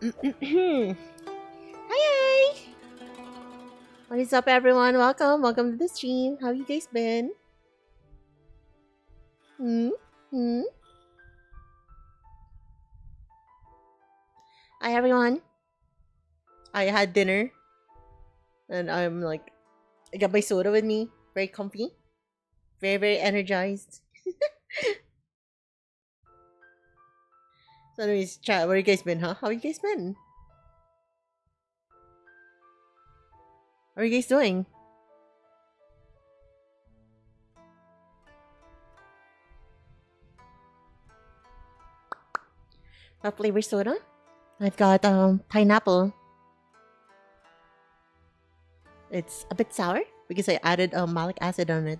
Hi, hi! What is up, everyone? Welcome to the stream. How you guys been? Hmm? Hmm? Hi, everyone. I had dinner, and I got my soda with me. Very comfy. Very, very energized. So, anyways, chat, where you guys been, huh? How you guys been? What are you guys doing? What flavor soda? I've got pineapple. It's a bit sour because I added malic acid on it.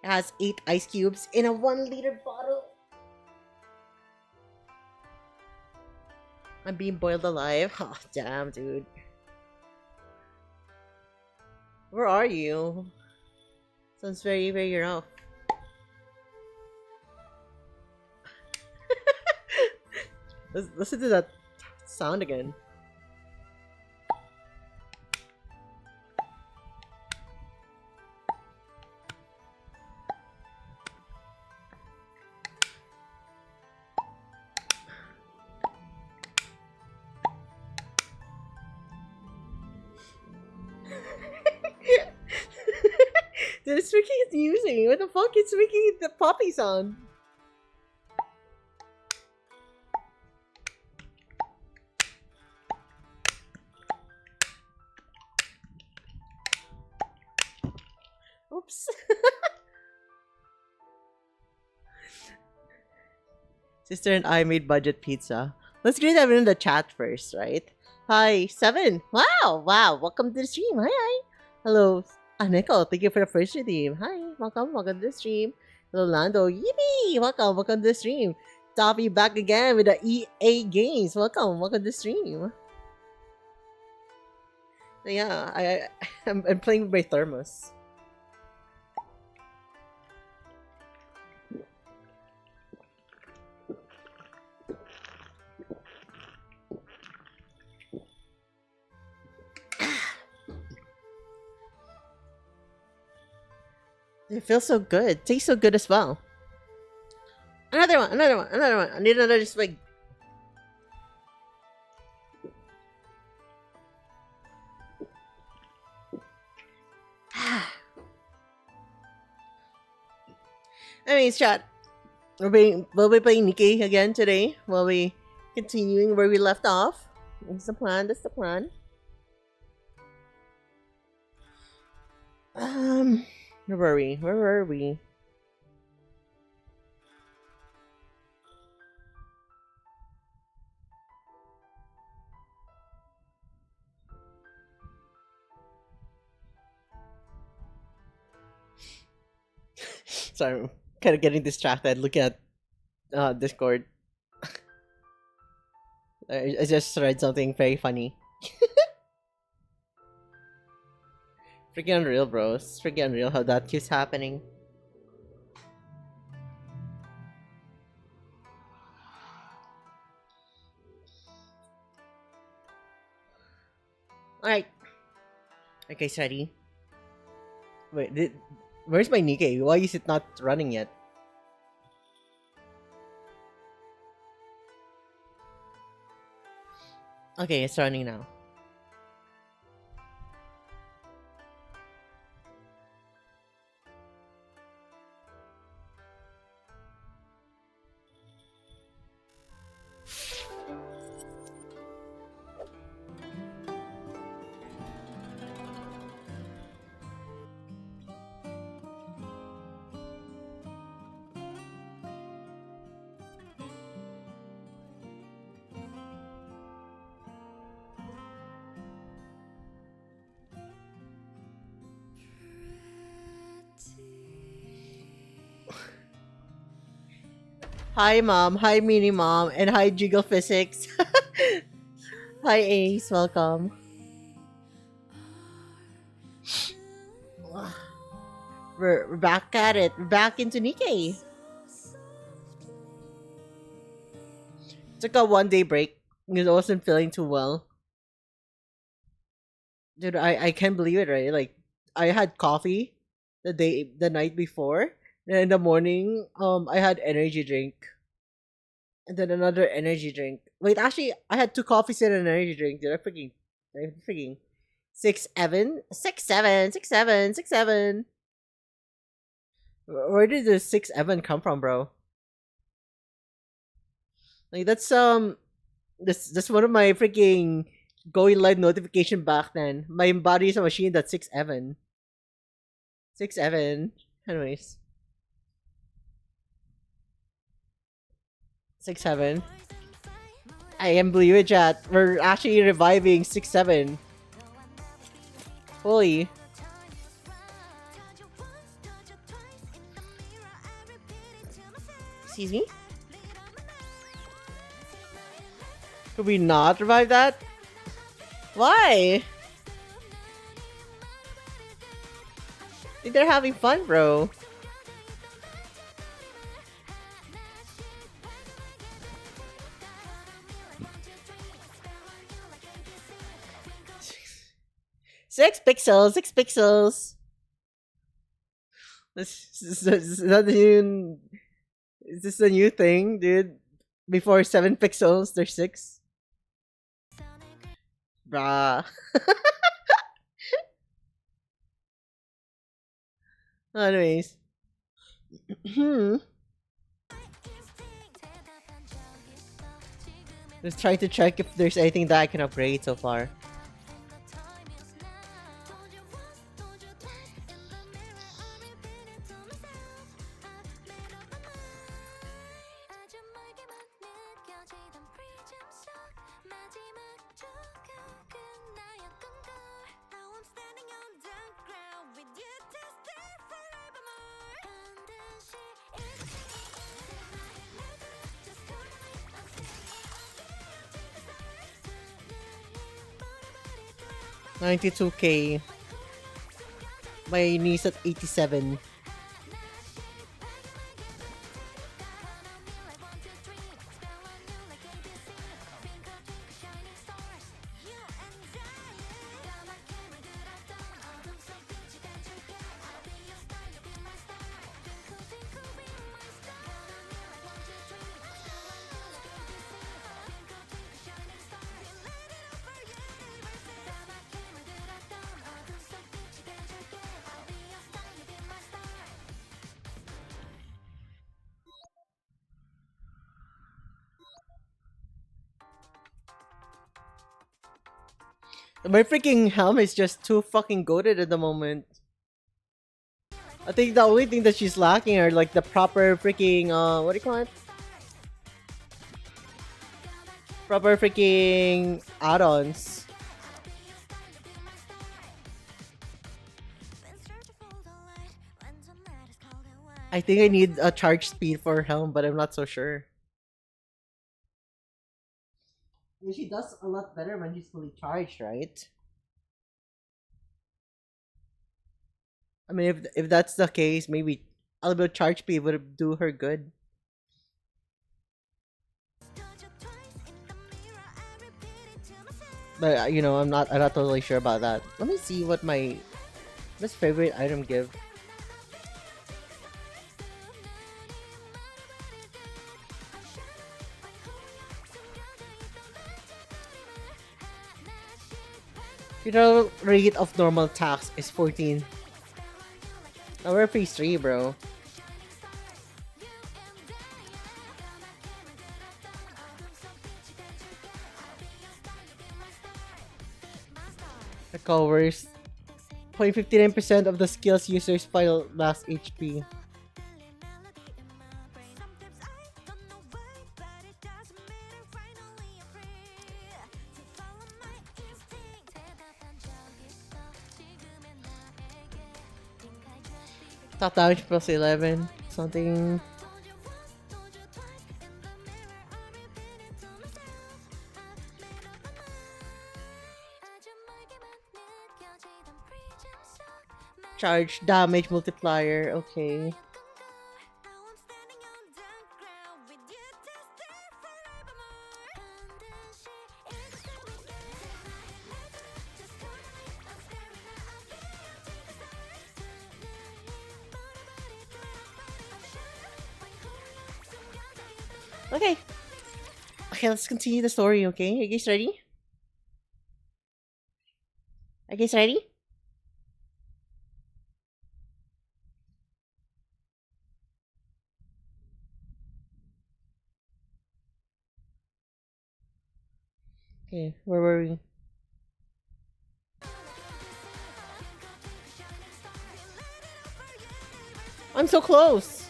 It has 8 ice cubes in a 1 liter bottle. I'm being boiled alive. Oh, damn, dude. Where are you? Sounds very, very rough. Listen to that sound again. Dude, it's making it using. What the fuck? It's making the poppy sound. Oops. Sister and I made budget pizza. Let's greet everyone in the chat first, right? Hi, Seven. Wow, wow. Welcome to the stream. Hi, hi. Hello, Nicole. Thank you for the first redeem. Hi, welcome to the stream. Hello, Lando. Yippee! Welcome to the stream. Toppy back again with the EA games. Welcome to the stream. Yeah, I'm playing with my thermos. It feels so good. Tastes so good as well. Another one. I need another swig. Anyways, chat. We'll be playing Nikkei again today. We'll be continuing where we left off. That's the plan. That's the plan. Where were we? Where were we? Sorry, I'm kind of getting distracted looking at Discord. I just read something very funny. Freaking unreal, bro. It's freaking unreal how that keeps happening. Alright. Okay, ready? Wait, where's my Nikkei? Why is it not running yet? Okay, it's running now. Hi, Mom. Hi, Mini Mom. And hi, Jiggle Physics. Hi, Ace. Welcome. We're back at it. We're back into Nikkei. Took a 1 day break because I wasn't feeling too well. Dude, I can't believe it, right? Like I had coffee the night before. And in the morning, I had energy drink. And then another energy drink. Wait, actually I had two coffees and an energy drink. Did I freaking 6 7? 6 7, 6 7, 6 7. Where did the 6 7 come from, bro? Like that's one of my freaking going live notification back then. My body is a machine that's 6 7. 6 7. Anyways. 6 7. I am believe it, chat. We're actually reviving 6 7. Holy. Excuse me? Could we not revive that? Why? I think they're having fun, bro. Six pixels, 6 pixels. Is that the new? Is this a new thing, dude? Before 7 pixels, there's 6. Bruh. Anyways. Just trying to check if there's anything that I can upgrade so far. $92K. My niece at 87. My freaking helm is just too fucking goated at the moment. I think the only thing that she's lacking are like the proper freaking what do you call it? Proper freaking add-ons. I think I need a charge speed for helm, but I'm not so sure. She does a lot better when she's fully charged, right? I mean, if that's the case, maybe a little bit of charge speed would do her good. But you know, I'm not totally sure about that. Let me see what my best favorite item give. Funeral rate of normal attacks is 14. Now we're phase 3, bro. The covers 0.59% of the skills users final max HP. Top damage plus 11. Something. Charge damage multiplier. Okay. Okay. Okay, let's continue the story, okay? Are you guys ready? Are you guys ready? Okay, where were we? I'm so close.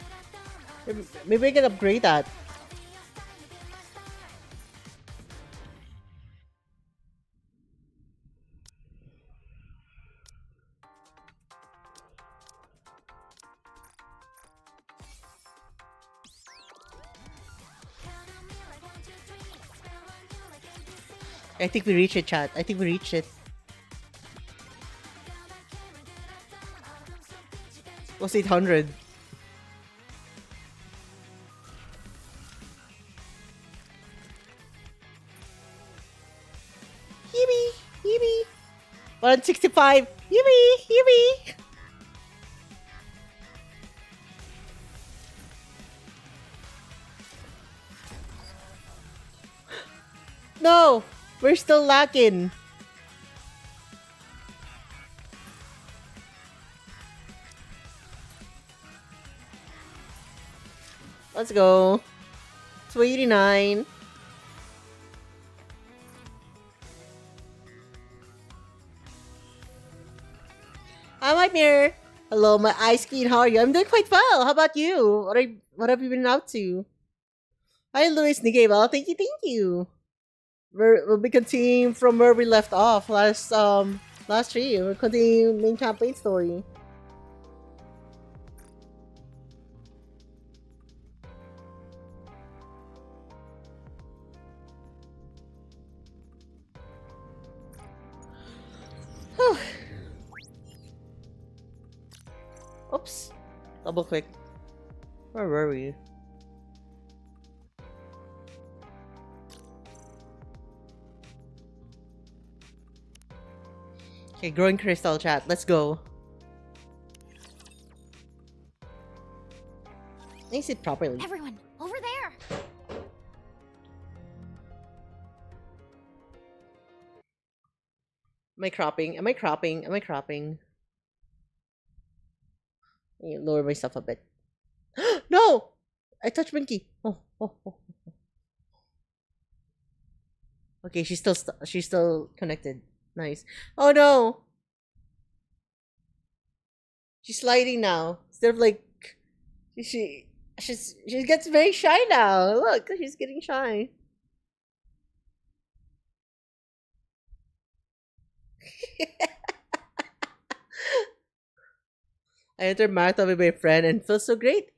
Maybe I can upgrade that. I think we reached it, chat. I think we reached it. It was 800. Yippee! Yippee! 165! Yippee! Yippee! No! We're still lacking. Let's go. 289. Hi, my mirror. Hello, my ice queen. How are you? I'm doing quite well. How about you? What have you been up to? Hi, Luis Nikkes. Well, thank you, thank you. We'll be continuing from where we left off last stream. We're continuing main campaign story. Oops. Double click. Where were we? Okay, growing crystal chat. Let's go. Let me sit properly. Everyone, over there! Am I cropping? Am I cropping? Am I cropping? Let me lower myself a bit. No! I touched Binky. Oh. Okay, she's still connected. Nice. Oh no! She's sliding now. Instead of like she gets very shy now. Look, she's getting shy. I entered marathon with my friend and feels so great.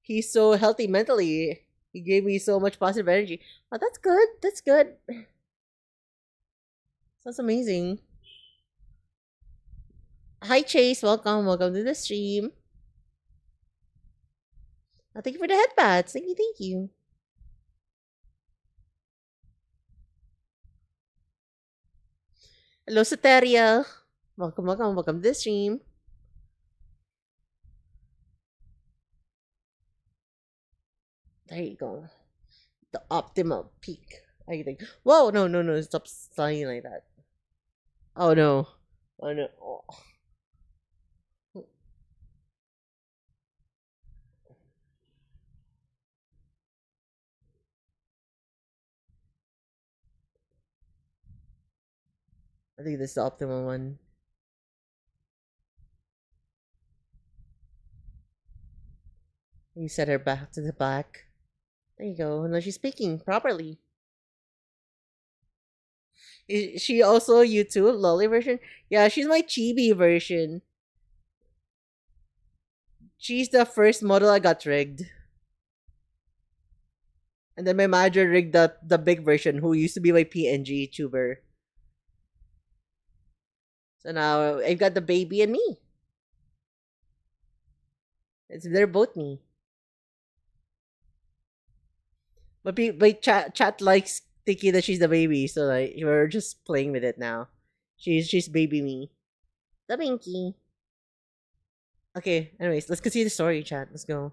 He's so healthy mentally. He gave me so much positive energy. Oh, that's good. That's good. Sounds amazing. Hi Chase, welcome to the stream. Oh, thank you for the headbats. Thank you. Hello, Soteria. Welcome to the stream. There you go. The optimal peak. I think. Whoa, no. Stop sliding like that. Oh no. Oh no. Oh. I think this is the optimal one. You set her back to the back. There you go. Now she's speaking properly. Is she also YouTube lolly version? Yeah, she's my chibi version. She's the first model I got rigged. And then my manager rigged the big version who used to be my PNG tuber. So now I've got the baby and me. They're both me. But chat likes thinking that she's the baby, so like we're just playing with it now. She's baby me. The Binky. Okay, anyways, let's continue the story, chat. Let's go.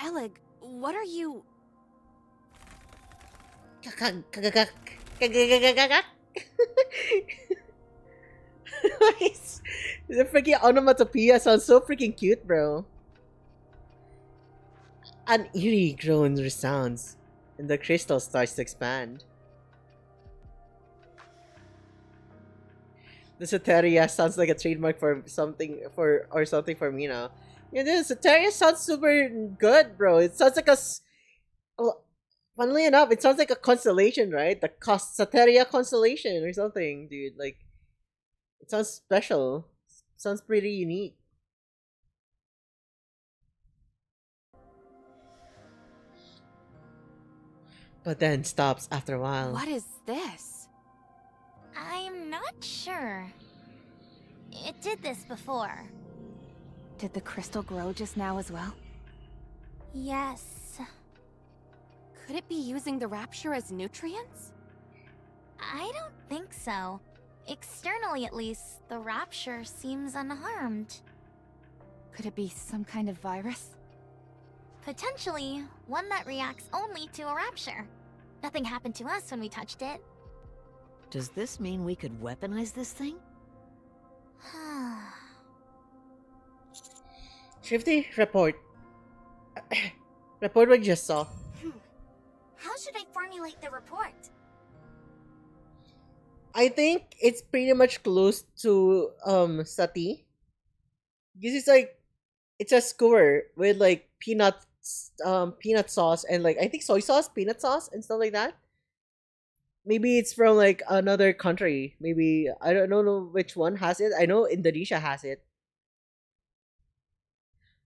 Elig, what are you... The freaking onomatopoeia sounds so freaking cute, bro. An eerie groan resounds, and the crystal starts to expand. The Soteria sounds like a trademark for something for me now. Yeah, the Soteria sounds super good, bro. It sounds like well, funnily enough, it sounds like a constellation, right? The Soteria constellation or something, dude. Like, it sounds special. Sounds pretty unique. But then stops after a while. What is this? I'm not sure. It did this before. Did the crystal grow just now as well? Yes. Could it be using the rapture as nutrients? I don't think so. Externally, at least, the rapture seems unharmed. Could it be some kind of virus? Potentially, one that reacts only to a rapture. Nothing happened to us when we touched it. Does this mean we could weaponize this thing? Shifty, report. Report what you just saw. How should I formulate the report? I think it's pretty much close to sati. Because it's a skewer with like peanut sauce and like I think soy sauce, peanut sauce and stuff like that. Maybe it's from like another country. Maybe I don't know which one has it. I know Indonesia has it.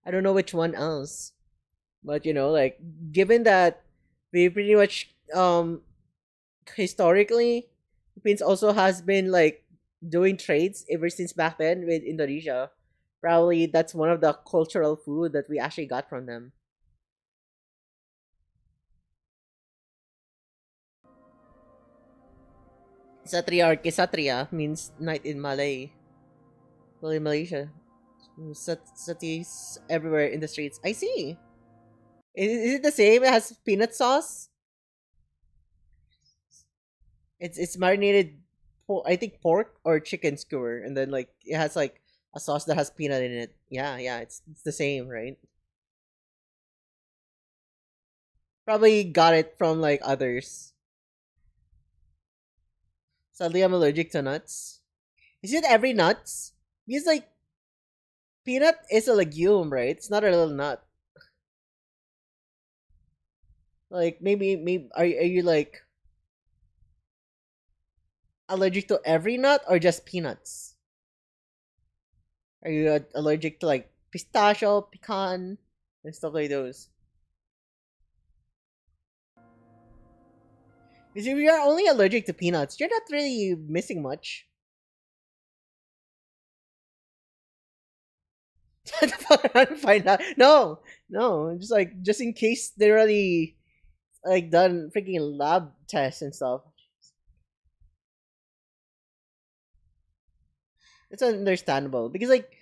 I don't know which one else. But like given that we pretty much historically Philippines also has been like doing trades ever since back then with Indonesia. Probably that's one of the cultural food that we actually got from them. Satria or Kesatria means night in Malay. Well, in Malaysia. Satis everywhere in the streets. I see. Is it the same? It has peanut sauce? It's marinated, I think pork or chicken skewer, and then like it has like a sauce that has peanut in it. Yeah, it's the same, right? Probably got it from like others. Sadly, I'm allergic to nuts. Is it every nuts? Because like peanut is a legume, right? It's not a little nut. Like maybe are you like allergic to every nut or just peanuts? Are you allergic to like pistachio, pecan, and stuff like those? Because if you're only allergic to peanuts, you're not really missing much. Find out. No, just in case they already like done freaking lab tests and stuff. It's understandable because like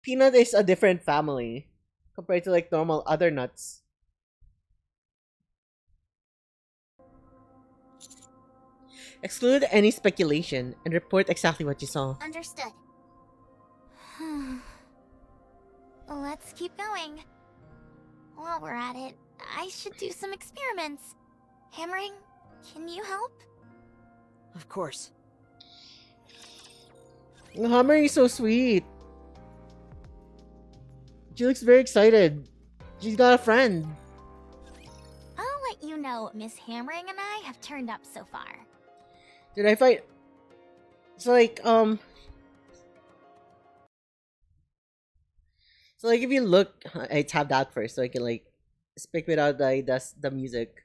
peanut is a different family compared to like normal other nuts. Exclude any speculation and report exactly what you saw. Understood. Let's keep going. While we're at it, I should do some experiments. Hammering, can you help? Of course. Hammer is so sweet. She looks very excited. She's got a friend. I'll let you know what Miss Hammering and I have turned up so far. Did I find? So like So like if you look, I tap that first so I can like speak without the music.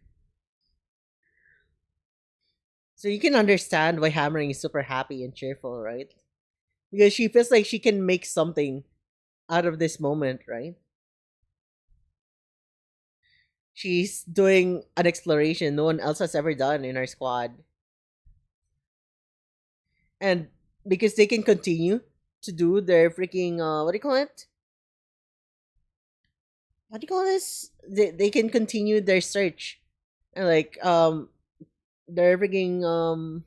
So you can understand why Hammering is super happy and cheerful, right? Because she feels like she can make something out of this moment, right? She's doing an exploration no one else has ever done in our squad. And because they can continue to do their freaking what do you call it? what do you call this? They can continue their search. And like they're bringing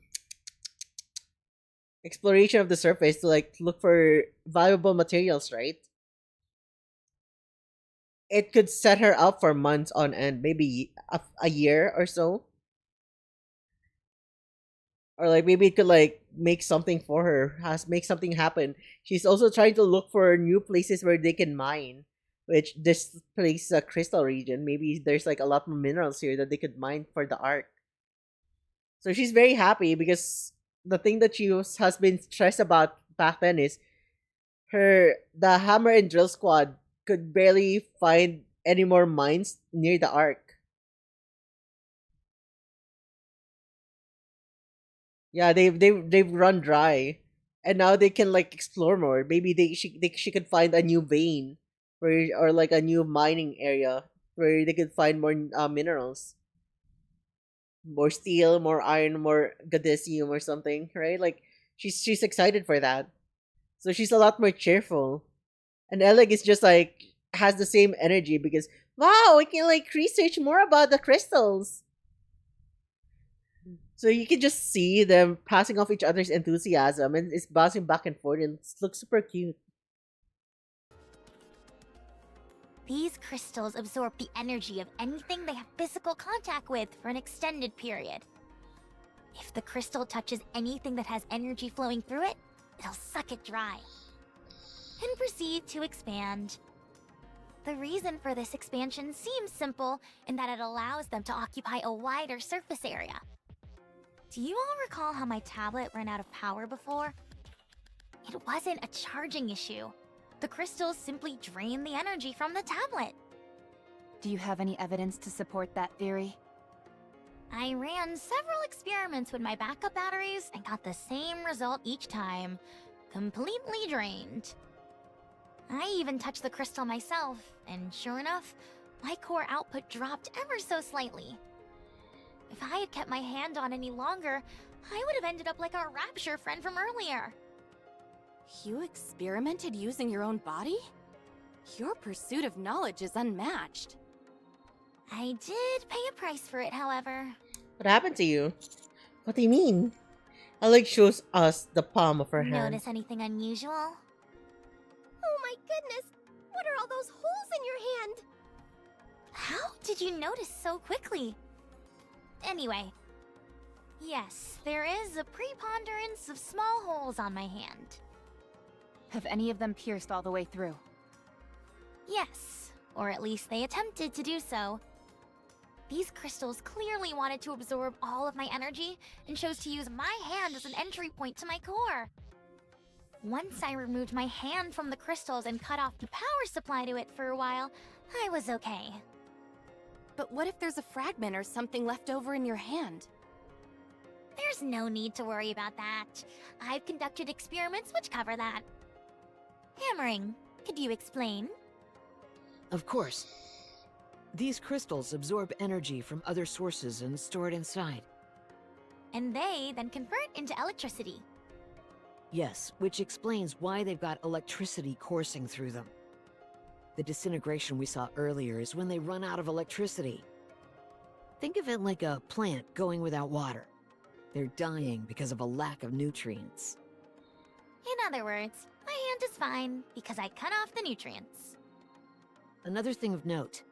exploration of the surface to like look for valuable materials, right? It could set her up for months on end, maybe a year or so. Or like maybe it could like make something for her, has make something happen. She's also trying to look for new places where they can mine, which this place is a crystal region. Maybe there's like a lot more minerals here that they could mine for the arc. So she's very happy because the thing that has been stressed about back then is the hammer and drill squad could barely find any more mines near the arc. Yeah, they've run dry, and now they can like explore more. Maybe she could find a new vein, or like a new mining area where they could find more minerals, more steel, more iron, more gadesium or something, right? Like she's excited for that, so she's a lot more cheerful. And Alec is just like has the same energy because wow, we can like research more about the crystals. So you can just see them passing off each other's enthusiasm and it's bouncing back and forth and it looks super cute. These crystals absorb the energy of anything they have physical contact with for an extended period. If the crystal touches anything that has energy flowing through it, it'll suck it dry and proceed to expand. The reason for this expansion seems simple in that it allows them to occupy a wider surface area. Do you all recall how my tablet ran out of power before? It wasn't a charging issue. The crystals simply drained the energy from the tablet. Do you have any evidence to support that theory? I ran several experiments with my backup batteries and got the same result each time. Completely drained. I even touched the crystal myself, and sure enough, my core output dropped ever so slightly. If I had kept my hand on any longer, I would have ended up like our Rapture friend from earlier. You experimented using your own body? Your pursuit of knowledge is unmatched. I did pay a price for it, however. What happened to you? What do you mean? Alec shows us the palm of her hand. Notice anything unusual? Oh my goodness! What are all those holes in your hand? How did you notice so quickly? Anyway, yes, there is a preponderance of small holes on my hand. Have any of them pierced all the way through? Yes, or at least they attempted to do so. These crystals clearly wanted to absorb all of my energy and chose to use my hand as an entry point to my core. Once I removed my hand from the crystals and cut off the power supply to it for a while, I was okay. But what if there's a fragment or something left over in your hand? There's no need to worry about that. I've conducted experiments which cover that. Hammering, could you explain? Of course. These crystals absorb energy from other sources and store it inside. And they then convert into electricity. Yes, which explains why they've got electricity coursing through them. The disintegration we saw earlier is when they run out of electricity. Think of it like a plant going without water. They're dying because of a lack of nutrients. In other words, my hand is fine because I cut off the nutrients. Another thing of note.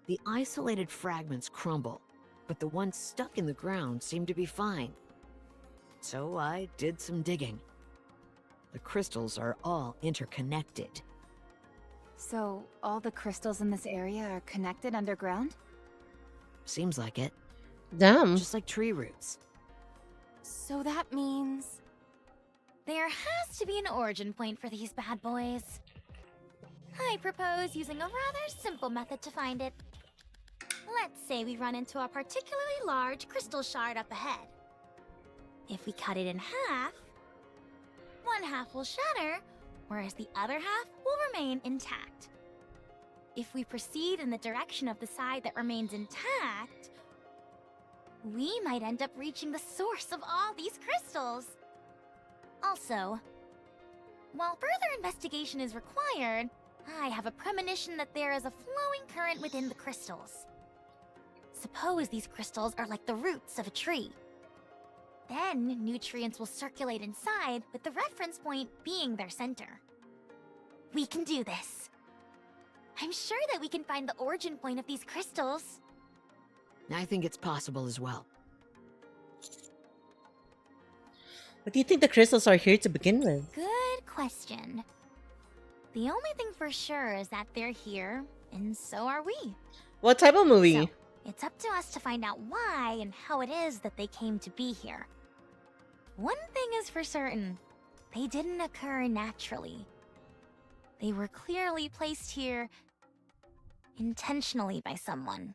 The isolated fragments crumble, but the ones stuck in the ground seem to be fine. So I did some digging. The crystals are all interconnected. So, all the crystals in this area are connected underground? Seems like it. Damn. Just like tree roots. So that means... There has to be an origin point for these bad boys. I propose using a rather simple method to find it. Let's say we run into a particularly large crystal shard up ahead. If we cut it in half, one half will shatter, whereas the other half will remain intact. If we proceed in the direction of the side that remains intact, we might end up reaching the source of all these crystals. Also, while further investigation is required, I have a premonition that there is a flowing current within the crystals. Suppose these crystals are like the roots of a tree. Then, nutrients will circulate inside, with the reference point being their center. We can do this. I'm sure that we can find the origin point of these crystals. I think it's possible as well. What do you think the crystals are here to begin with? Good question. The only thing for sure is that they're here, and so are we. What type of movie? So, it's up to us to find out why and how it is that they came to be here. One thing is for certain. They didn't occur naturally. They were clearly placed here intentionally by someone.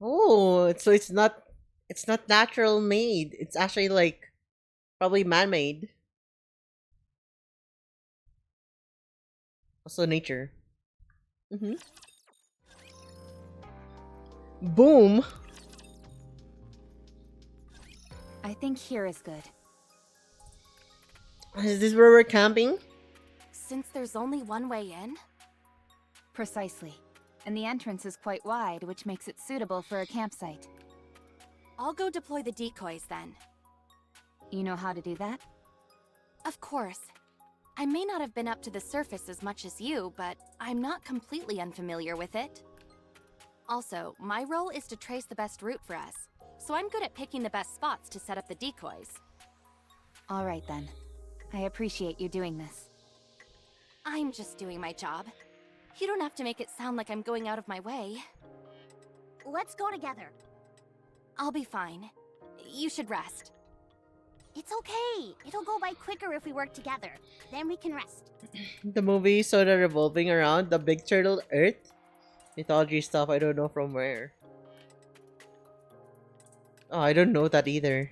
Oh, so it's not natural made. It's actually like probably man-made. Also nature. Mm-hmm. Boom. I think here is good. Is this where we're camping? Since there's only one way in? Precisely. And the entrance is quite wide, which makes it suitable for a campsite. I'll go deploy the decoys then. You know how to do that? Of course. I may not have been up to the surface as much as you, but I'm not completely unfamiliar with it. Also, my role is to trace the best route for us, so I'm good at picking the best spots to set up the decoys. All right then. I appreciate you doing this. I'm just doing my job. You don't have to make it sound like I'm going out of my way. Let's go together. I'll be fine. You should rest. It's okay. It'll go by quicker if we work together. Then we can rest. The movie sort of revolving around the big turtle Earth. Mythology stuff I don't know from where. Oh, I don't know that either.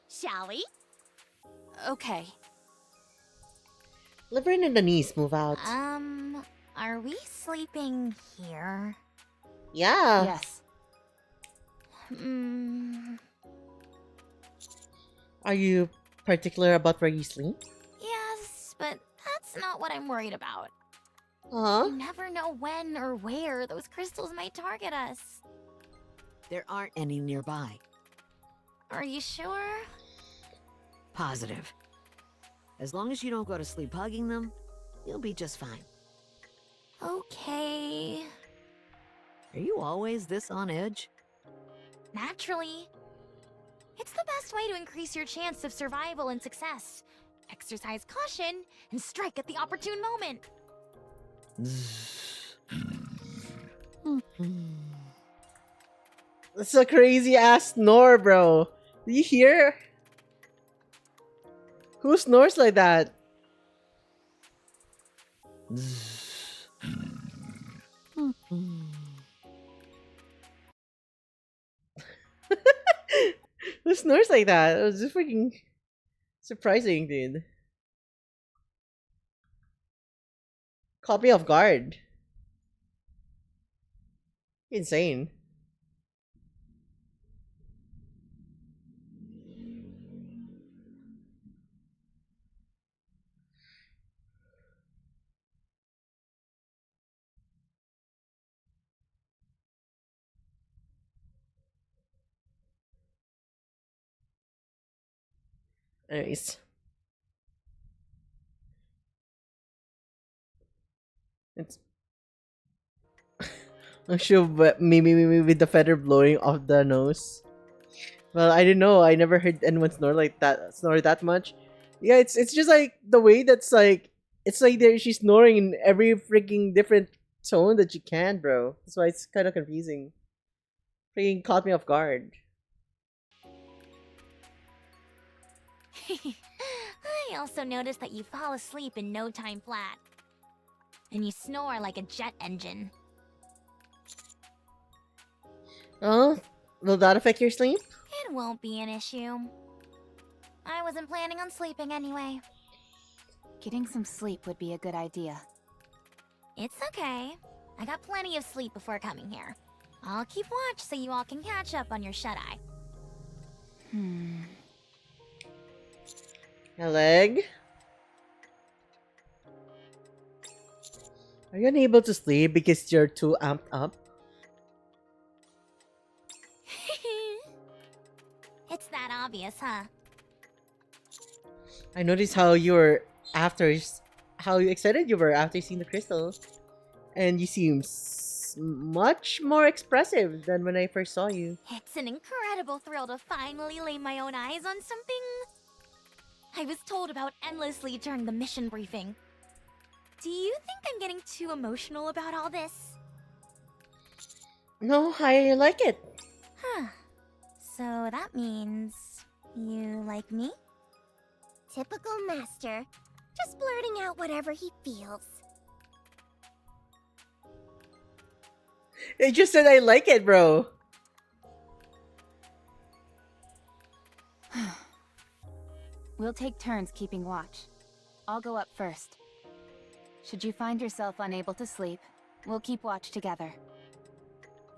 Shall we? Okay. Liver and the knees move out. Are we sleeping here? Yeah. Yes. Are you particular about where you sleep? Yes, but that's not what I'm worried about. Huh? You never know when or where those crystals might target us. There aren't any nearby. Are you sure? Positive. As long as you don't go to sleep hugging them, you'll be just fine. Okay. Are you always this on edge? Naturally. It's the best way to increase your chance of survival and success. Exercise caution and strike at the opportune moment. That's a crazy ass snore, bro. Do you hear? Who snores like that? Who snores like that? It was just freaking surprising, dude. Caught me off guard. Insane. Anyways. It's I'm sure, but maybe with the feather blowing off the nose. Well, I don't know. I never heard anyone snore that much. Yeah, it's just like the way that's like it's like she's snoring in every freaking different tone that you can, bro. That's why it's kind of confusing. Freaking caught me off guard. I also noticed that you fall asleep in no time flat. And you snore like a jet engine. Oh, will that affect your sleep? It won't be an issue. I wasn't planning on sleeping anyway. Getting some sleep would be a good idea. It's okay. I got plenty of sleep before coming here. I'll keep watch so you all can catch up on your shut-eye. A leg? Are you unable to sleep because you're too amped up? It's that obvious, huh? I noticed how you were after, how excited you were after seeing the crystal, and you seem much more expressive than when I first saw you. It's an incredible thrill to finally lay my own eyes on something I was told about endlessly during the mission briefing. Do you think I'm getting too emotional about all this? No, I like it. Huh. So that means you like me? Typical master. Just blurting out whatever he feels. I just said I like it, bro. We'll take turns keeping watch. I'll go up first. Should you find yourself unable to sleep, we'll keep watch together.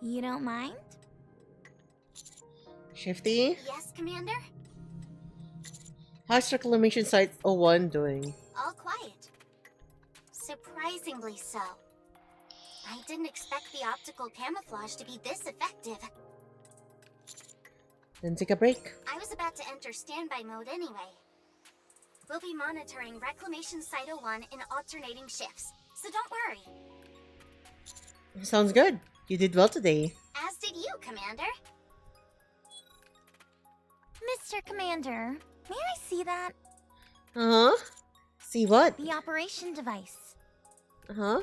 You don't mind? Shifty? Yes, Commander? How's Reclamation Site 01 doing? All quiet. Surprisingly so. I didn't expect the optical camouflage to be this effective. Then take a break. I was about to enter standby mode anyway. We'll be monitoring Reclamation Site 01 in alternating shifts, so don't worry. Sounds good. You did well today. As did you, Commander. Mr. Commander, may I see that? Uh-huh. See what? The operation device. Uh-huh.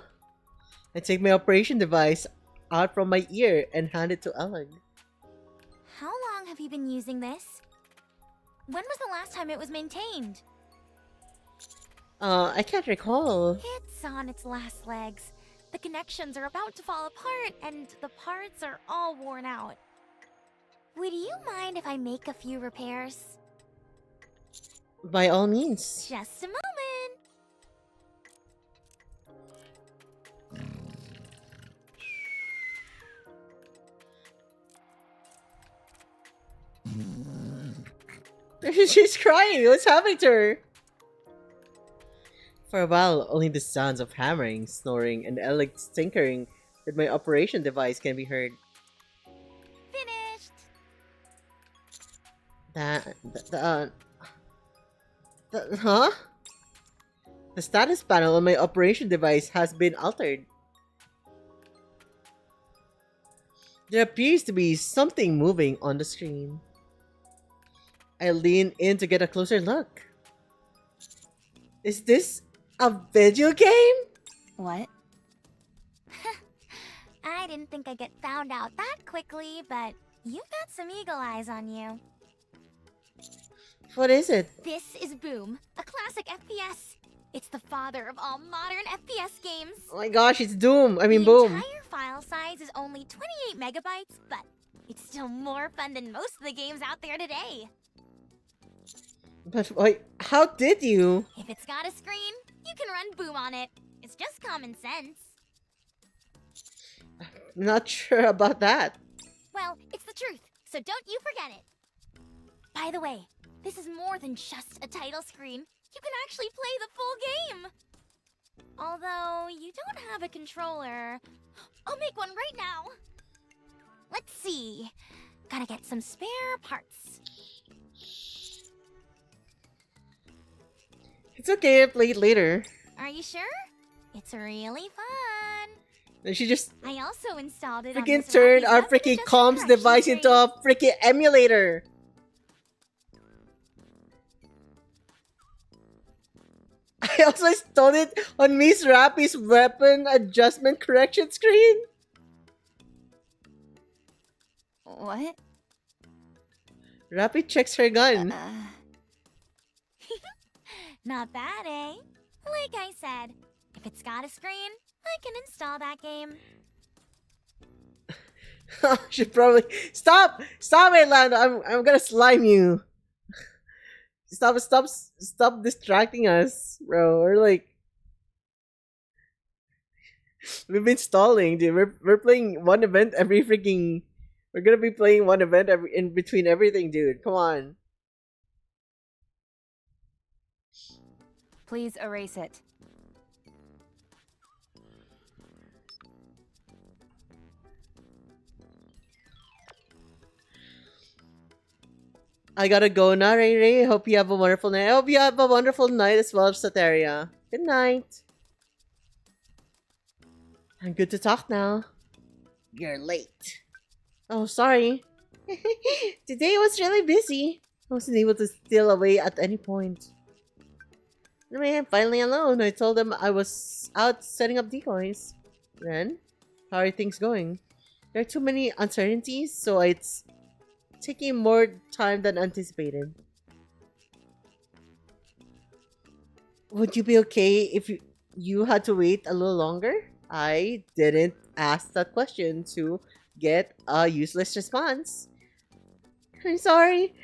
I take my operation device out from my ear and hand it to Ellen. How long have you been using this? When was the last time it was maintained? I can't recall. It's on its last legs. The connections are about to fall apart, and the parts are all worn out. Would you mind if I make a few repairs? By all means. Just a moment. She's crying. What's happening to her? For a while, only the sounds of hammering, snoring, and Alex tinkering with my operation device can be heard. Finished. Huh? The status panel on my operation device has been altered. There appears to be something moving on the screen. I lean in to get a closer look. Is this a video game? What? I didn't think I'd get found out that quickly, but you've got some eagle eyes on you. What is it? This is Boom, a classic FPS. It's the father of all modern FPS games. Oh my gosh, it's Doom. I mean, the Boom. entire file size is only 28 megabytes, but it's still more fun than most of the games out there today. But wait, how did you? If it's got a screen, you can run Boom on it. It's just common sense. I'm not sure about that. Well, it's the truth, so don't you forget it. By the way, this is more than just a title screen. You can actually play the full game. Although, you don't have a controller. I'll make one right now. Let's see. Gotta get some spare parts. It's okay, I play it later. Are you sure? It's really fun. Then she just I also installed it on freaking this turned Rocky our Seven freaking Adjustment comms Correction device into screen. a freaking emulator. I also installed it on Miss Rappy's weapon adjustment correction screen. What? Rappy checks her gun. Not bad, eh? Like I said, if it's got a screen, I can install that game. She probably stop it, Lando. I'm gonna slime you. Stop distracting us, bro. We're like we've been stalling, dude. We're playing one event every freaking. We're gonna be playing one event every in between everything, dude. Come on. Please erase it. I gotta go now, Ray Ray. Hope you have a wonderful night. I hope you have a wonderful night as well, Soteria. Good night. I'm good to talk now. You're late. Oh, sorry. Today was really busy. I wasn't able to steal away at any point. Anyway, I'm finally alone. I told them I was out setting up decoys. Then, how are things going? There are too many uncertainties, so it's taking more time than anticipated. Would you be okay if you had to wait a little longer? I didn't ask that question to get a useless response. I'm sorry.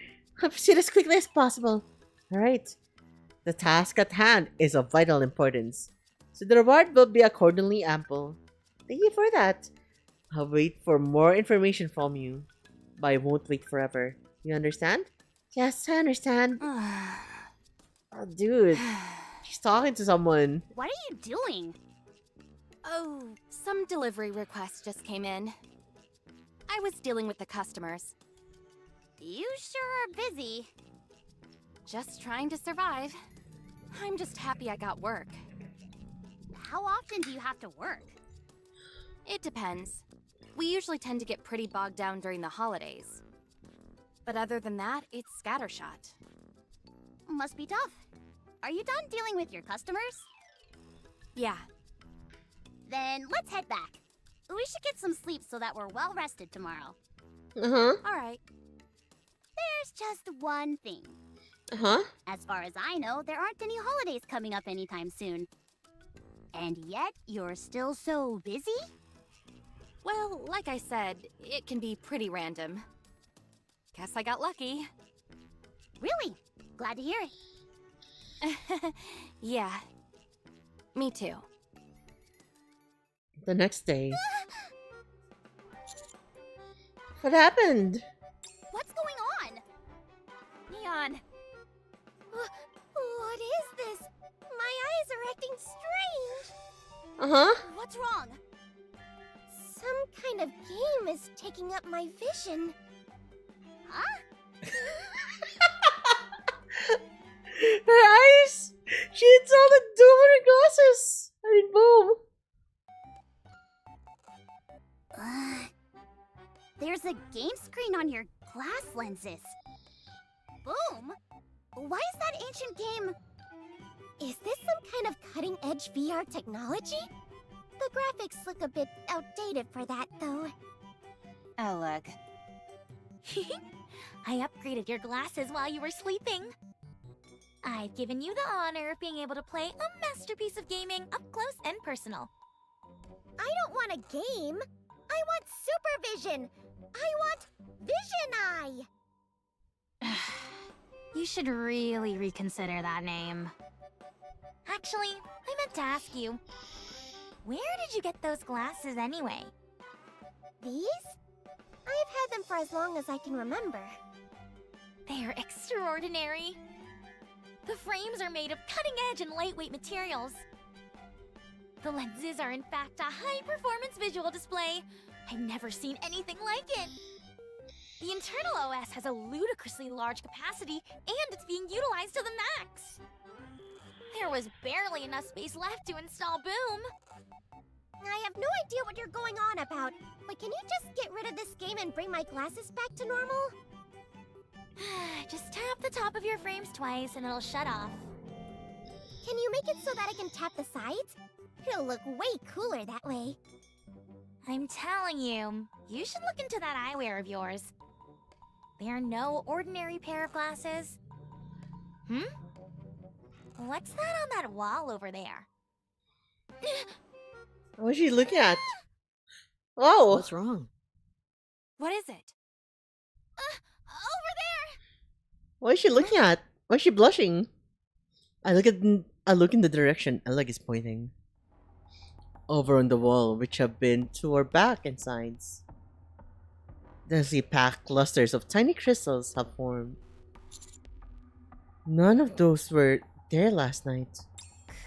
I'll proceed as quickly as possible. Alright. The task at hand is of vital importance, so the reward will be accordingly ample. Thank you for that. I'll wait for more information from you, but I won't wait forever. You understand? Yes, I understand. Oh, dude. She's talking to someone. What are you doing? Oh, some delivery requests just came in. I was dealing with the customers. You sure are busy. Just trying to survive. I'm just happy I got work. How often do you have to work? It depends. We usually tend to get pretty bogged down during the holidays. But other than that, it's scattershot. Must be tough. Are you done dealing with your customers? Yeah. Then let's head back. We should get some sleep so that we're well rested tomorrow. Uh-huh. Alright. There's just one thing. Uh-huh. As far as I know, there aren't any holidays coming up anytime soon. And yet, you're still so busy? Well, like I said, it can be pretty random. Guess I got lucky. Really? Glad to hear it. Yeah. Me too. The next day. What happened? What's going on? Neon. What is this? My eyes are acting strange. Uh-huh. What's wrong? Some kind of game is taking up my vision. Huh? Her eyes! She hits all the doom on her glasses! I mean, boom! There's a game screen on your glass lenses. Boom! Why is that ancient game? Is this some kind of cutting-edge VR technology? The graphics look a bit outdated for that, though. Oh, look. I upgraded your glasses while you were sleeping. I've given you the honor of being able to play a masterpiece of gaming up close and personal. I don't want a game. I want supervision. I want Vision Eye. You should really reconsider that name. Actually, I meant to ask you, where did you get those glasses anyway? These? I've had them for as long as I can remember. They're extraordinary. The frames are made of cutting-edge and lightweight materials. The lenses are in fact a high-performance visual display. I've never seen anything like it. The internal OS has a ludicrously large capacity, and it's being utilized to the max. There was barely enough space left to install Boom. I have no idea what you're going on about, but can you just get rid of this game and bring my glasses back to normal? Just tap the top of your frames twice and it'll shut off. Can you make it so that I can tap the sides? It'll look way cooler that way. I'm telling you, you should look into that eyewear of yours. They are no ordinary pair of glasses. What's that on that wall over there? What is she looking at? Oh! What's wrong? What is it? Over there! What is she looking at? Why is she blushing? I look in the direction Eleg is pointing. Over on the wall, which have been to our back and sides. Densely packed clusters of tiny crystals have formed. None of those were there last night.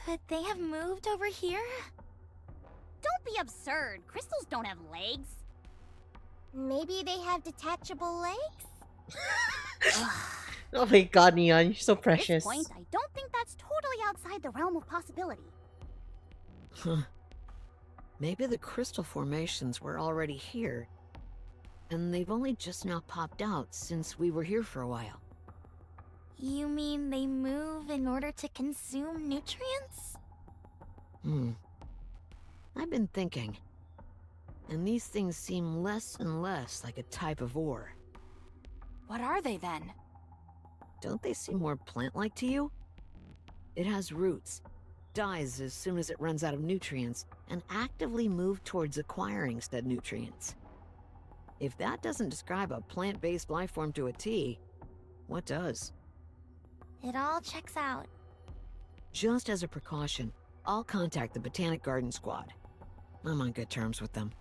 Could they have moved over here? Don't be absurd. Crystals don't have legs. Maybe they have detachable legs? Ugh. Oh my god, Neon, you're so At precious. this point, I don't think that's totally outside the realm of possibility. Huh. Maybe the crystal formations were already here, and they've only just now popped out since we were here for a while. You mean they move in order to consume nutrients? I've been thinking, and these things seem less and less like a type of ore. What are they then? Don't they seem more plant-like to you? It has roots, dies as soon as it runs out of nutrients, and actively moves towards acquiring said nutrients. If that doesn't describe a plant-based life form to a T, what does? It all checks out. Just as a precaution, I'll contact the Botanic Garden Squad. I'm on good terms with them.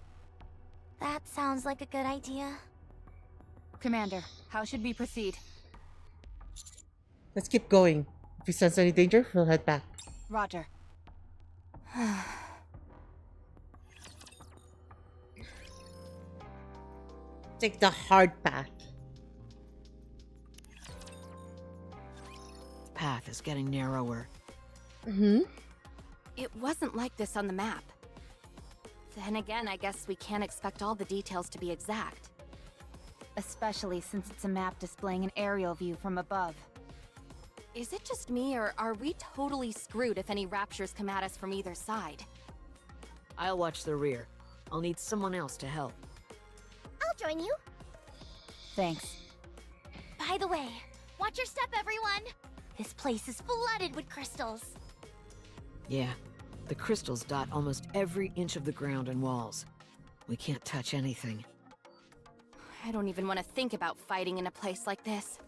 That sounds like a good idea. Commander, how should we proceed? Let's keep going. If we sense any danger, we'll head back. Roger. Take the hard path. The path is getting narrower. It wasn't like this on the map. Then again, I guess we can't expect all the details to be exact. Especially since it's a map displaying an aerial view from above. Is it just me, or are we totally screwed if any raptures come at us from either side? I'll watch the rear. I'll need someone else to help. I'll join you. Thanks. By the way, watch your step, everyone! This place is flooded with crystals. Yeah, the crystals dot almost every inch of the ground and walls. We can't touch anything. I don't even want to think about fighting in a place like this.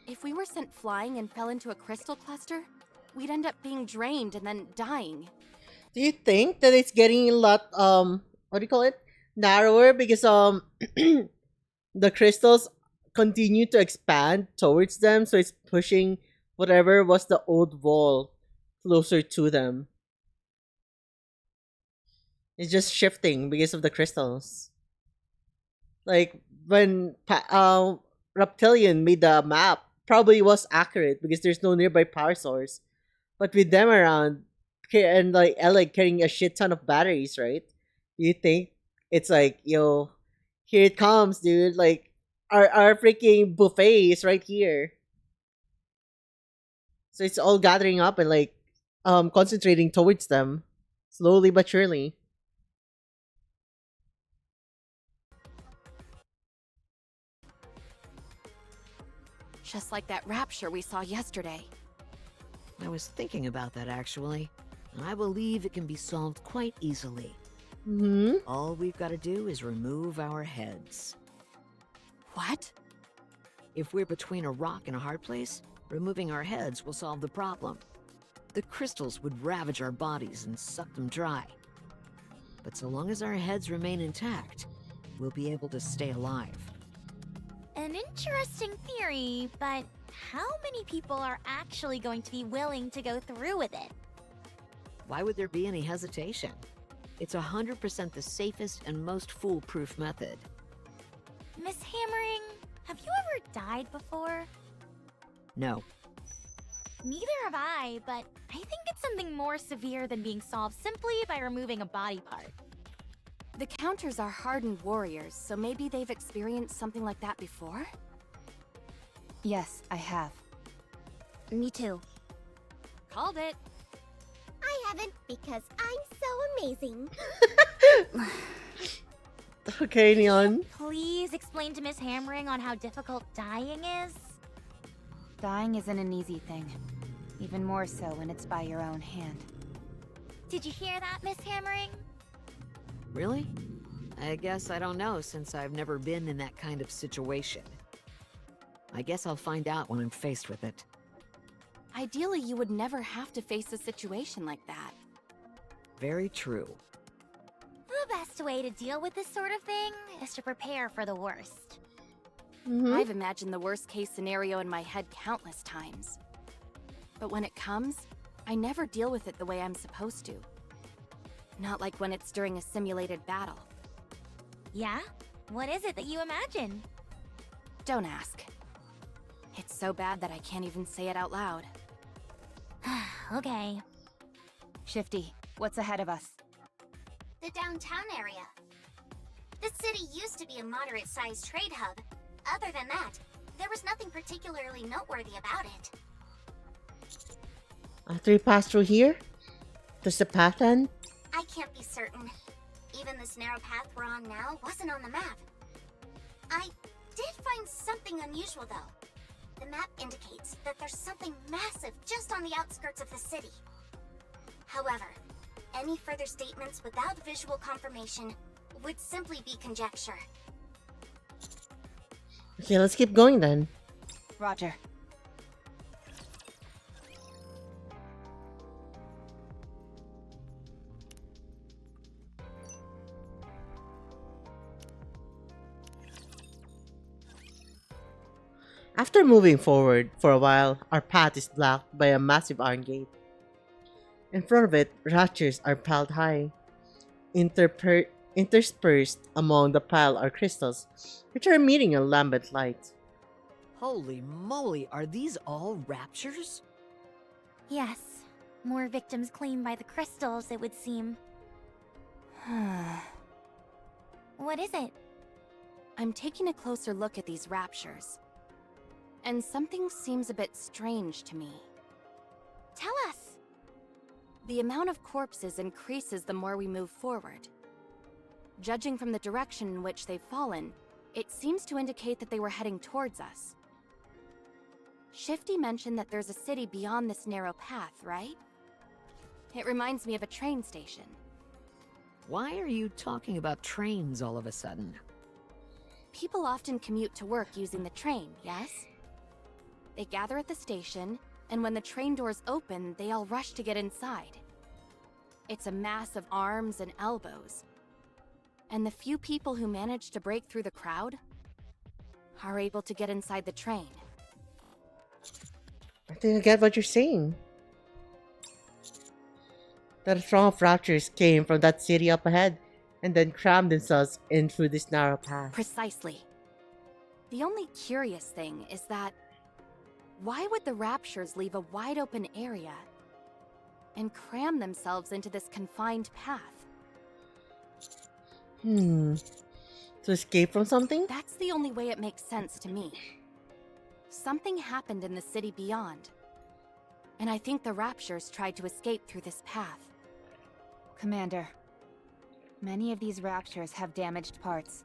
If we were sent flying and fell into a crystal cluster, we'd end up being drained and then dying. Do you think that it's getting a lot what do you call it? Narrower because the crystals continue to expand towards them, so it's pushing whatever was the old wall closer to them. It's just shifting because of the crystals. Like when Reptilian made the map, probably was accurate because there's no nearby power source. But with them around, and like Alec carrying a shit ton of batteries, right? You think it's like, yo, here it comes, dude. Like our freaking buffet is right here. So it's all gathering up and like concentrating towards them. Slowly but surely. Just like that rapture we saw yesterday. I was thinking about that actually, and I believe it can be solved quite easily. All we've got to do is remove our heads. What? If we're between a rock and a hard place, removing our heads will solve the problem. The crystals would ravage our bodies and suck them dry. But so long as our heads remain intact, we'll be able to stay alive. An interesting theory, but how many people are actually going to be willing to go through with it? Why would there be any hesitation? It's 100% the safest and most foolproof method. Miss Hammering, have you ever died before? No. Neither have I, but I think it's something more severe than being solved simply by removing a body part. The Counters are hardened warriors, so maybe they've experienced something like that before? Yes, I have. Me too. Called it. I haven't because I'm so amazing. Okay, Neon. Please explain to Miss Hammering on how difficult dying is? Dying isn't an easy thing. Even more so when it's by your own hand. Did you hear that, Miss Hammering? Really? I guess I don't know since I've never been in that kind of situation. I guess I'll find out when I'm faced with it. Ideally, you would never have to face a situation like that. Very true. The best way to deal with this sort of thing is to prepare for the worst. I've imagined the worst case scenario in my head countless times. But when it comes, I never deal with it the way I'm supposed to. Not like when it's during a simulated battle. Yeah? What is it that you imagine? Don't ask. It's so bad that I can't even say it out loud. Okay. Shifty, what's ahead of us? The downtown area. The city used to be a moderate-sized trade hub. Other than that, there was nothing particularly noteworthy about it. After we pass through here, does the path end? I can't be certain. Even this narrow path we're on now wasn't on the map. I did find something unusual, though. The map indicates that there's something massive just on the outskirts of the city. However, any further statements without visual confirmation would simply be conjecture. Okay, let's keep going then. Roger. After moving forward for a while, our path is blocked by a massive iron gate. In front of it, raptures are piled high. Interspersed among the pile are crystals, which are emitting a lambent light. Holy moly, are these all raptures? Yes. More victims claimed by the crystals, it would seem. What is it? I'm taking a closer look at these raptures. And something seems a bit strange to me. Tell us. The amount of corpses increases the more we move forward. Judging from the direction in which they've fallen, it seems to indicate that they were heading towards us. Shifty mentioned that there's a city beyond this narrow path, right? It reminds me of a train station. Why are you talking about trains all of a sudden? People often commute to work using the train, yes? They gather at the station, and when the train doors open, they all rush to get inside. It's a mass of arms and elbows. And the few people who manage to break through the crowd are able to get inside the train. I think I get what you're saying. That a throng of raptors came from that city up ahead, and then crammed themselves in through this narrow path. Precisely. The only curious thing is that why would the raptures leave a wide open area and cram themselves into this confined path? To escape from something? That's the only way it makes sense to me. Something happened in the city beyond, and I think the raptures tried to escape through this path. Commander, many of these raptures have damaged parts.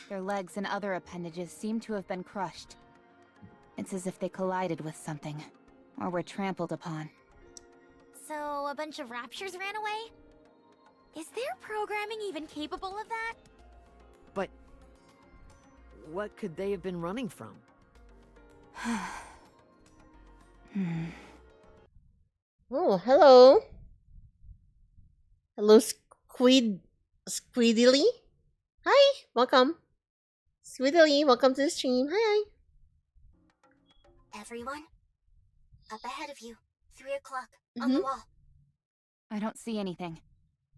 Their legs and other appendages seem to have been crushed. It's as if they collided with something, or were trampled upon. So, a bunch of raptures ran away? Is their programming even capable of that? But what could they have been running from? Oh, hello. Hello, Squeedily. Hi, welcome. Squeedily, welcome to the stream. Hi. Everyone, up ahead of you, 3 o'clock, on the wall. I don't see anything.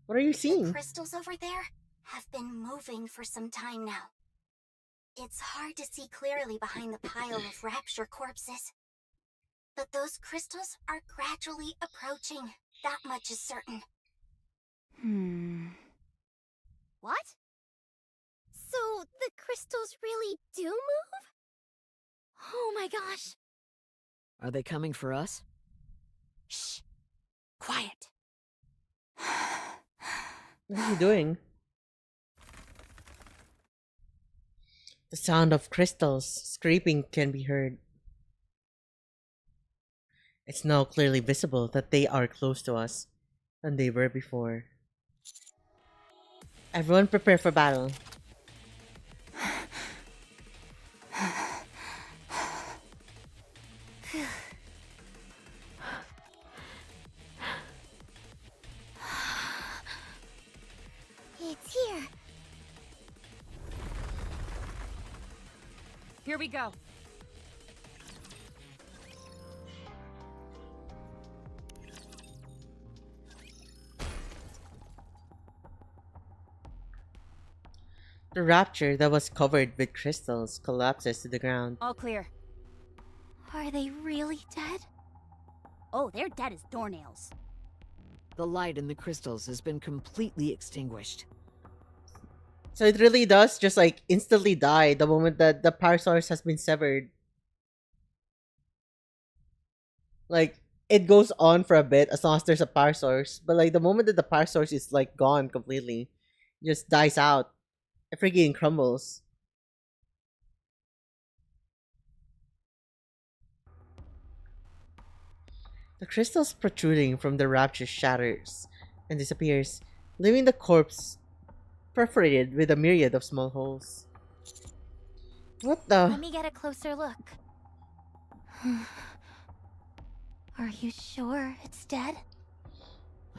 What are you The seeing? crystals over there have been moving for some time now. It's hard to see clearly behind the pile of rapture corpses. But those crystals are gradually approaching. That much is certain. What? So, the crystals really do move? Oh my gosh! Are they coming for us? Shh! Quiet! What are you doing? The sound of crystals scraping can be heard. It's now clearly visible that they are close to us than they were before. Everyone prepare for battle. It's here. Here we go. The rapture that was covered with crystals collapses to the ground. All clear. Are they really dead? Oh, they're dead as doornails. The light in the crystals has been completely extinguished. So it really does just like instantly die the moment that the power source has been severed. Like it goes on for a bit as long as there's a power source, but like the moment that the power source is like gone completely, it just dies out. It freaking crumbles. The crystals protruding from the rapture shatters and disappears, leaving the corpse perforated with a myriad of small holes. What the? Let me get a closer look. Are you sure it's dead?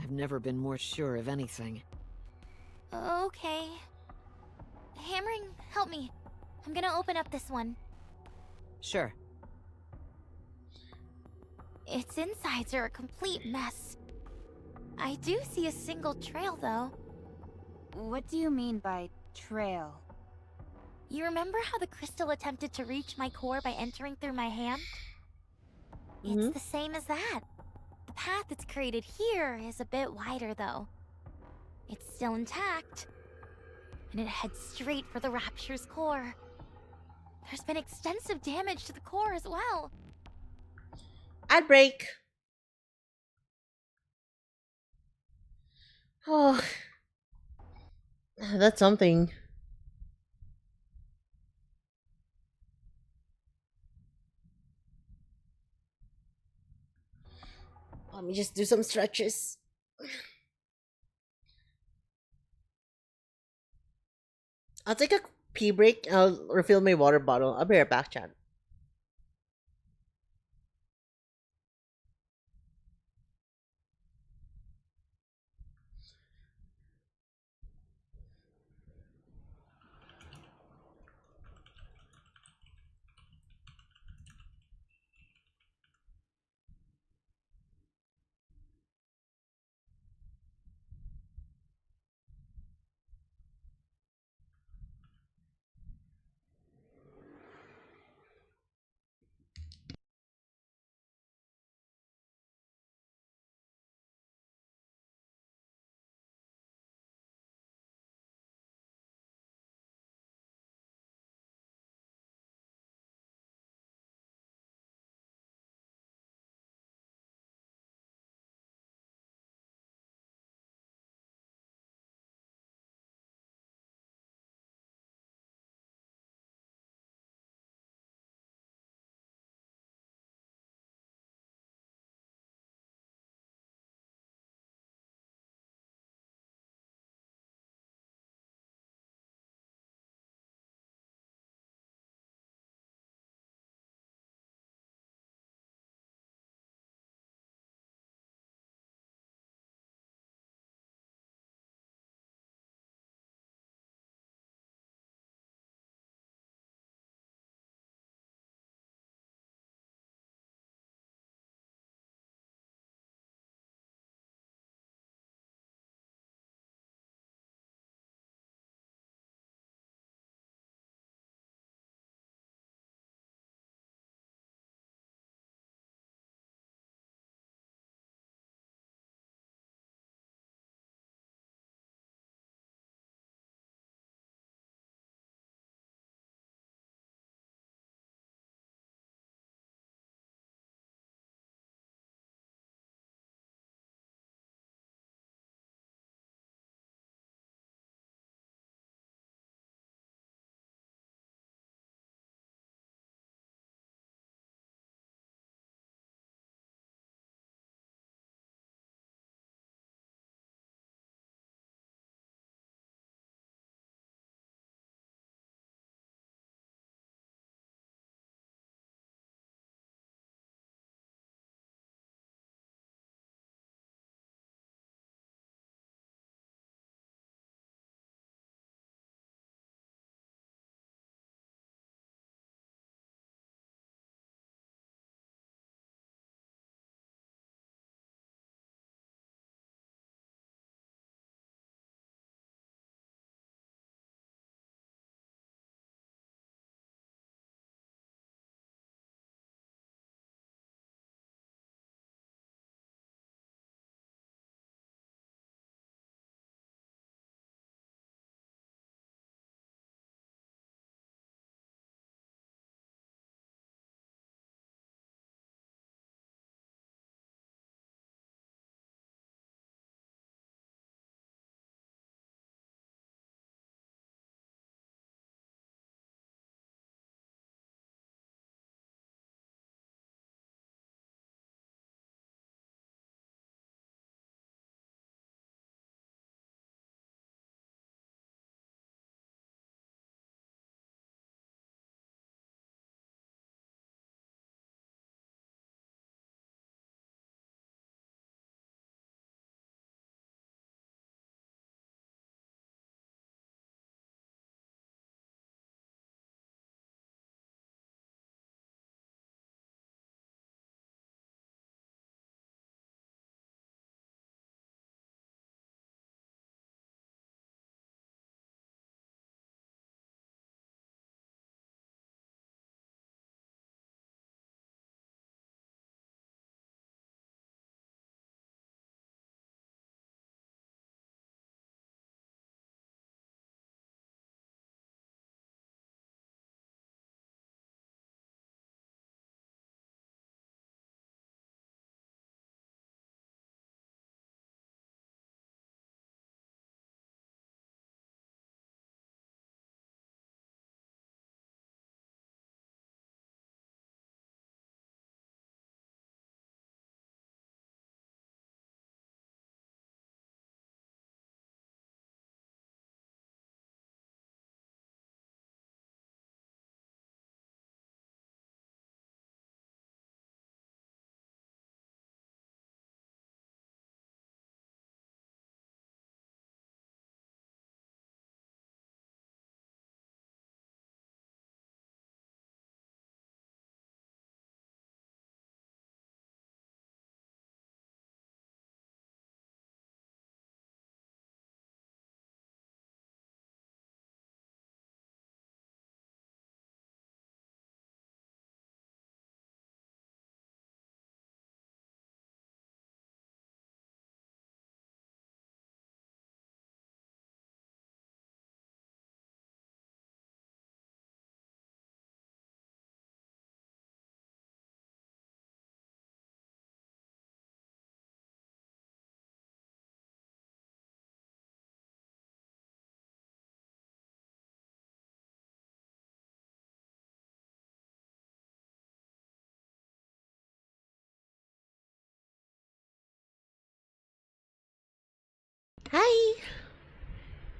I've never been more sure of anything. Okay. Hammering, help me. I'm gonna open up this one. Sure. Its insides are a complete mess. I do see a single trail, though. What do you mean by trail? You remember how the crystal attempted to reach my core by entering through my hand? Mhm. It's the same as that. The path it's created here is a bit wider, though. It's still intact, and it heads straight for the Rapture's core. There's been extensive damage to the core as well. Ad break. Oh, that's something. Let me just do some stretches. I'll take a pee break. I'll refill my water bottle. I'll be right back, chat. Hi!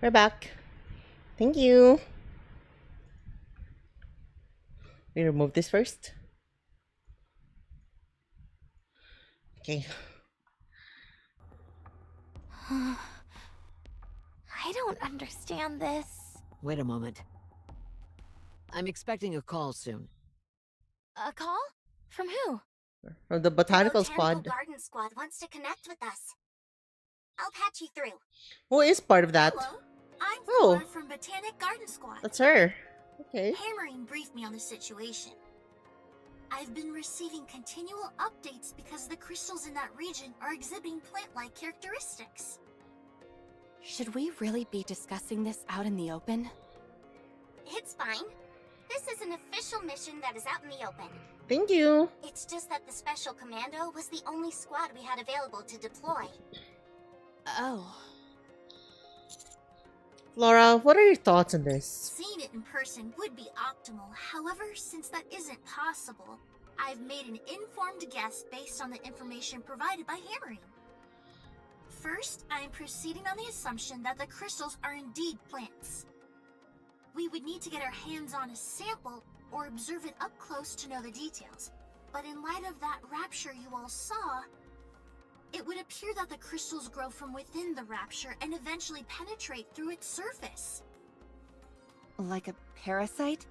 We're back. Thank you. We remove this first. Okay. I don't understand this. Wait a moment. I'm expecting a call soon. A call? From who? From the botanical squad. Garden Squad wants to connect with us. I'll patch you through. Who is part of that? Hello, I'm Oh. Flora from Botanic Garden Squad. That's her. Okay. Hammering briefed me on the situation. I've been receiving continual updates because the crystals in that region are exhibiting plant-like characteristics. Should we really be discussing this out in the open? It's fine. This is an official mission that is out in the open. Thank you. It's just that the Special Commando was the only squad we had available to deploy. Oh. Laura, what are your thoughts on this? Seeing it in person would be optimal. However, since that isn't possible, I've made an informed guess based on the information provided by Hammering. First, I am proceeding on the assumption that the crystals are indeed plants. We would need to get our hands on a sample or observe it up close to know the details. But in light of that rapture you all saw, it would appear that the crystals grow from within the rapture and eventually penetrate through its surface. Like a parasite?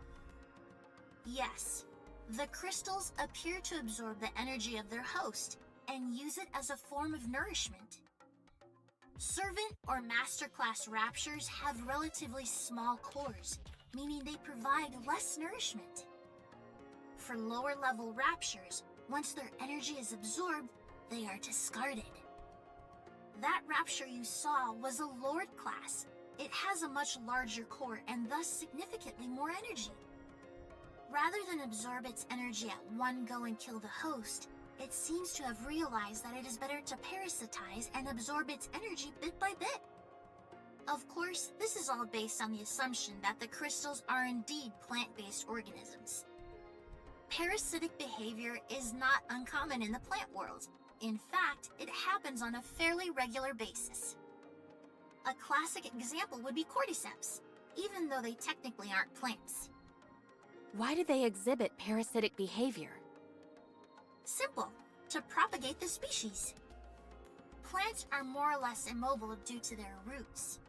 Yes. The crystals appear to absorb the energy of their host and use it as a form of nourishment. Servant or masterclass raptures have relatively small cores, meaning they provide less nourishment. For lower level raptures, once their energy is absorbed, they are discarded. That rapture you saw was a Lord class. It has a much larger core and thus significantly more energy. Rather than absorb its energy at one go and kill the host, it seems to have realized that it is better to parasitize and absorb its energy bit by bit. Of course, this is all based on the assumption that the crystals are indeed plant-based organisms. Parasitic behavior is not uncommon in the plant world. In fact, it happens on a fairly regular basis. A classic example would be cordyceps, even though they technically aren't plants. Why do they exhibit parasitic behavior? Simple, to propagate the species. Plants are more or less immobile due to their roots.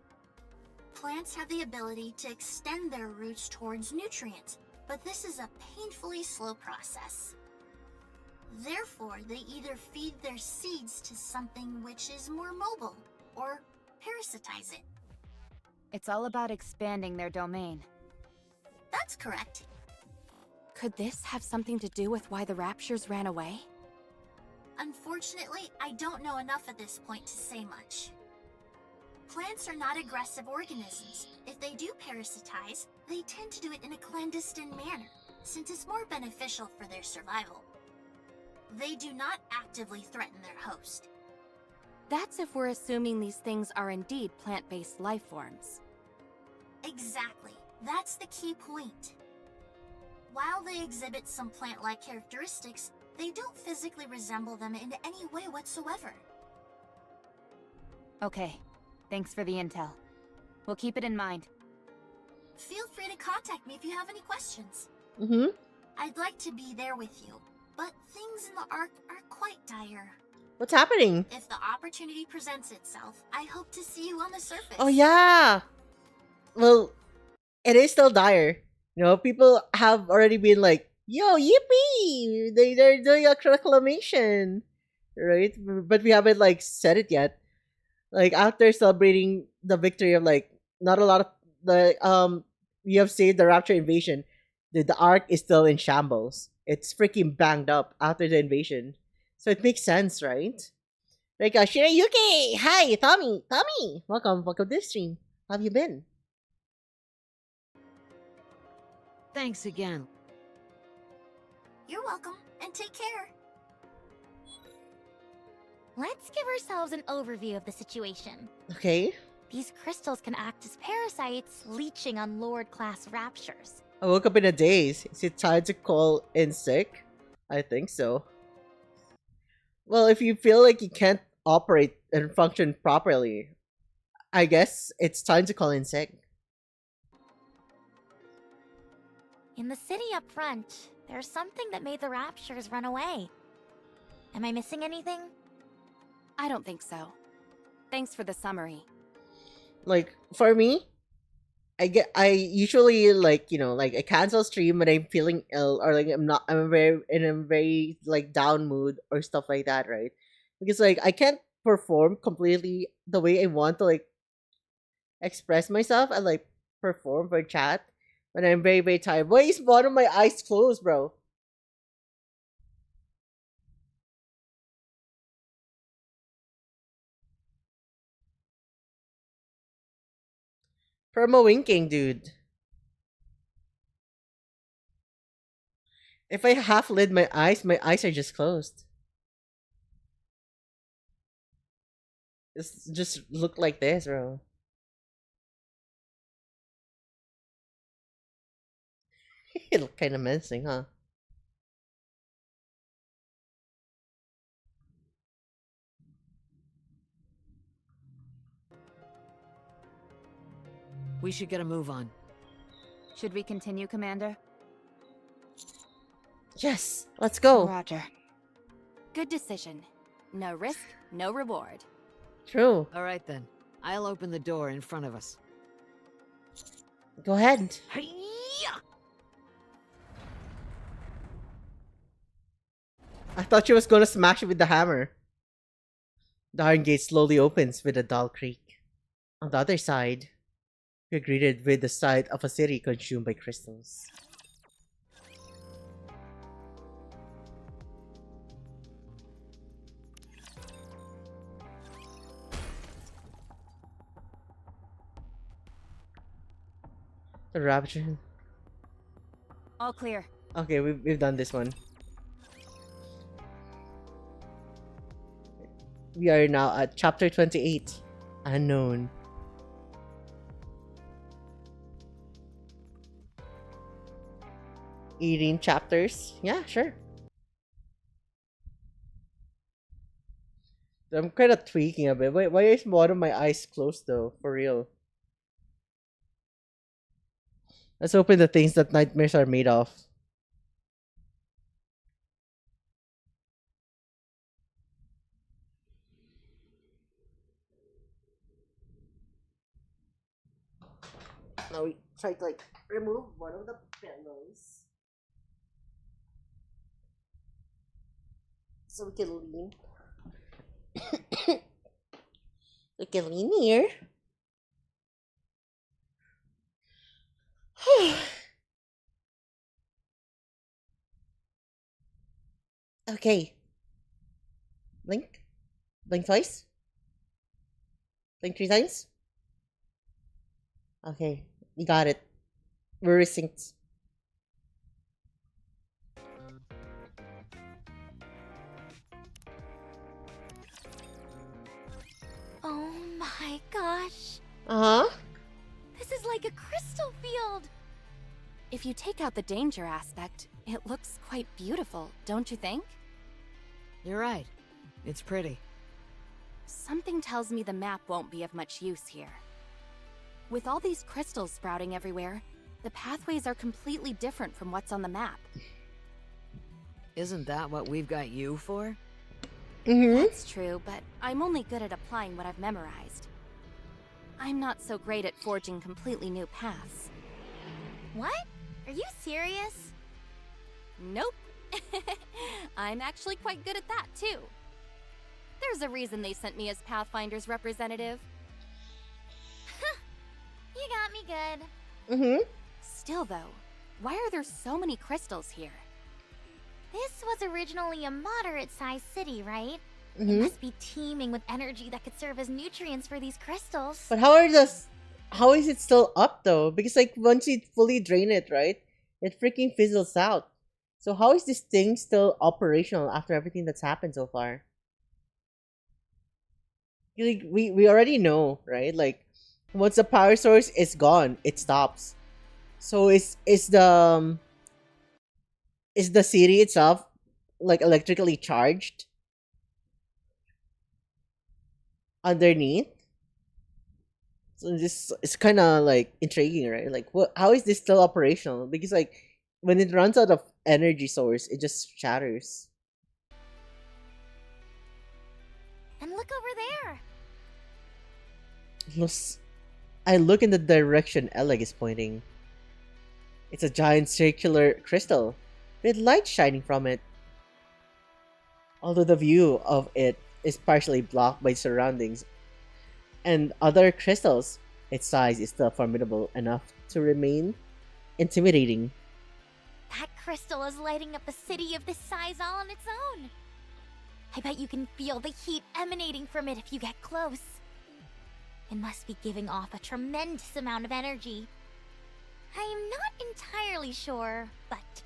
Plants have the ability to extend their roots towards nutrients, but this is a painfully slow process. Therefore, they either feed their seeds to something which is more mobile, or parasitize it. It's all about expanding their domain. That's correct. Could this have something to do with why the raptures ran away? Unfortunately, I don't know enough at this point to say much. Plants are not aggressive organisms. If they do parasitize, they tend to do it in a clandestine manner, since it's more beneficial for their survival. They do not actively threaten their host. That's if we're assuming these things are indeed plant-based life forms. Exactly. That's the key point. While they exhibit some plant-like characteristics, they don't physically resemble them in any way whatsoever. Okay, thanks for the intel. We'll keep it in mind. Feel free to contact me if you have any questions. Mm-hmm. I'd like to be there with you, but things in the Ark are quite dire. What's happening? If the opportunity presents itself, I hope to see you on the surface. Oh, yeah. Well, it is still dire. You know, people have already been like, yo, yippee! They're doing a reclamation. Right? But we haven't, like, said it yet. Like, after celebrating the victory of, like, not a lot of we have saved the Rapture invasion. The Ark is still in shambles. It's freaking banged up after the invasion. So it makes sense, right? Like, Shirayuki! Hi, Tommy! Welcome to this stream. How have you been? Thanks again. You're welcome, and take care. Let's give ourselves an overview of the situation. Okay. These crystals can act as parasites, leeching on Lord-class raptures. I woke up in a daze. Is it time to call in sick? I think so. Well, if you feel like you can't operate and function properly, I guess it's time to call in sick. In the city up front, there's something that made the Raptures run away. Am I missing anything? I don't think so. Thanks for the summary. Like for me, I usually like like I cancel stream when I'm feeling ill or like I'm very in a very like down mood or stuff like that, right? Because like I can't perform completely the way I want to like express myself and like perform for chat when I'm very very tired. Why is one of my eyes closed, bro? Perma winking, dude. If I half lid my eyes are just closed. It's just look like this, bro. It look kind of menacing, huh? We should get a move on. Should we continue, Commander? Yes, let's go. Roger. Good decision. No risk, no reward. True. All right then. I'll open the door in front of us. Go ahead. Hi-ya! I thought she was gonna smash it with the hammer. The iron gate slowly opens with a dull creak. On the other side, you're greeted with the sight of a city consumed by crystals. The rapture. All clear. Okay, we've done this one. We are now at chapter 28. Unknown. Eating chapters? Yeah, sure. I'm kind of tweaking a bit. Why is one of my eyes closed though? For real. Let's open the things that nightmares are made of. Now we try to like remove one of the pillows. So we can lean. We can lean here. Okay. Blink. Blink twice. Blink 3 times. Okay. We got it. We're synced. Oh my gosh. Uh-huh. This is like a crystal field. If you take out the danger aspect, it looks quite beautiful, don't you think? You're right. It's pretty. Something tells me the map won't be of much use here. With all these crystals sprouting everywhere, the pathways are completely different from what's on the map. Isn't that what we've got you for? Mm-hmm. That's true, but I'm only good at applying what I've memorized. I'm not so great at forging completely new paths. What? Are you serious? Nope. I'm actually quite good at that, too. There's a reason they sent me as Pathfinder's representative. You got me good. Mm-hmm. Still, though, why are there so many crystals here? This was originally a moderate-sized city, right? It Mm-hmm. must be teeming with energy that could serve as nutrients for these crystals. But how is it still up though? Because like once you fully drain it, right? It freaking fizzles out. So how is this thing still operational after everything that's happened so far? Like we already know, right? Like once the power source is gone, it stops. So is the city itself like electrically charged underneath? So this it's kind of like intriguing, right? Like, what? How is this still operational? Because like when it runs out of energy source, it just shatters. And look over there! Looks- I look in the direction Eleg is pointing. It's a giant circular crystal with light shining from it. Although the view of it is partially blocked by surroundings and other crystals, its size is still formidable enough to remain intimidating. That crystal is lighting up a city of this size all on its own. I bet you can feel the heat emanating from it if you get close. It must be giving off a tremendous amount of energy. I am not entirely sure, but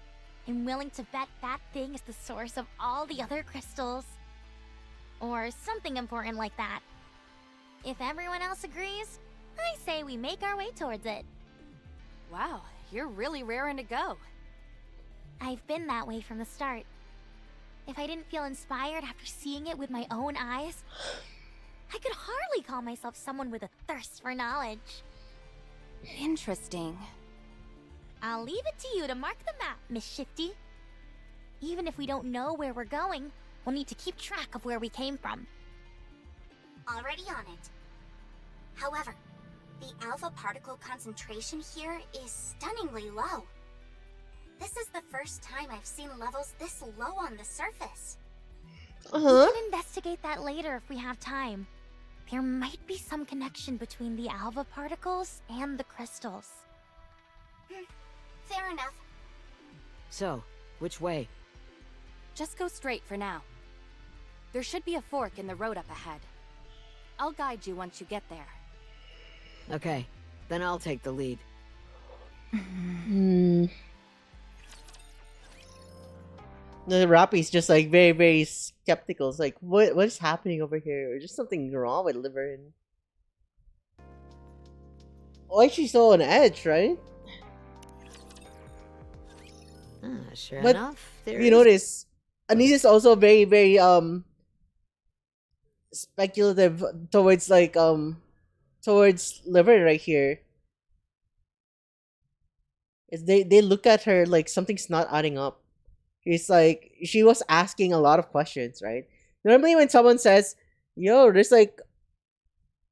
I'm willing to bet that thing is the source of all the other crystals. Or something important like that. If everyone else agrees, I say we make our way towards it. Wow, you're really raring to go. I've been that way from the start. If I didn't feel inspired after seeing it with my own eyes, I could hardly call myself someone with a thirst for knowledge. Interesting. I'll leave it to you to mark the map, Miss Shifty. Even if we don't know where we're going, we'll need to keep track of where we came from. Already on it. However, the alpha particle concentration here is stunningly low. This is the first time I've seen levels this low on the surface. We can investigate that later if we have time. There might be some connection between the alpha particles and the crystals. Fair enough. So, which way? Just go straight for now. There should be a fork in the road up ahead. I'll guide you once you get there. Okay, then I'll take the lead. The Rappy's just like very, very skeptical. It's like, what is happening over here? Is there something wrong with Liverin? Why is she so on edge, right? Sure But enough, there You is- notice, Anise is also very, very speculative towards like towards Liverin right here. Is they look at her like something's not adding up. It's like she was asking a lot of questions, right? Normally when someone says, "Yo, there's like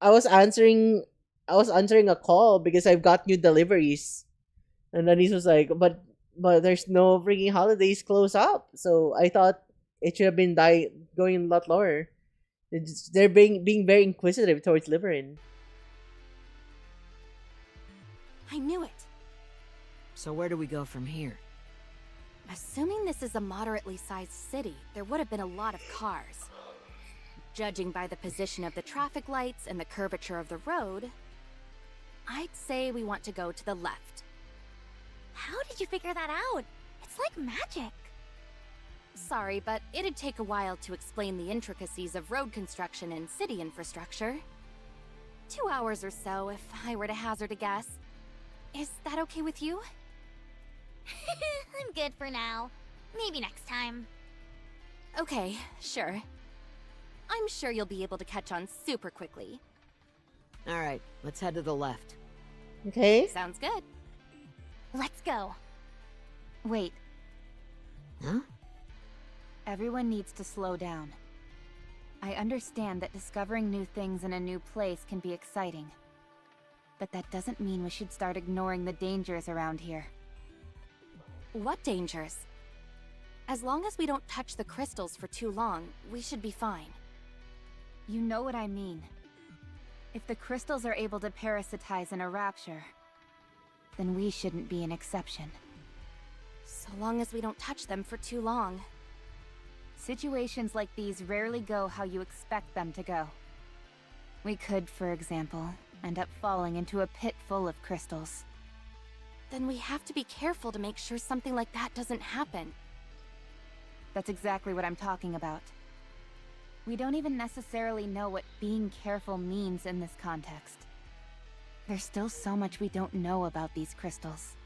I was answering a call because I've got new deliveries." And then he was like, but there's no freaking holidays close up. So I thought it should have been going a lot lower. They're being very inquisitive towards Liverin. I knew it. So where do we go from here? Assuming this is a moderately sized city, there would have been a lot of cars. Judging by the position of the traffic lights and the curvature of the road, I'd say we want to go to the left. How did you figure that out? It's like magic. Sorry, but it'd take a while to explain the intricacies of road construction and city infrastructure. 2 hours or so, if I were to hazard a guess. Is that okay with you? I'm good for now. Maybe next time. Okay, sure. I'm sure you'll be able to catch on super quickly. Alright, let's head to the left. Okay. Sounds good. Let's go. Wait, Huh? everyone needs to slow down. I understand that discovering new things in a new place can be exciting. But that doesn't mean we should start ignoring the dangers around here. What dangers? As long as we don't touch the crystals for too long, we should be fine. You know what I mean. If the crystals are able to parasitize in a rapture, then we shouldn't be an exception. So long as we don't touch them for too long. Situations like these rarely go how you expect them to go. We could, for example, end up falling into a pit full of crystals. Then we have to be careful to make sure something like that doesn't happen. That's exactly what I'm talking about. We don't even necessarily know what being careful means in this context. There's still so much we don't know about these crystals.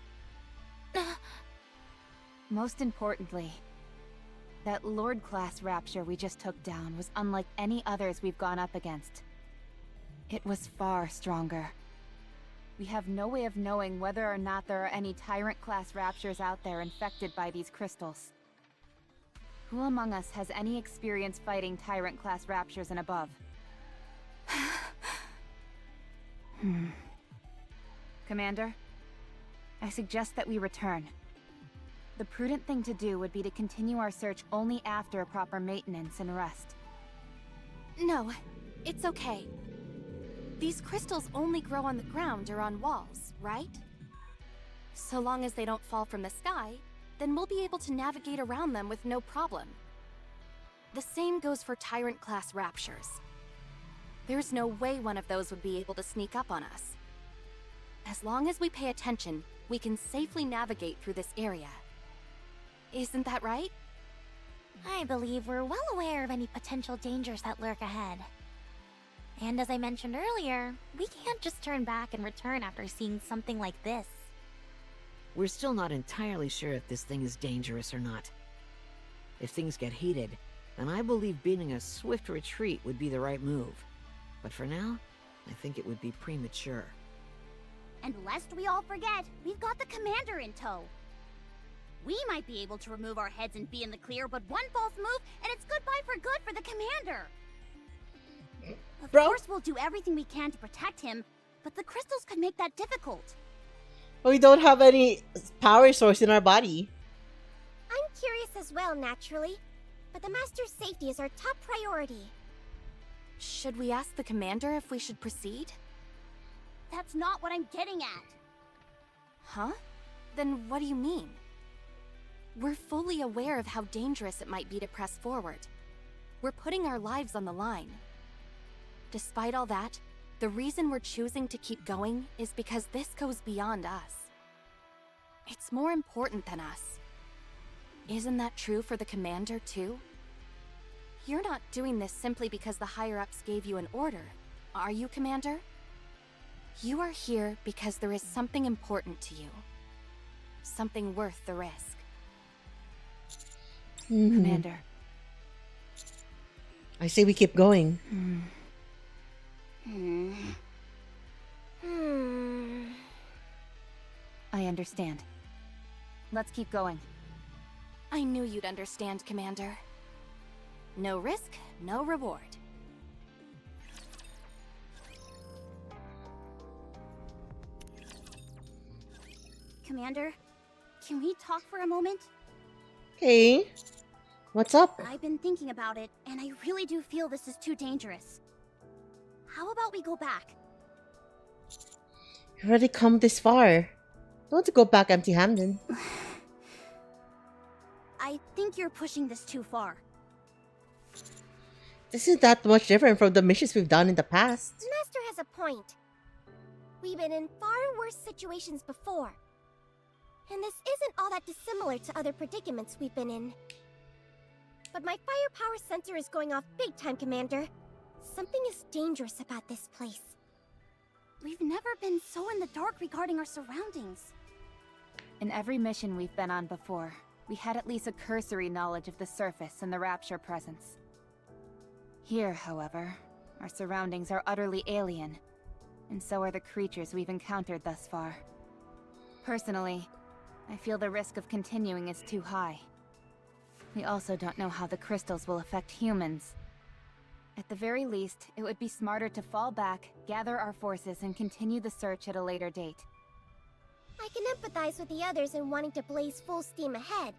Most importantly, that Lord-class rapture we just took down was unlike any others we've gone up against. It was far stronger, we have no way of knowing whether or not there are any Tyrant-class Raptures out there infected by these crystals. Who among us has any experience fighting Tyrant-class Raptures and above? Commander, I suggest that we return. The prudent thing to do would be to continue our search only after proper maintenance and rest. No, it's okay. These crystals only grow on the ground or on walls, right? So long as they don't fall from the sky, then we'll be able to navigate around them with no problem. The same goes for Tyrant-class Raptures. There's no way one of those would be able to sneak up on us. As long as we pay attention, we can safely navigate through this area. Isn't that right? I believe we're well aware of any potential dangers that lurk ahead. And as I mentioned earlier, we can't just turn back and return after seeing something like this. We're still not entirely sure if this thing is dangerous or not. If things get heated, then I believe beating a swift retreat would be the right move. But for now, I think it would be premature. And lest we all forget, we've got the commander in tow. We might be able to remove our heads and be in the clear, but one false move and it's goodbye for good for the commander. Of course we'll do everything we can to protect him, but the crystals could make that difficult. We don't have any power source in our body. I'm curious as well, naturally, but the master's safety is our top priority. Should we ask the commander if we should proceed? That's not what I'm getting at. Huh? Then what do you mean? We're fully aware of how dangerous it might be to press forward. We're putting our lives on the line. Despite all that, the reason we're choosing to keep going is because this goes beyond us. It's more important than us. Isn't that true for the commander, too? You're not doing this simply because the higher-ups gave you an order, are you, Commander? You are here because there is something important to you. Something worth the risk. Commander. I say we keep going. I understand. Let's keep going. I knew you'd understand, Commander. No risk, no reward. Commander, can we talk for a moment? Okay. What's up? I've been thinking about it, and I really do feel this is too dangerous. How about we go back? You've already come this far. Don't want to go back empty-handed. I think you're pushing this too far. This isn't that much different from the missions we've done in the past. The Master has a point. We've been in far worse situations before. And this isn't all that dissimilar to other predicaments we've been in. But my firepower sensor is going off big time, Commander. Something is dangerous about this place. We've never been so in the dark regarding our surroundings. In every mission we've been on before, we had at least a cursory knowledge of the surface and the Rapture presence. Here, however, our surroundings are utterly alien, and so are the creatures we've encountered thus far. Personally, I feel the risk of continuing is too high. We also don't know how the crystals will affect humans. At the very least, it would be smarter to fall back, gather our forces, and continue the search at a later date. I can empathize with the others in wanting to blaze full steam ahead.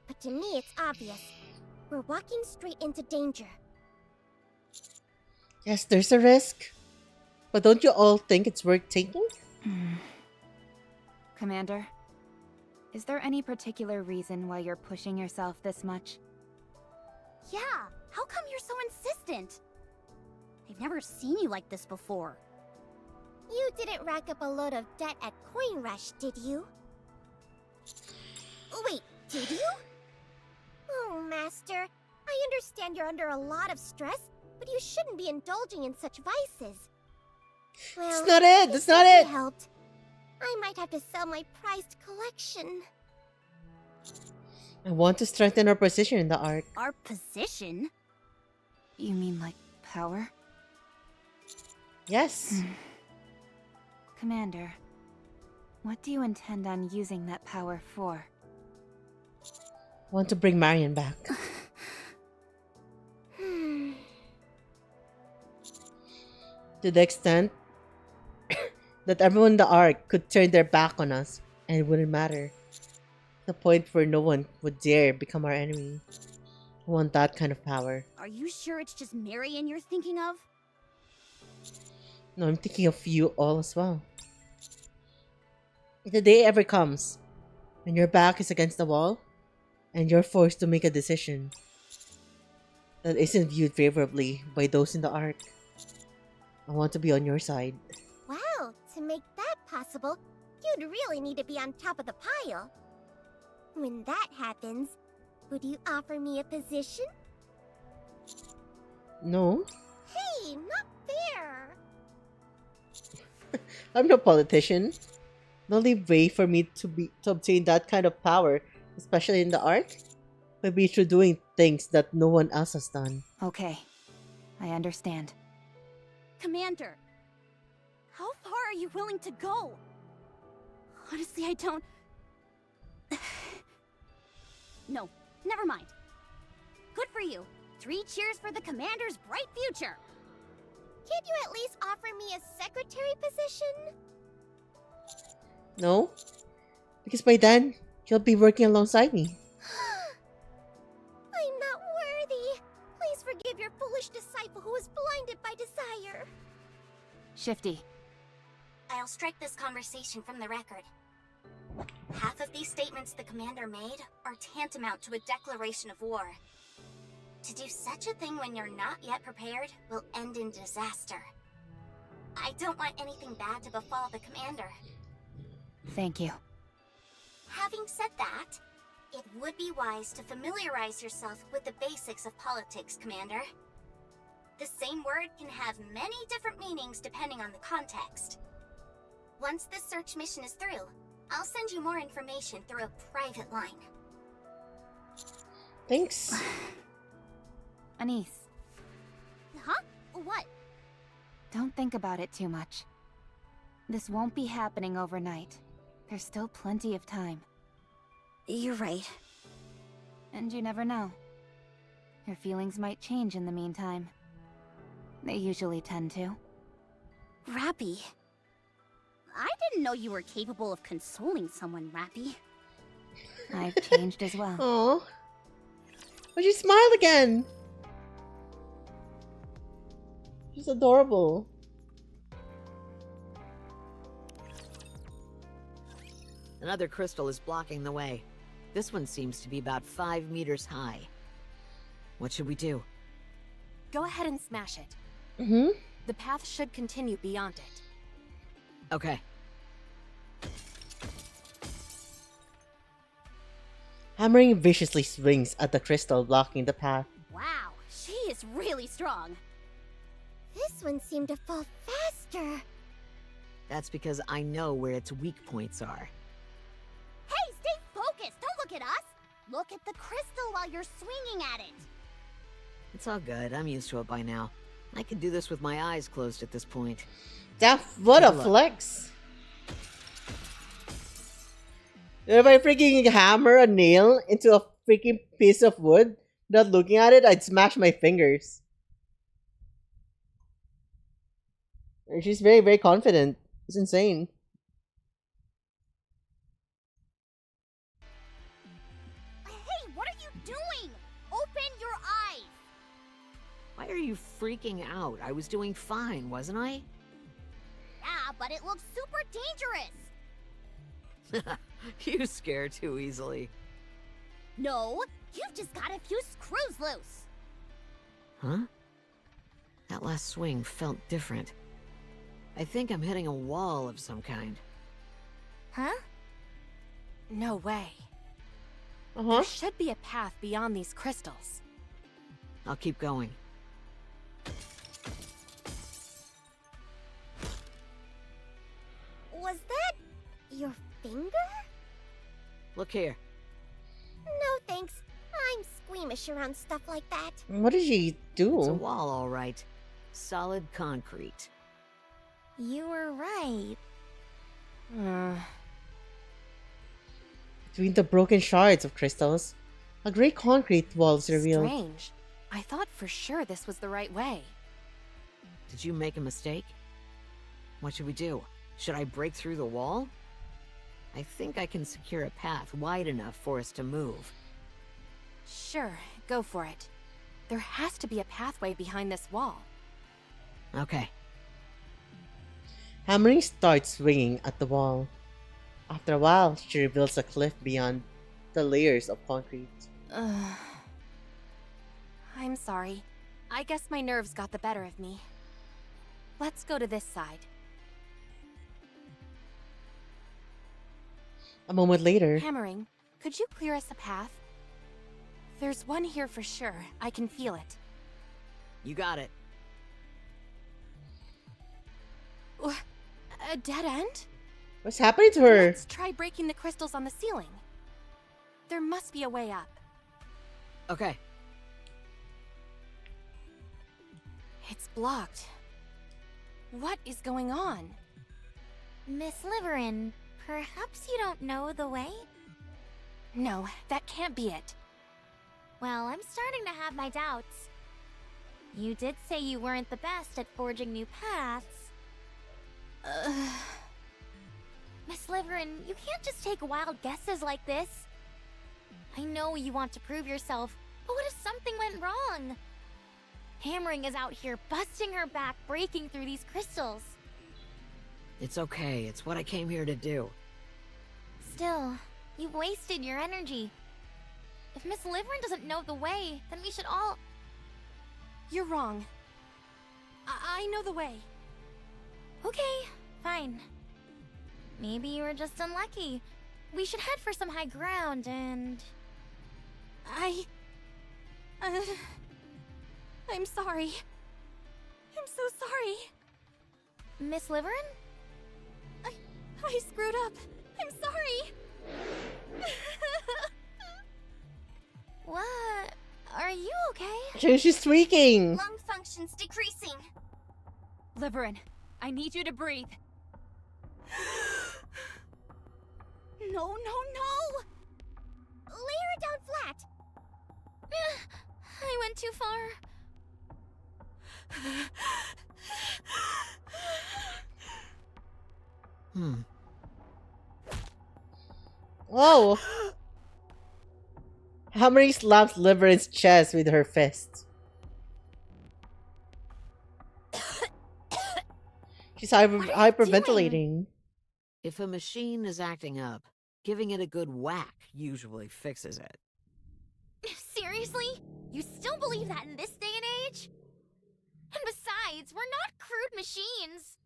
But to me, it's obvious. We're walking straight into danger. Yes, there's a risk. But don't you all think it's worth taking? Commander, is there any particular reason why you're pushing yourself this much? Yeah, how come you're so insistent? I've never seen you like this before. You didn't rack up a load of debt at Coin Rush, did you? Wait, did you? Oh, Master, I understand you're under a lot of stress, but you shouldn't be indulging in such vices. Well, That's not it! That's not certainly it! helped. I might have to sell my prized collection. I want to strengthen our position in the Ark. Our position? You mean like power? Yes. Commander, what do you intend on using that power for? Want to bring Marion back. To the extent that everyone in the Ark could turn their back on us and it wouldn't matter. The point where no one would dare become our enemy. I want that kind of power. Are you sure it's just Marion you're thinking of? No, I'm thinking of you all as well. If the day ever comes when your back is against the wall and you're forced to make a decision that isn't viewed favorably by those in the Ark, I want to be on your side. Wow, to make that possible, you'd really need to be on top of the pile. When that happens, would you offer me a position? No, Hey, not fair! I'm no politician. The only way for me to obtain that kind of power, especially in the Ark, would be through doing things that no one else has done. Okay, I understand. Commander, how far are you willing to go? Honestly, I don't... No, never mind. Good for you. 3 cheers for the Commander's bright future. Can't you at least offer me a secretary position? No? Because by then, you'll be working alongside me. I'm not worthy. Please forgive your foolish disciple who was blinded by desire. Shifty, I'll strike this conversation from the record. Half of these statements the commander made are tantamount to a declaration of war. To do such a thing when you're not yet prepared will end in disaster. I don't want anything bad to befall the commander. thank you. Having said that, it would be wise to familiarize yourself with the basics of politics, Commander. The same word can have many different meanings depending on the context. Once this search mission is through, I'll send you more information through a private line. Thanks. Anise, Huh? What? don't think about it too much. This won't be happening overnight. There's still plenty of time. You're right. And you never know. Your feelings might change in the meantime. They usually tend to. Rappy. I didn't know you were capable of consoling someone, Rappy. I've changed as well. Aw. But she smiled again. She's adorable. Another crystal is blocking the way. This one seems to be about 5 meters high. What should we do? Go ahead and smash it. Mm-hmm. The path should continue beyond it. Okay. Hammering viciously swings at the crystal blocking the path. Wow, she is really strong. This one seemed to fall faster. That's because I know where its weak points are. Hey, stay focused! Don't look at us! Look at the crystal while you're swinging at it! It's all good. I'm used to it by now. I can do this with my eyes closed at this point. What a Take a look. flex! If I freaking hammer a nail into a freaking piece of wood without looking at it, I'd smash my fingers. And she's very, very confident. It's insane. Hey, what are you doing? Open your eyes! Why are you freaking out? I was doing fine, wasn't I? Yeah, but it looks super dangerous! You scare too easily. No, you've just got a few screws loose! Huh? That last swing felt different. I think I'm hitting a wall of some kind. Huh? No way. Uh-huh. There should be a path beyond these crystals. I'll keep going. Was that your finger? Look here. No thanks. I'm squeamish around stuff like that. What did she It's a do? wall, all right. Solid concrete. You were right. Between the broken shards of crystals, a gray concrete wall is revealed. Strange. I thought for sure this was the right way. Did you make a mistake? What should we do? Should I break through the wall? I think I can secure a path wide enough for us to move. Sure, go for it. There has to be a pathway behind this wall. Okay. Hammering starts swinging at the wall. After a while, she reveals a cliff beyond the layers of concrete. I'm sorry. I guess my nerves got the better of me. Let's go to this side. A moment later, Hammering, could you clear us a path? There's one here for sure. I can feel it. You got it. A dead end? what's happening to her? Let's try breaking the crystals on the ceiling. There must be a way up. Okay. It's blocked. What is going on? Miss Liverin, perhaps you don't know the way? No, that can't be it. Well, I'm starting to have my doubts. You did say you weren't the best at forging new paths. Miss Liverin, you can't just take wild guesses like this. I know you want to prove yourself, but what if something went wrong? Hammering is out here busting her back, breaking through these crystals. It's okay. It's what I came here to do. Still, you've wasted your energy. If Miss Liverin doesn't know the way, then we should all... You're wrong. I know the way. Okay, fine. Maybe you were just unlucky. We should head for some high ground and... I'm sorry. I'm so sorry. Miss Liverin? I screwed up. I'm sorry. What? Are you okay? She's tweaking. Lung function's decreasing. Liverin, I need you to breathe. No, no, no! Lay her down flat. I went too far. Whoa! Hammering slaps Liverin's chest with her fist. She's hyperventilating. If a machine is acting up, giving it a good whack usually fixes it. Seriously? You still believe that in this day and age? And besides, we're not crude machines.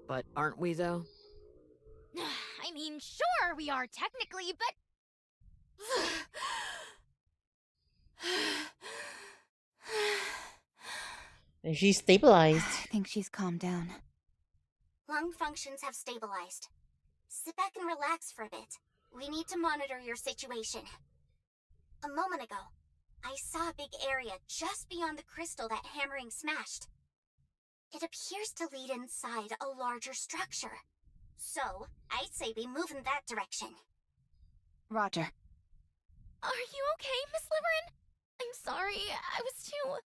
But aren't we, though? I mean, sure we are technically, but... And she's stabilized. I think she's calmed down. Lung functions have stabilized. Sit back and relax for a bit. We need to monitor your situation. A moment ago, I saw a big area just beyond the crystal that Hammering smashed. It appears to lead inside a larger structure. So, I'd say we move in that direction. Roger. Are you okay, Miss Liverin? I'm sorry, I was too...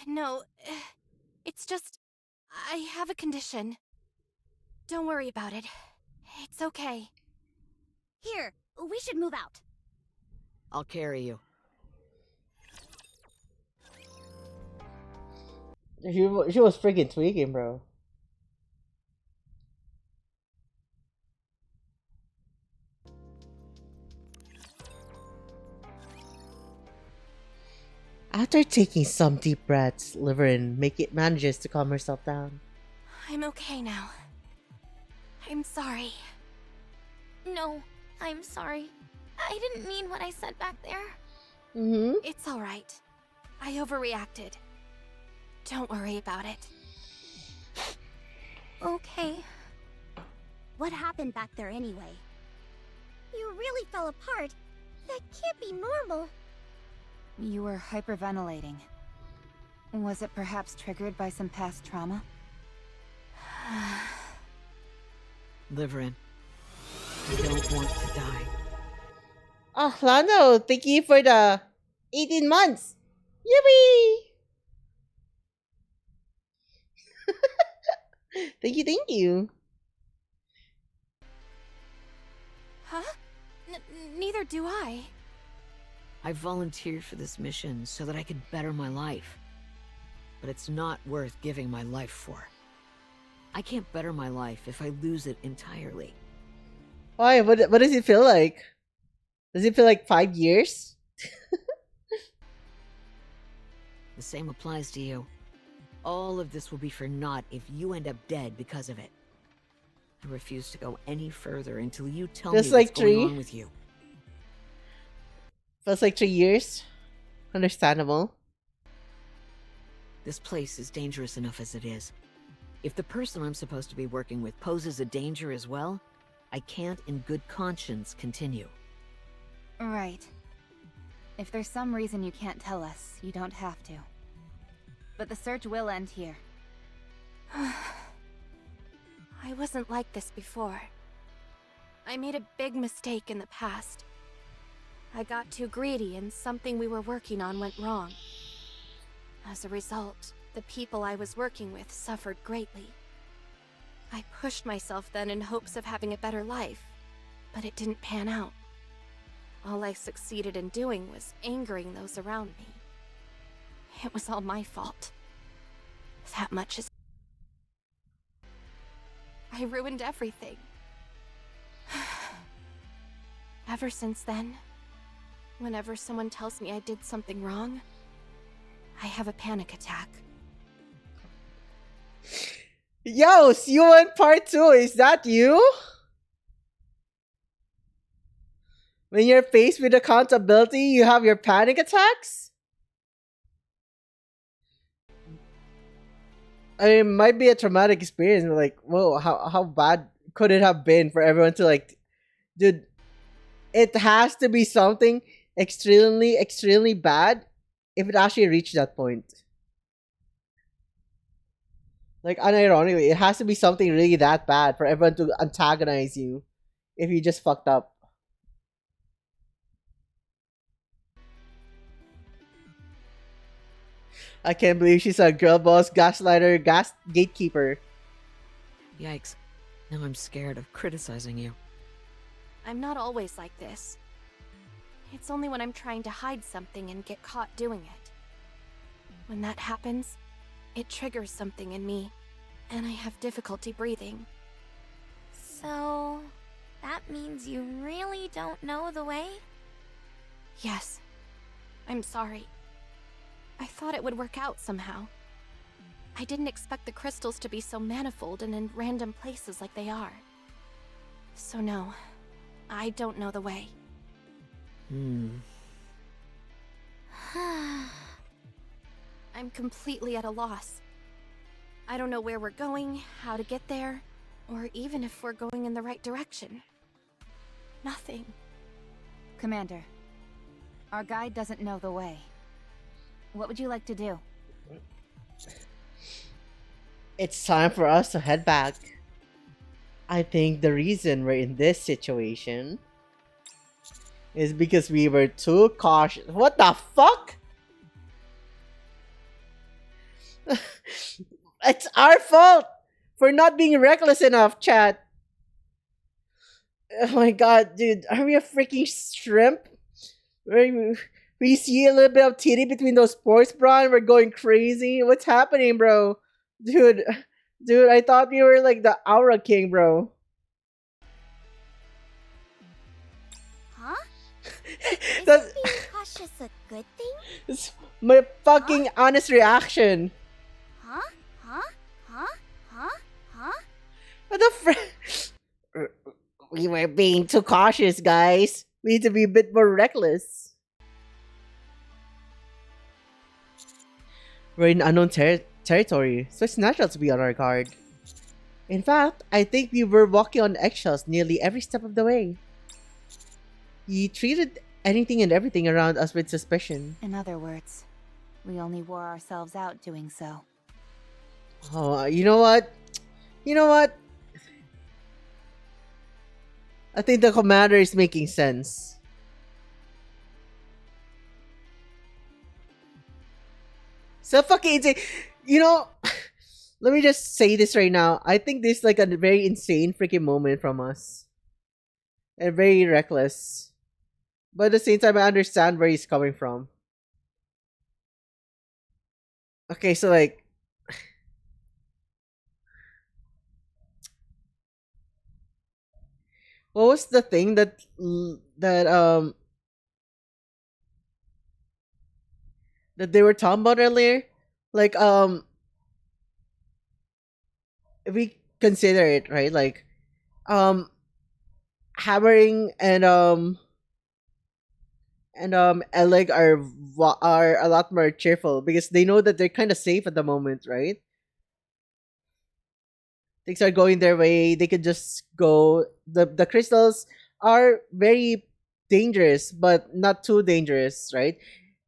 No. It's just... I have a condition. Don't worry about it. It's okay. Here, we should move out. I'll carry you. She was freaking tweaking, bro. After taking some deep breaths, Liverin manages to calm herself down. I'm okay now. I'm sorry. No, I'm sorry. I didn't mean what I said back there. It's alright. I overreacted. Don't worry about it. Okay. What happened back there anyway? You really fell apart. That can't be normal. You were hyperventilating. Was it perhaps triggered by some past trauma? Liverin, I don't want to die. Oh, Lando, thank you for the 18 months. Yippee! Thank you, thank you. Huh? Neither do I. I volunteered for this mission so that I could better my life. But it's not worth giving my life for. I can't better my life if I lose it entirely. Why? What does it feel like? Does it feel like 5 years? The same applies to you. All of this will be for naught if you end up dead because of it. I refuse to go any further until you tell me Feels like what's going 3. on with you. Feels like 3 years. Understandable. This place is dangerous enough as it is. If the person I'm supposed to be working with poses a danger as well, I can't in good conscience continue. Right. If there's some reason you can't tell us, you don't have to. But the search will end here. I wasn't like this before. I made a big mistake in the past. I got too greedy and something we were working on went wrong. As a result, the people I was working with suffered greatly. I pushed myself then in hopes of having a better life, but it didn't pan out. All I succeeded in doing was angering those around me. It was all my fault. That much is... I ruined everything. Ever since then, whenever someone tells me I did something wrong, I have a panic attack. Yo, C1 Part 2, is that you? When you're faced with accountability, you have your panic attacks? It might be a traumatic experience. Like, whoa, how bad could it have been for everyone to like, dude, it has to be something extremely bad if it actually reached that point. Like, unironically, it has to be something really that bad for everyone to antagonize you if you just fucked up. I can't believe she's a girl boss, gaslighter, gatekeeper. Yikes. Now I'm scared of criticizing you. I'm not always like this. It's only when I'm trying to hide something and get caught doing it. When that happens, it triggers something in me, and I have difficulty breathing. So, that means you really don't know the way? Yes. I'm sorry. I thought it would work out somehow. I didn't expect the crystals to be so manifold and in random places like they are. So no, I don't know the way. I'm completely at a loss. I don't know where we're going, how to get there, or even if we're going in the right direction. Nothing. Commander, our guide doesn't know the way. What would you like to do? It's time for us to head back. I think the reason we're in this situation is because we were too cautious. What the fuck? It's our fault for not being reckless enough, chat. Oh my god, dude. Are we a freaking shrimp? We see a little bit of titty between those sports bra and we're going crazy. What's happening, bro? Dude, I thought we were like the Aura King, bro. Huh? That's Is being cautious a good thing? it's my fucking honest reaction. Huh? Huh? Huh? Huh? Huh? What the frick? We were being too cautious, guys. We need to be a bit more reckless. We're in unknown territory, so it's natural to be on our guard. In fact, I think we were walking on eggshells nearly every step of the way. We treated anything and everything around us with suspicion. In other words, we only wore ourselves out doing so. Oh, you know what? You know what? I think the commander is making sense. So fucking insane. You know, let me just say this right now. I think this is like a very insane freaking moment from us. And very reckless. But at the same time, I understand where he's coming from. Okay, so like... What was the thing that they were talking about earlier? Like, if we consider it, right? Like, hammering and Elig are a lot more cheerful because they know that they're kind of safe at the moment, right? Things are going their way. They could just go. The crystals are very dangerous, but not too dangerous, right?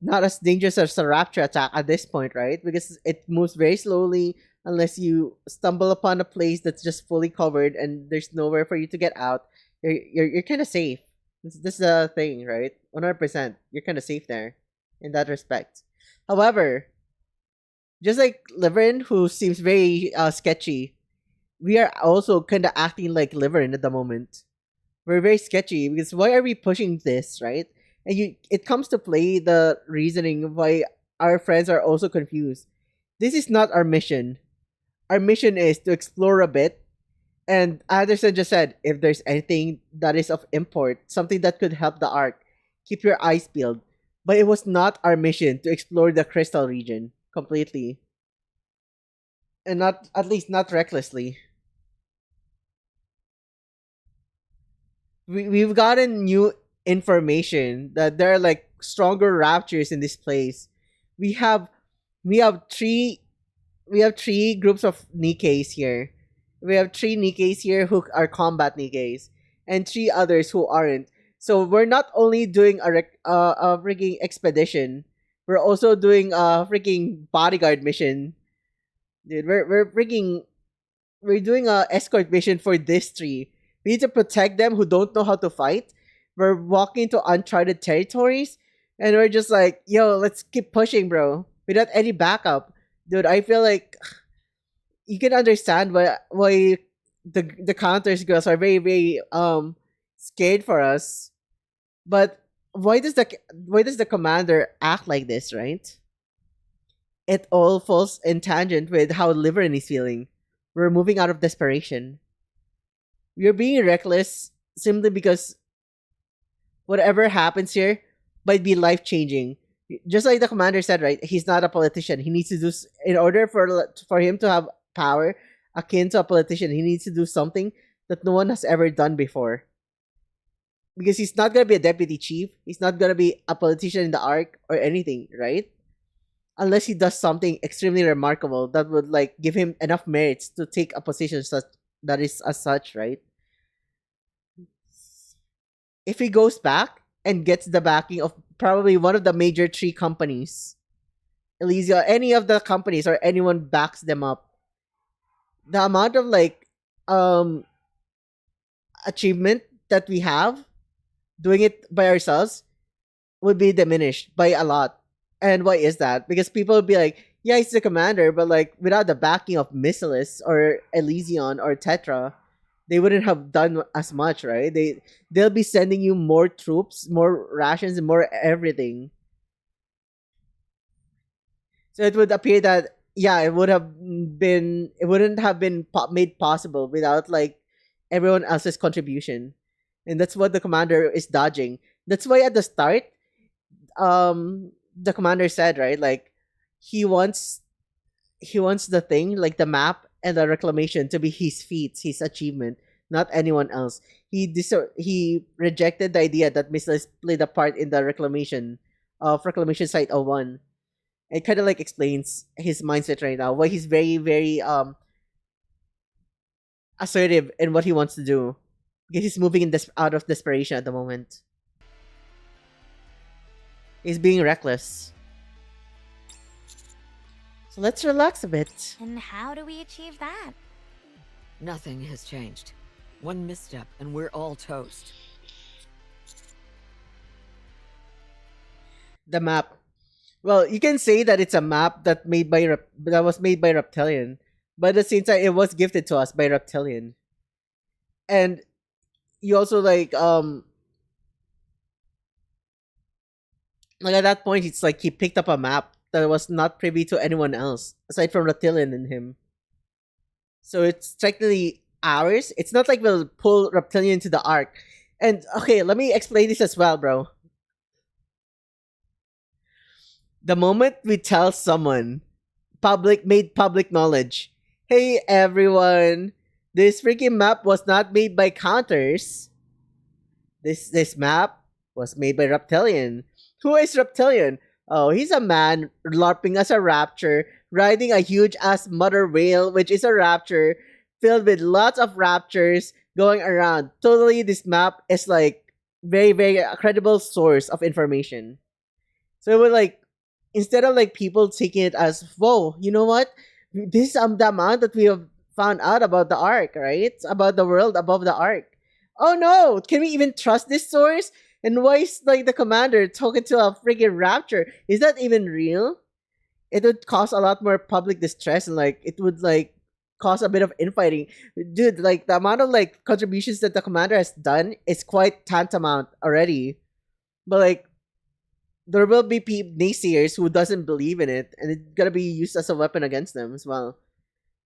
Not as dangerous as a rapture attack at this point, right? Because it moves very slowly unless you stumble upon a place that's just fully covered and there's nowhere for you to get out. You're kind of safe. This is the thing, right? 100%. You're kind of safe there in that respect. However, just like Liverin, who seems very sketchy, we are also kind of acting like Liverin at the moment. We're very sketchy because why are we pushing this, right? And it comes to play the reasoning of why our friends are also confused. This is not our mission. Our mission is to explore a bit. And Anderson just said, if there's anything that is of import, something that could help the arc, keep your eyes peeled. But it was not our mission to explore the crystal region completely. And not, at least not recklessly. We've gotten new information that there are like stronger raptures in this place. We have we have three groups of Nikkes here. We have 3 Nikkes here who are combat Nikkes, and 3 others who aren't. So we're not only doing a freaking expedition, we're also doing a freaking bodyguard mission. Dude, we're doing a escort mission for this 3. We need to protect them who don't know how to fight. We're walking to uncharted territories, and we're just like, yo, let's keep pushing, bro, without any backup. Dude, I feel like you can understand why the counters girls are very very scared for us. But why does the commander act like this, right? It all falls in tangent with how Liverin is feeling. We're moving out of desperation. We're being reckless simply because whatever happens here might be life changing. Just like the commander said, right? He's not a politician. He needs to do in order for him to have power akin to a politician. He needs to do something that no one has ever done before. Because he's not gonna be a deputy chief. He's not gonna be a politician in the arc or anything, right? Unless he does something extremely remarkable that would like give him enough merits to take a position such that is as such, right? If he goes back and gets the backing of probably one of the major 3 companies, Elysia, any of the companies or anyone backs them up, the amount of like achievement that we have doing it by ourselves would be diminished by a lot. And why is that? Because people would be like, yeah, he's the commander, but like without the backing of Missilis or Elysion or Tetra, they wouldn't have done as much, right? They'll be sending you more troops, more rations, and more everything. So it would appear that yeah, it wouldn't have been made possible without like everyone else's contribution, and that's what the commander is dodging. That's why at the start, the commander said, right, like he wants the thing like the map and the reclamation to be his feat, his achievement, not anyone else. He rejected the idea that Missiles played a part in the reclamation of Reclamation Site 01. It kind of like explains his mindset right now, why he's very very assertive in what he wants to do, because he's moving out of desperation at the moment. He's being reckless. So let's relax a bit. And how do we achieve that? Nothing has changed. One misstep, and we're all toast. The map. Well, you can say that it's a map that was made by Reptilian, but at the same time, it was gifted to us by Reptilian. And you also like at that point, it's like he picked up a map that was not privy to anyone else aside from Reptilian and him. So it's technically ours. It's not like we'll pull Reptilian to the arc. And okay, let me explain this as well, bro. The moment we tell someone made public knowledge, hey everyone, this freaking map was not made by counters. This map was made by Reptilian. Who is Reptilian? Oh, he's a man LARPing as a rapture, riding a huge ass mother whale, which is a rapture, filled with lots of raptures going around. Totally, this map is like very, very credible source of information. So it would like instead of like people taking it as, whoa, you know what? This is the amount that we have found out about the arc, right? About the world above the arc. Oh no, can we even trust this source? And why is like the commander talking to a freaking rapture? Is that even real? It would cause a lot more public distress and like it would like cause a bit of infighting. Dude, like the amount of like contributions that the commander has done is quite tantamount already. But like there will be naysayers who doesn't believe in it and it's gonna be used as a weapon against them as well.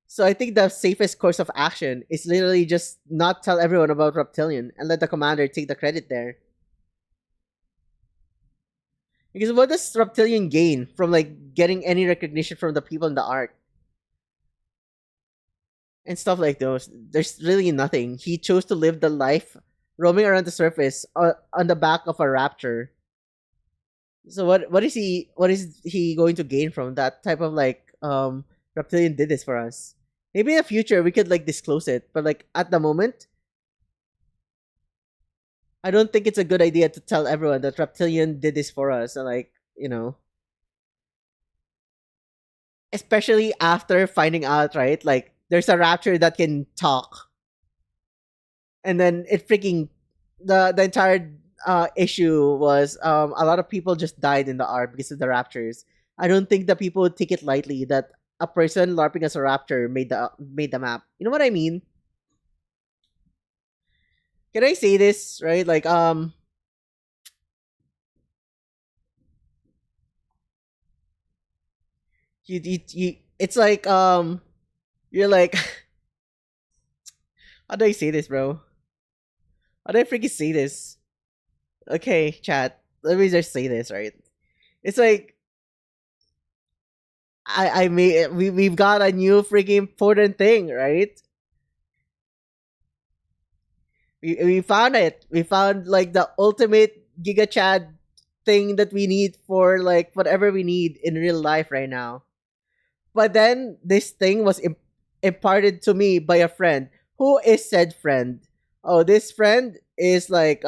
So I think the safest course of action is literally just not tell everyone about Reptilian and let the commander take the credit there. Because what does Reptilian gain from like getting any recognition from the people in the arc? And stuff like those. There's really nothing. He chose to live the life roaming around the surface on the back of a rapture. So what is he going to gain from that type of like Reptilian did this for us? Maybe in the future we could like disclose it, but like at the moment I don't think it's a good idea to tell everyone that Reptilian did this for us. And like, you know, especially after finding out, right? Like, there's a rapture that can talk, and then it freaking the entire issue was a lot of people just died in the arc because of the raptures. I don't think that people would take it lightly that a person larping as a raptor made the map. You know what I mean? Can I say this right? Like you it's like you're like how do I say this, bro? How do I freaking say this? Okay, chat. Let me just say this, right? It's like I made we've got a new freaking important thing, right? We found it. We found like the ultimate Giga Chad thing that we need for like whatever we need in real life right now. But then this thing was imparted to me by a friend. Who is said friend? Oh, this friend is like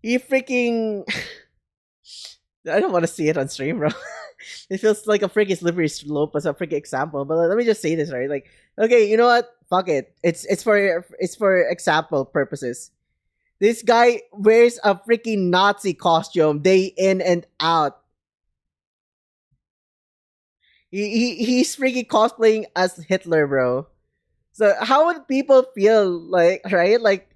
he freaking I don't want to see it on stream, bro. It feels like a freaking slippery slope as a freaking example. But let me just say this, right? Like, okay, you know what? Fuck it. It's for example purposes. This guy wears a freaking Nazi costume day in and out. He's freaking cosplaying as Hitler, bro. So how would people feel like, right? Like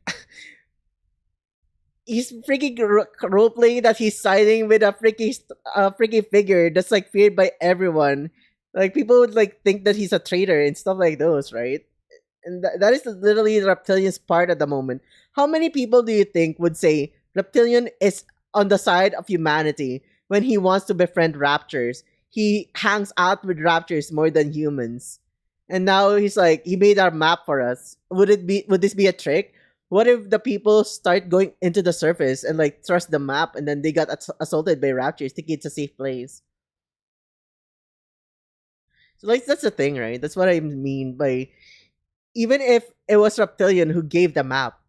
he's freaking role playing that he's siding with a freaking figure that's like feared by everyone. Like people would like think that he's a traitor and stuff like those, right? And that is literally Reptilian's part at the moment. How many people do you think would say Reptilian is on the side of humanity when he wants to befriend raptors? He hangs out with raptors more than humans. And now he's like, he made our map for us. Would this be a trick? What if the people start going into the surface and like trust the map and then they got assaulted by raptors thinking it's a safe place? So like that's the thing, right? That's what I mean by even if it was Reptilian who gave the map,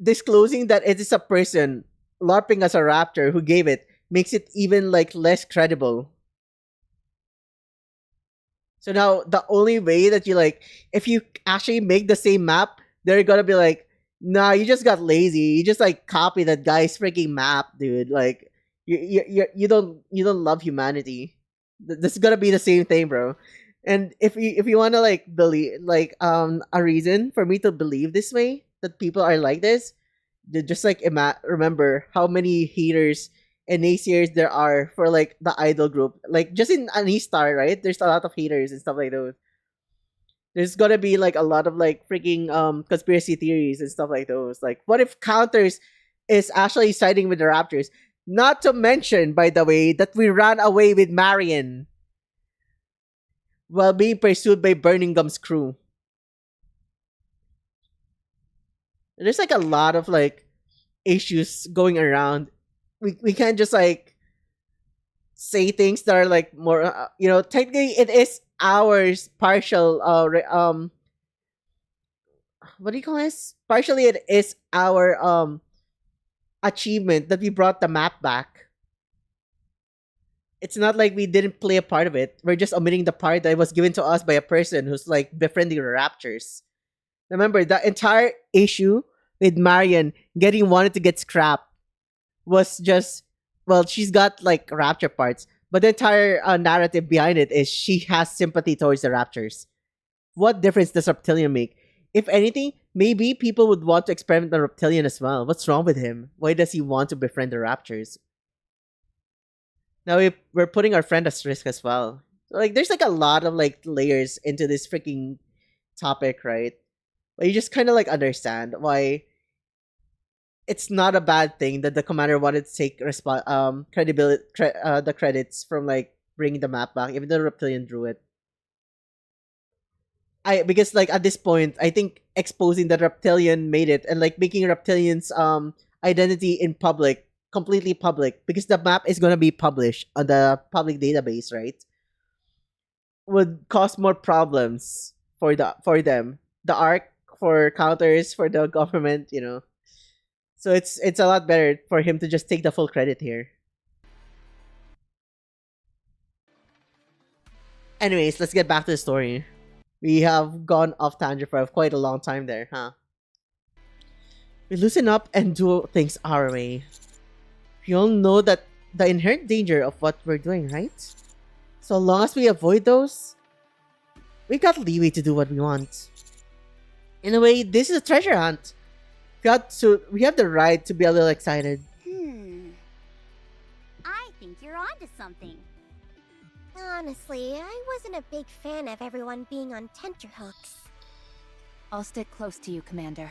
disclosing that it is a person LARPing as a raptor who gave it makes it even like less credible. So now the only way that you like, if you actually make the same map, they're gonna be like, nah, you just got lazy. You just like copy that guy's freaking map, dude. Like you don't love humanity. This is gonna be the same thing, bro. And if you wanna like believe like a reason for me to believe this way that people are like this, just like remember how many haters and naysayers there are for like the idol group. Like just in Anistar, right? There's a lot of haters and stuff like those. There's gonna be like a lot of like freaking conspiracy theories and stuff like those. Like, what if Counters is actually siding with the Raptors? Not to mention, by the way, that we ran away with Marion while being pursued by Burningham's crew. There's like a lot of like issues going around. We can't just like say things that are like more technically it is ours partial what do you call this, partially it is our achievement that we brought the map back. It's not like we didn't play a part of it. We're just omitting the part that was given to us by a person who's like befriending the Raptors. Remember, the entire issue with Marion getting wanted to get scrapped was just, well, she's got like Rapture parts, but the entire narrative behind it is she has sympathy towards the Raptors. What difference does Reptilian make? If anything, maybe people would want to experiment on Reptilian as well. What's wrong with him? Why does he want to befriend the Raptors? Now we're putting our friend at risk as well. Like, there's like a lot of like layers into this freaking topic, right? But you just kind of like understand why it's not a bad thing that the commander wanted to take the credits from like bringing the map back, even though Reptilian drew it. Because like at this point, I think exposing that Reptilian made it and like making Reptilian's identity in public, completely public, because the map is gonna be published on the public database, right? Would cause more problems for them. The arc for Counters, for the government, So it's a lot better for him to just take the full credit here. Anyways, let's get back to the story. We have gone off tangent for quite a long time there, huh? We loosen up and do things our way. We all know that the inherent danger of what we're doing, right? So long as we avoid those, we got leeway to do what we want. In a way, this is a treasure hunt. We have the right to be a little excited. I think you're onto something. Honestly, I wasn't a big fan of everyone being on tenterhooks. I'll stick close to you, Commander.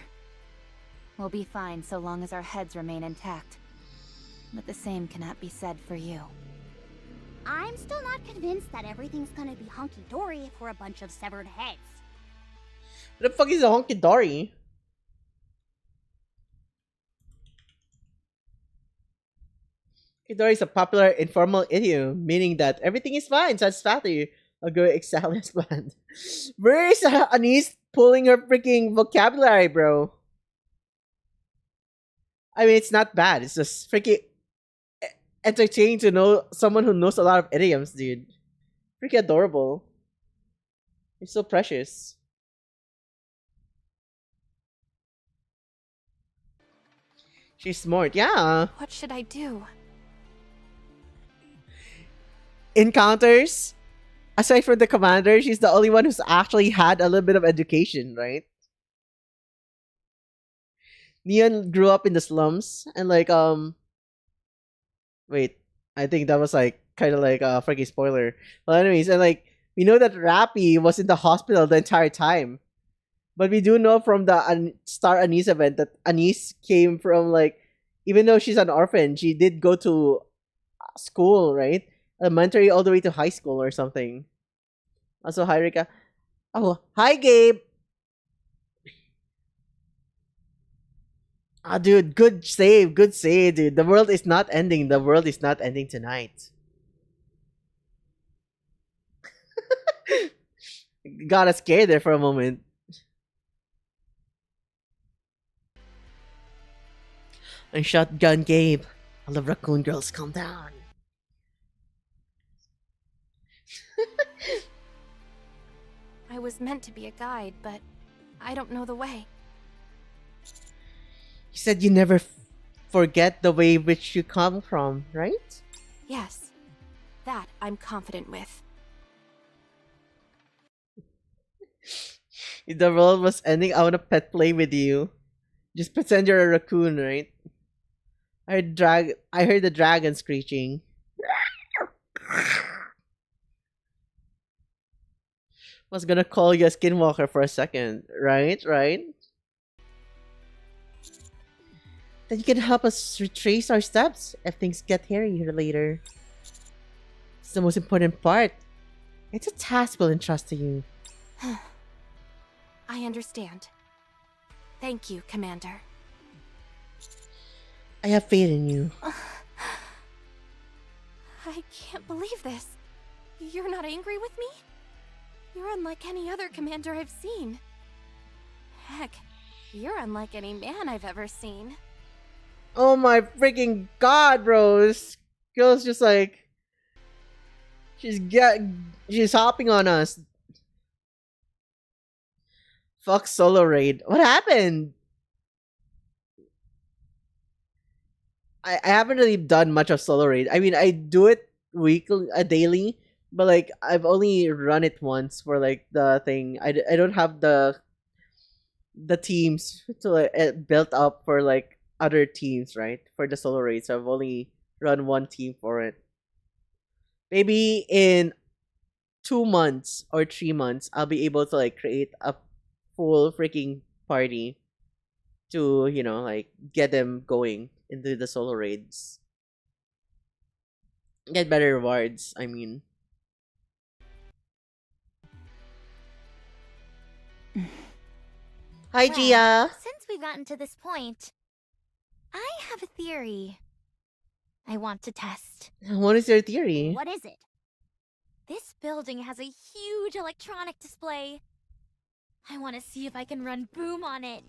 We'll be fine so long as our heads remain intact. But the same cannot be said for you. I'm still not convinced that everything's gonna be hunky-dory if we're a bunch of severed heads. What the fuck is a honky dory? Honky-dory is a popular informal idiom, meaning that everything is fine, satisfactory, a good exactly as planned. Where is Anise pulling her freaking vocabulary, bro? I mean, it's not bad. It's just freaking entertaining to know someone who knows a lot of idioms, dude. Freaking adorable. You're so precious. She's smart, yeah. What should I do? Encounters, aside from the commander, she's the only one who's actually had a little bit of education, right? Neon grew up in the slums and like wait, I think that was like kind of like a freaking spoiler. Well, anyways, and like we know that Rappy was in the hospital the entire time, but we do know from the Star Anise event that Anise came from like, even though she's an orphan, she did go to school, right? Elementary all the way to high school or something. Also, hi Rika. Oh, hi Gabe. Ah, dude, good save, dude. The world is not ending. The world is not ending tonight. Got us scared there for a moment. And shotgun Gabe. All the raccoon girls, calm down. was meant to be a guide, but I don't know the way. You said you never forget the way which you come from, right? Yes, that I'm confident with. If the world was ending, I wanna pet play with you. Just pretend you're a raccoon, right? I heard the dragon screeching. Was gonna call you a skinwalker for a second, right? Right? Then you can help us retrace our steps if things get hairy here later. It's the most important part. It's a task we'll entrust to you. I understand. Thank you, Commander. I have faith in you. I can't believe this. You're not angry with me? You're unlike any other commander I've seen. Heck, you're unlike any man I've ever seen. Oh my freaking god, bro! This girl's just like she's hopping on us. Fuck solo raid. What happened? I haven't really done much of solo raid. I mean, I do it weekly, daily, but like I've only run it once for like the thing. I don't have the teams to like built up for like other teams, right? For the solo raid, so I've only run one team for it. Maybe in 2 months or 3 months, I'll be able to like create a full freaking party to like get them going into the solo raids. Get better rewards, I mean. Hi, Well, Gia. Since we've gotten to this point, I have a theory I want to test. What is your theory? What is it? This building has a huge electronic display. I want to see if I can run Boom on it.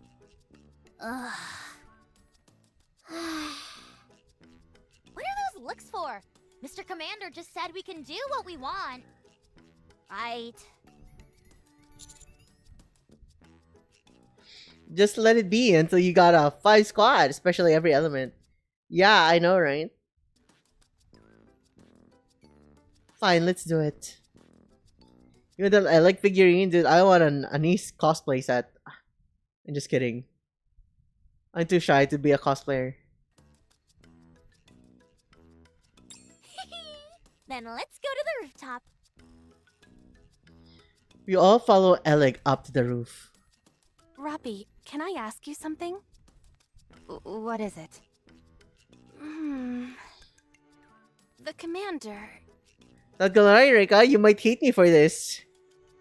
Ugh. What are those looks for? Mr. Commander just said we can do what we want. Right. Just let it be until you got a 5 squad, especially every element. Yeah, I know, right? Fine, let's do it. Even though I like figurines, dude, I want an Anise cosplay set. I'm just kidding. I'm too shy to be a cosplayer. Then let's go to the rooftop. We all follow Eleg up to the roof. Robbie, can I ask you something? What is it? The commander. Not gonna lie, Rika, you might hate me for this.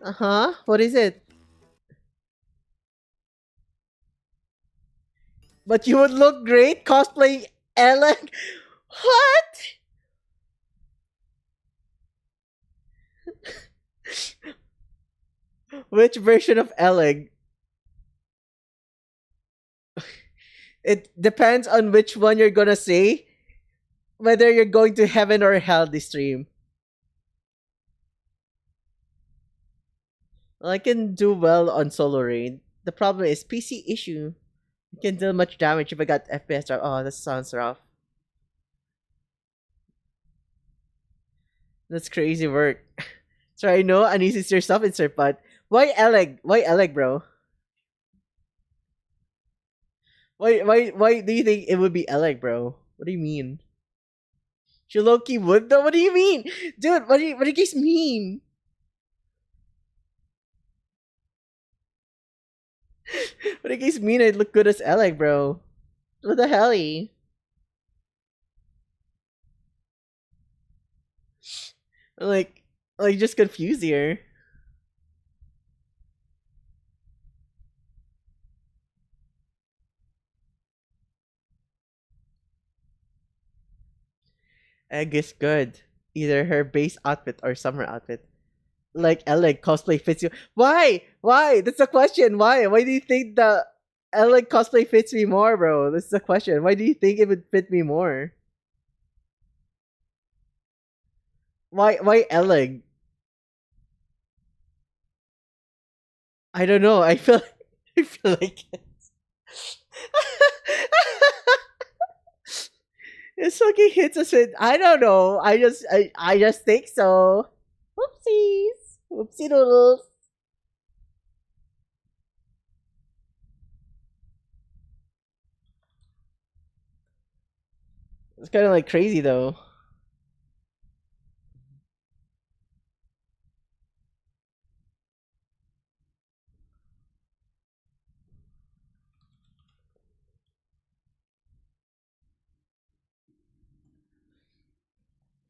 Uh-huh, what is it? But you would look great cosplaying Eleg? What? Which version of Eleg? It depends on which one you're gonna say. Whether you're going to heaven or hell this stream. Well, I can do well on solo raid. The problem is PC issue. You can deal much damage if I got FPS drop. Oh, that sounds rough. That's crazy work. So I know Anis is your stuff insert, but why Eleg? Why Eleg, bro? Why do you think it would be Eleg, bro? What do you mean? She low-key would though? What do you mean? Dude, what do you guys mean? What do you guys mean I'd look good as Eleg, bro? What the hell? Like just confused here. Egg is good. Either her base outfit or summer outfit. Like Eleg cosplay fits you. Why? Why? That's the question. Why? Why do you think the Eleg cosplay fits me more, bro? That's the question. Why do you think it would fit me more? Why Eleg? I don't know. I feel I feel like it. It fucking hits us with I don't know. I just think so. Whoopsies. Whoopsie doodles. It's kind of like crazy though.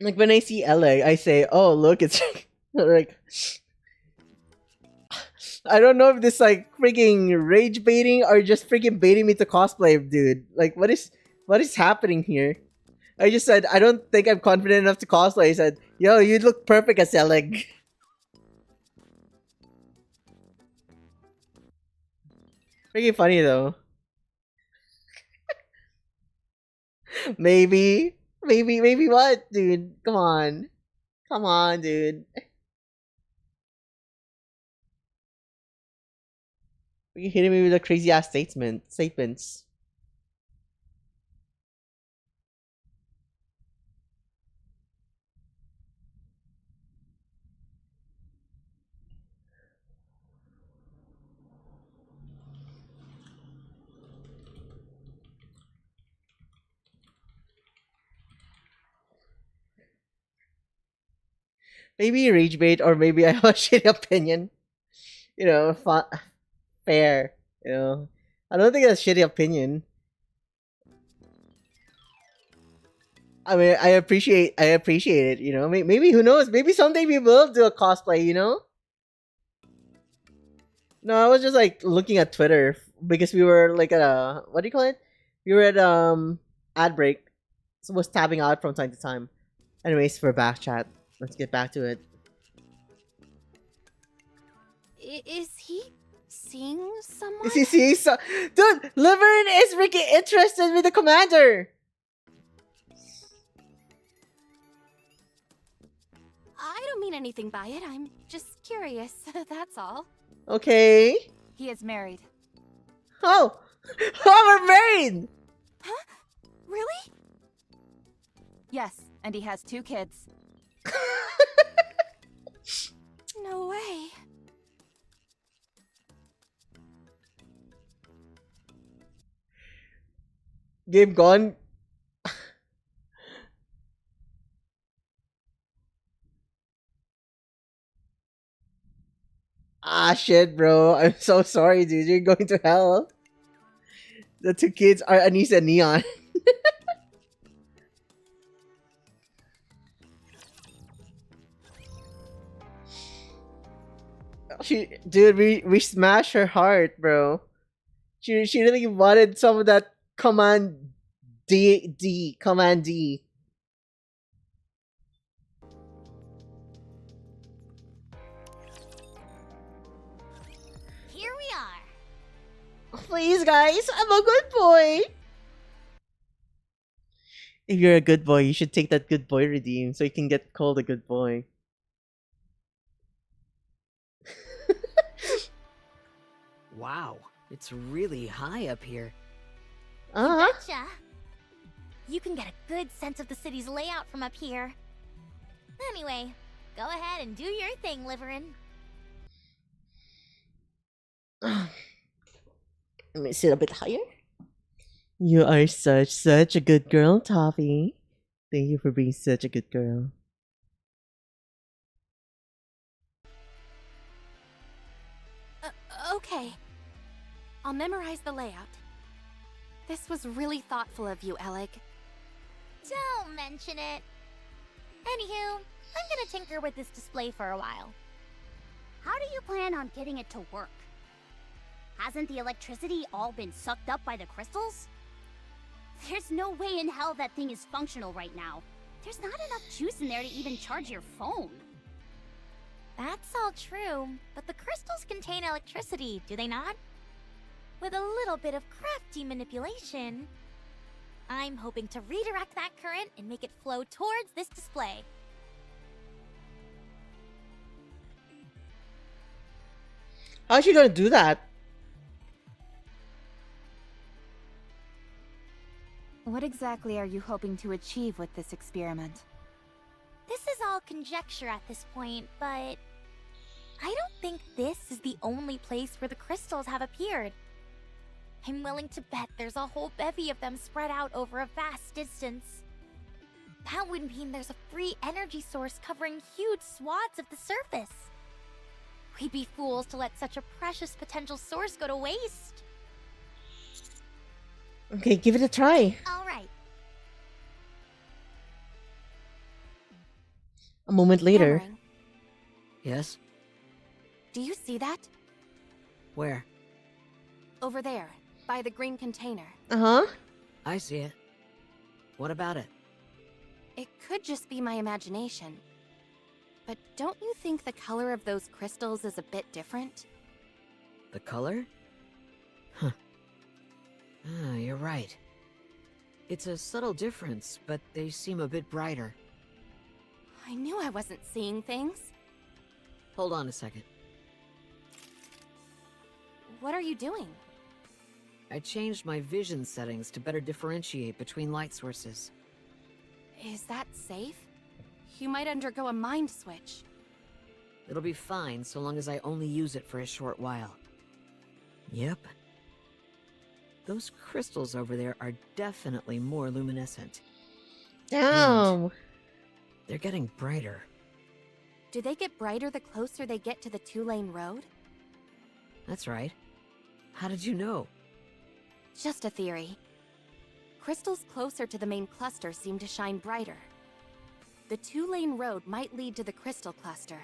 Like when I see LA, I say, "Oh, look, it's like I don't know if this like freaking rage baiting or just freaking baiting me to cosplay, dude. Like what is happening here?" I just said, "I don't think I'm confident enough to cosplay." I said, "Yo, you look perfect as Selig." Freaking funny though. Maybe what, dude? Come on, dude. You hitting me with a crazy ass statements. Maybe rage bait, or maybe I have a shitty opinion. You know, fair. You know, I don't think that's a shitty opinion. I mean, I appreciate it. You know, maybe who knows? Maybe someday we will do a cosplay. You know? No, I was just like looking at Twitter because we were like at a what do you call it? We were at ad break, so was tabbing out from time to time. Anyways, for back chat, let's get back to it. Is he seeing someone? Is he seeing so? Dude, Liverin is freaking interested with the commander. I don't mean anything by it. I'm just curious. That's all. Okay. He is married. Oh, oh, we're married. Huh? Really? Yes, and he has 2 kids. No way. Game gone. Ah, shit, bro. I'm so sorry, dude. You're going to hell. The 2 kids are Anise and Neon. Dude, we smashed her heart, bro. She really wanted some of that command D. Here we are. Please, guys, I'm a good boy. If you're a good boy, you should take that good boy redeem so you can get called a good boy. Wow, it's really high up here. Betcha. You can get a good sense of the city's layout from up here. Anyway, go ahead and do your thing, Liverin. Let me sit a bit higher. You are such a good girl, Toffee. Thank you for being such a good girl. Okay. I'll memorize the layout. This was really thoughtful of you, Alec. Don't mention it. Anywho, I'm gonna tinker with this display for a while. How do you plan on getting it to work? Hasn't the electricity all been sucked up by the crystals? There's no way in hell that thing is functional right now. There's not enough juice in there to even charge your phone. That's all true, but the crystals contain electricity, do they not? With a little bit of crafty manipulation, I'm hoping to redirect that current and make it flow towards this display. How's she gonna do that? What exactly are you hoping to achieve with this experiment? This is all conjecture at this point, but I don't think this is the only place where the crystals have appeared. I'm willing to bet there's a whole bevy of them spread out over a vast distance. That would mean there's a free energy source covering huge swaths of the surface. We'd be fools to let such a precious potential source go to waste. Okay, give it a try. All right. A moment later. Hammering, Yes? do you see that? Where? Over there, by the green container. Uh-huh. I see it. What about it? It could just be my imagination. But don't you think the color of those crystals is a bit different? The color? Huh. Ah, you're right. It's a subtle difference, but they seem a bit brighter. I knew I wasn't seeing things. Hold on a second. What are you doing? I changed my vision settings to better differentiate between light sources. Is that safe? You might undergo a mind switch. It'll be fine so long as I only use it for a short while. Yep. Those crystals over there are definitely more luminescent. Damn. They're getting brighter. Do they get brighter the closer they get to the two-lane road? That's right. How did you know? Just a theory. Crystals closer to the main cluster seem to shine brighter. The two-lane road might lead to the crystal cluster.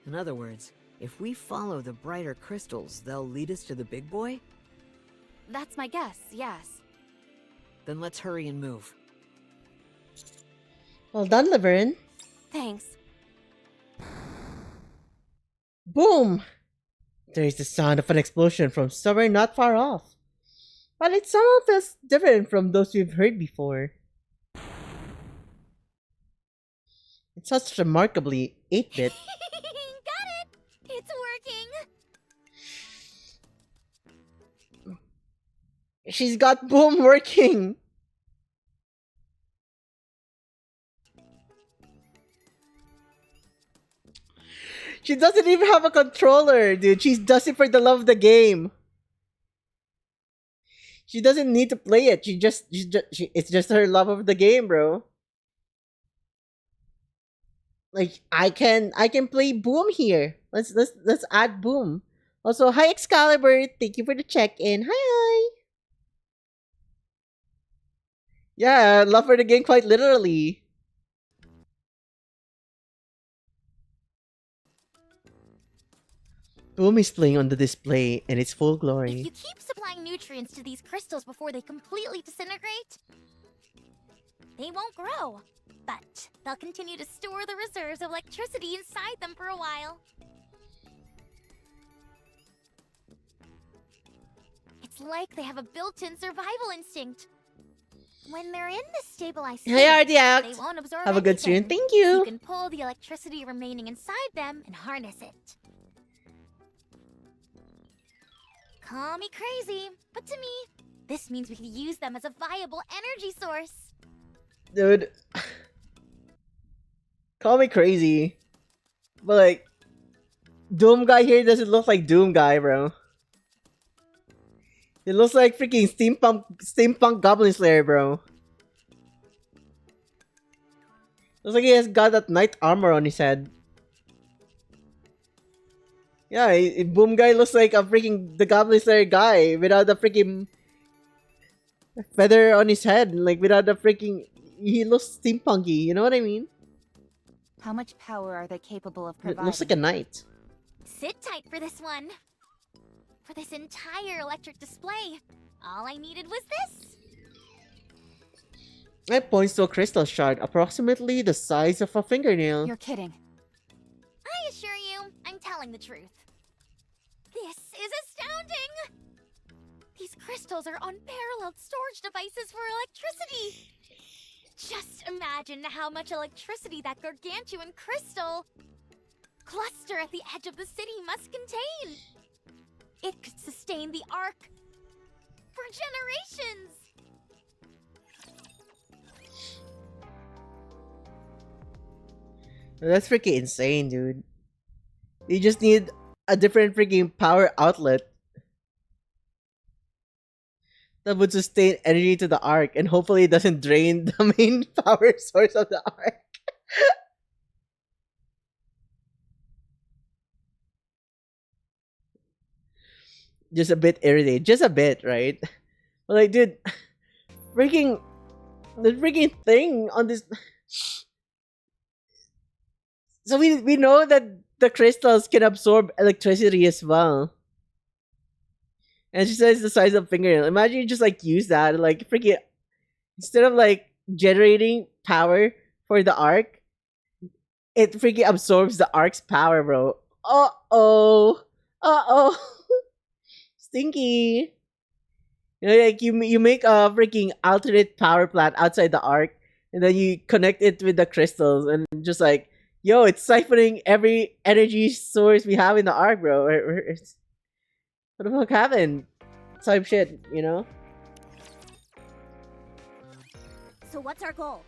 In other words, if we follow the brighter crystals, they'll lead us to the big boy? That's my guess, yes. Then let's hurry and move. Well done, Laverne. Thanks. Boom! There's the sound of an explosion from somewhere not far off. But it somehow feels different from those we've heard before. It sounds remarkably 8-bit. Got it! It's working! She's got boom working! She doesn't even have a controller, dude. She does it for the love of the game. She doesn't need to play it. It's just her love of the game, bro. Like I can play Boom here. Let's add Boom. Also, hi Excalibur. Thank you for the check-in. Hi. Yeah, love for the game quite literally. Boom is playing on the display in its full If glory. you keep supplying nutrients to these crystals before they completely disintegrate, they won't grow. But they'll continue to store the reserves of electricity inside them for a while. It's like they have a built-in survival instinct. When they're in this stabilized state, Hey, RD they Act. won't absorb Have a good stream. anything. Thank You you. can pull the electricity remaining inside them and harness it. Call me crazy, but to me, this means we can use them as a viable energy source. Dude. Call me crazy. But like, Doom Guy here doesn't look like Doom Guy, bro. It looks like freaking steampunk Goblin Slayer, bro. Looks like he has got that knight armor on his head. Yeah, Boom Guy looks like a freaking the Goblin Slayer guy without the freaking feather on his head, like without the freaking. He looks steampunky. You know what I mean? How much power are they capable of It providing? looks like a knight. Sit tight for this one. For this entire electric display, all I needed was this. It points to a crystal shard approximately the size of a fingernail. You're kidding. I assure you, I'm telling the truth. This is astounding! These crystals are unparalleled storage devices for electricity. Just imagine how much electricity that gargantuan crystal... cluster at the edge of the city must contain. It could sustain the arc for generations. That's freaking insane, dude. You just need a different freaking power outlet that would sustain energy to the arc and hopefully it doesn't drain the main power source of the arc. Just a bit irritated. Just a bit, right? But like, dude, freaking the freaking thing on this. So we know that the crystals can absorb electricity as well. And she says the size of a fingernail. Imagine you just like use that, like freaking instead of like generating power for the arc, it freaking absorbs the arc's power, bro. Uh oh. Stinky. You know, like you make a freaking alternate power plant outside the arc, and then you connect it with the crystals, and just like, yo, it's siphoning every energy source we have in the arc, bro. What the fuck happened? Type shit, you know? So what's our goal?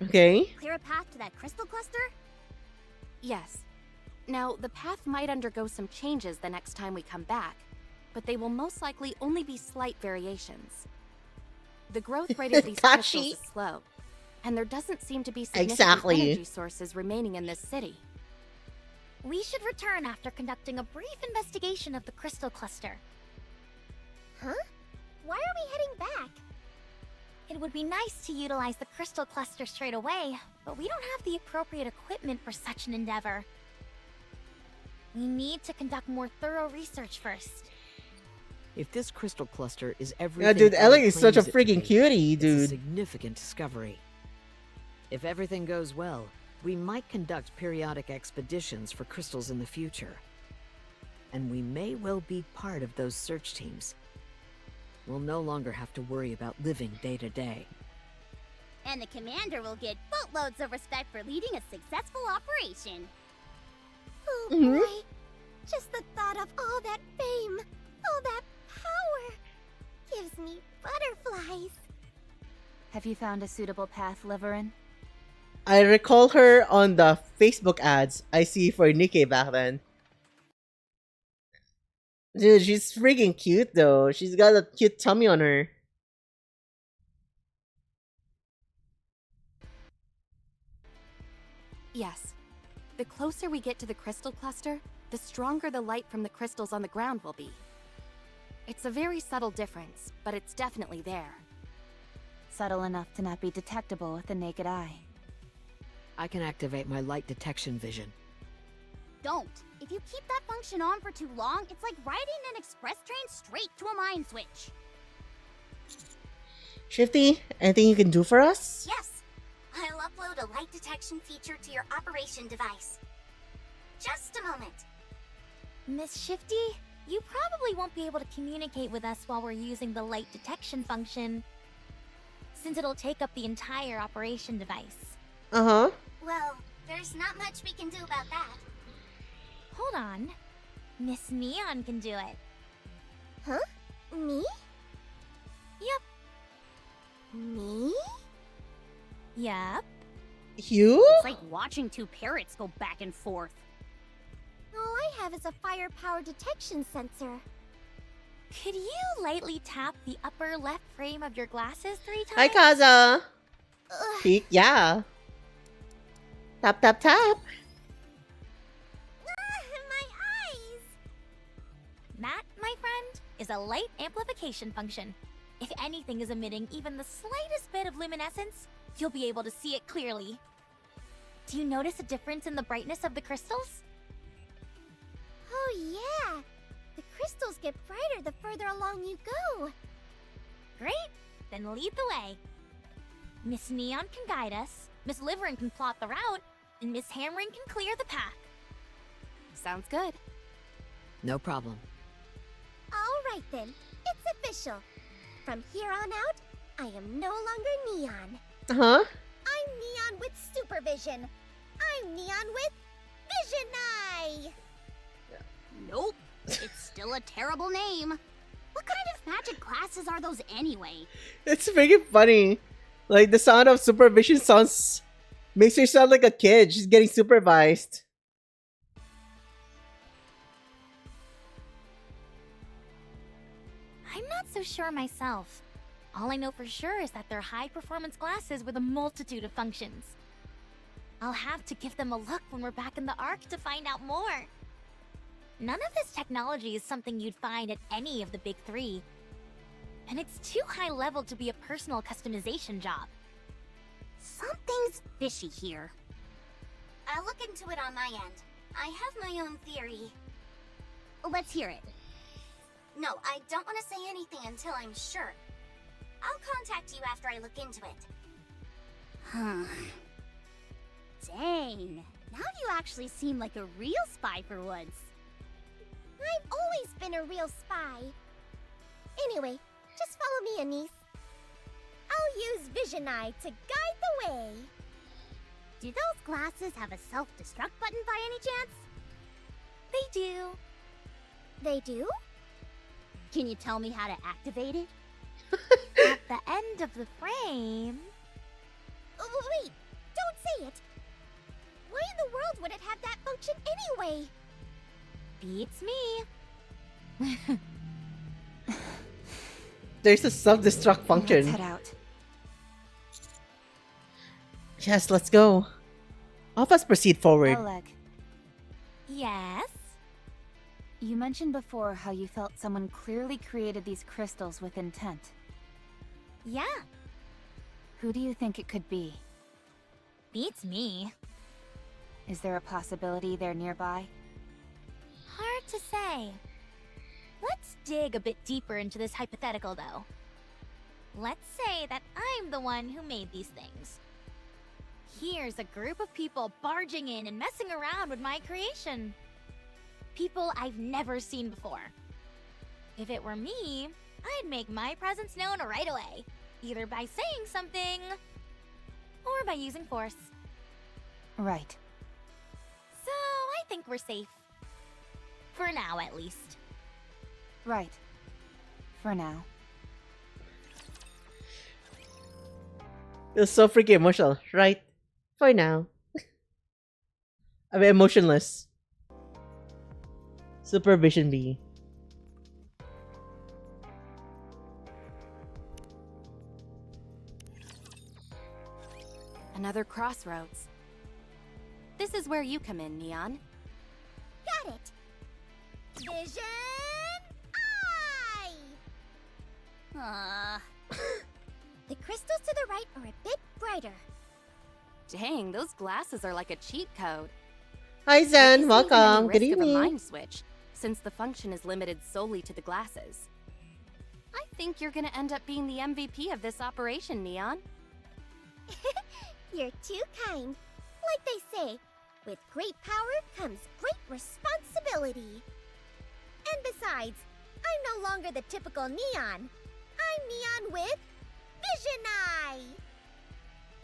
Okay. Clear a path to that crystal cluster? Yes. Now, the path might undergo some changes the next time we come back, but they will most likely only be slight variations. The growth rate of these crystals is slow, and there doesn't seem to be significant energy sources remaining in this city. We should return after conducting a brief investigation of the crystal cluster. Huh? Why are we heading back? It would be nice to utilize the crystal cluster straight away, but we don't have the appropriate equipment for such an endeavor. We need to conduct more thorough research first. If this crystal cluster is everything, Yeah, dude, Ellie Ellie is such a claims it to freaking be, cutie, it's a dude. significant discovery. If everything goes well, we might conduct periodic expeditions for crystals in the future. And we may well be part of those search teams. We'll no longer have to worry about living day to day. And the commander will get boatloads of respect for leading a successful operation. Oh boy, just the thought of all that fame, all that power, gives me butterflies. Have you found a suitable path, Liverin? I recall her on the Facebook ads I see for Nikkei back then. Dude, she's freaking cute though. She's got a cute tummy on her. Yes. The closer we get to the crystal cluster, the stronger the light from the crystals on the ground will be. It's a very subtle difference, but it's definitely there. Subtle enough to not be detectable with the naked eye. I can activate my light detection vision. Don't. If you keep that function on for too long, it's like riding an express train straight to a mind switch. Shifty, anything you can do for us? Yes. I'll upload a light detection feature to your operation device. Just a moment. Miss Shifty, you probably won't be able to communicate with us while we're using the light detection function, since it'll take up the entire operation device. Uh-huh. Well, there's not much we can do about that. Hold on. Miss Neon can do it. Huh? Me? Yep. Me? Yep. You? It's like watching two parrots go back and forth. All I have is a firepower detection sensor. Could you lightly tap the upper left frame of your glasses 3 times? Hi, Kaza. Ugh. Peek, yeah. Tap, tap, tap. My eyes! That, my friend, is a light amplification function. If anything is emitting even the slightest bit of luminescence, you'll be able to see it clearly. Do you notice a difference in the brightness of the crystals? Oh yeah! The crystals get brighter the further along you go. Great! Then lead the way. Miss Neon can guide us, Miss Liverin can plot the route, and Miss Hammering can clear the path. Sounds good. No problem. All right then, it's official. From here on out, I am no longer Neon. Uh-huh. I'm Neon with supervision. I'm Neon with Vision Eye! Nope. It's still a terrible name. What kind of magic classes are those anyway? It's freaking funny. Like, the sound of supervision sounds... makes her sound like a kid. She's getting supervised. I'm not so sure myself. All I know for sure is that they're high-performance glasses with a multitude of functions. I'll have to give them a look when we're back in the Ark to find out more. None of this technology is something you'd find at any of the big three. And it's too high level to be a personal customization job. Something's fishy here. I'll look into it on my end. I have my own theory. Let's hear it. No, I don't want to say anything until I'm sure. I'll contact you after I look into it. Huh. Dang. Now you actually seem like a real spy for once. I've always been a real spy. Anyway, just follow me, Anise. I'll use Vision Eye to guide the way. Do those glasses have a self-destruct button by any chance? They do. They do? Can you tell me how to activate it? At the end of the frame... Oh, wait, don't say it. Why in the world would it have that function anyway? Beats me. There's a self-destruct Let's function. head out. Yes, let's go. All of us proceed forward. Oleg, Yes? you mentioned before how you felt someone clearly created these crystals with intent. Yeah, Who do you think it could be? beats me. Is there a possibility they're nearby? Hard to say. Let's dig a bit deeper into this hypothetical, though. Let's say that I'm the one who made these things. Here's a group of people barging in and messing around with my creation. People I've never seen before. If it were me, I'd make my presence known right away, either by saying something or by using force. Right. So I think we're safe. For now, at least. Right. For now. It's so freaking emotional, right? For now. I mean, emotionless. Supervision B. Another crossroads. This is where you come in, Neon. Got it. Vision Eye! The crystals to the right are a bit brighter. Dang, those glasses are like a cheat code. Hi There Zen, isn't welcome. even Good any risk of a evening. mind switch, since the function is limited solely to the glasses. I think you're gonna end up being the MVP of this operation, Neon. You're too kind. Like they say, with great power comes great responsibility. And besides, I'm no longer the typical Neon. I'm Neon with Vision Eye.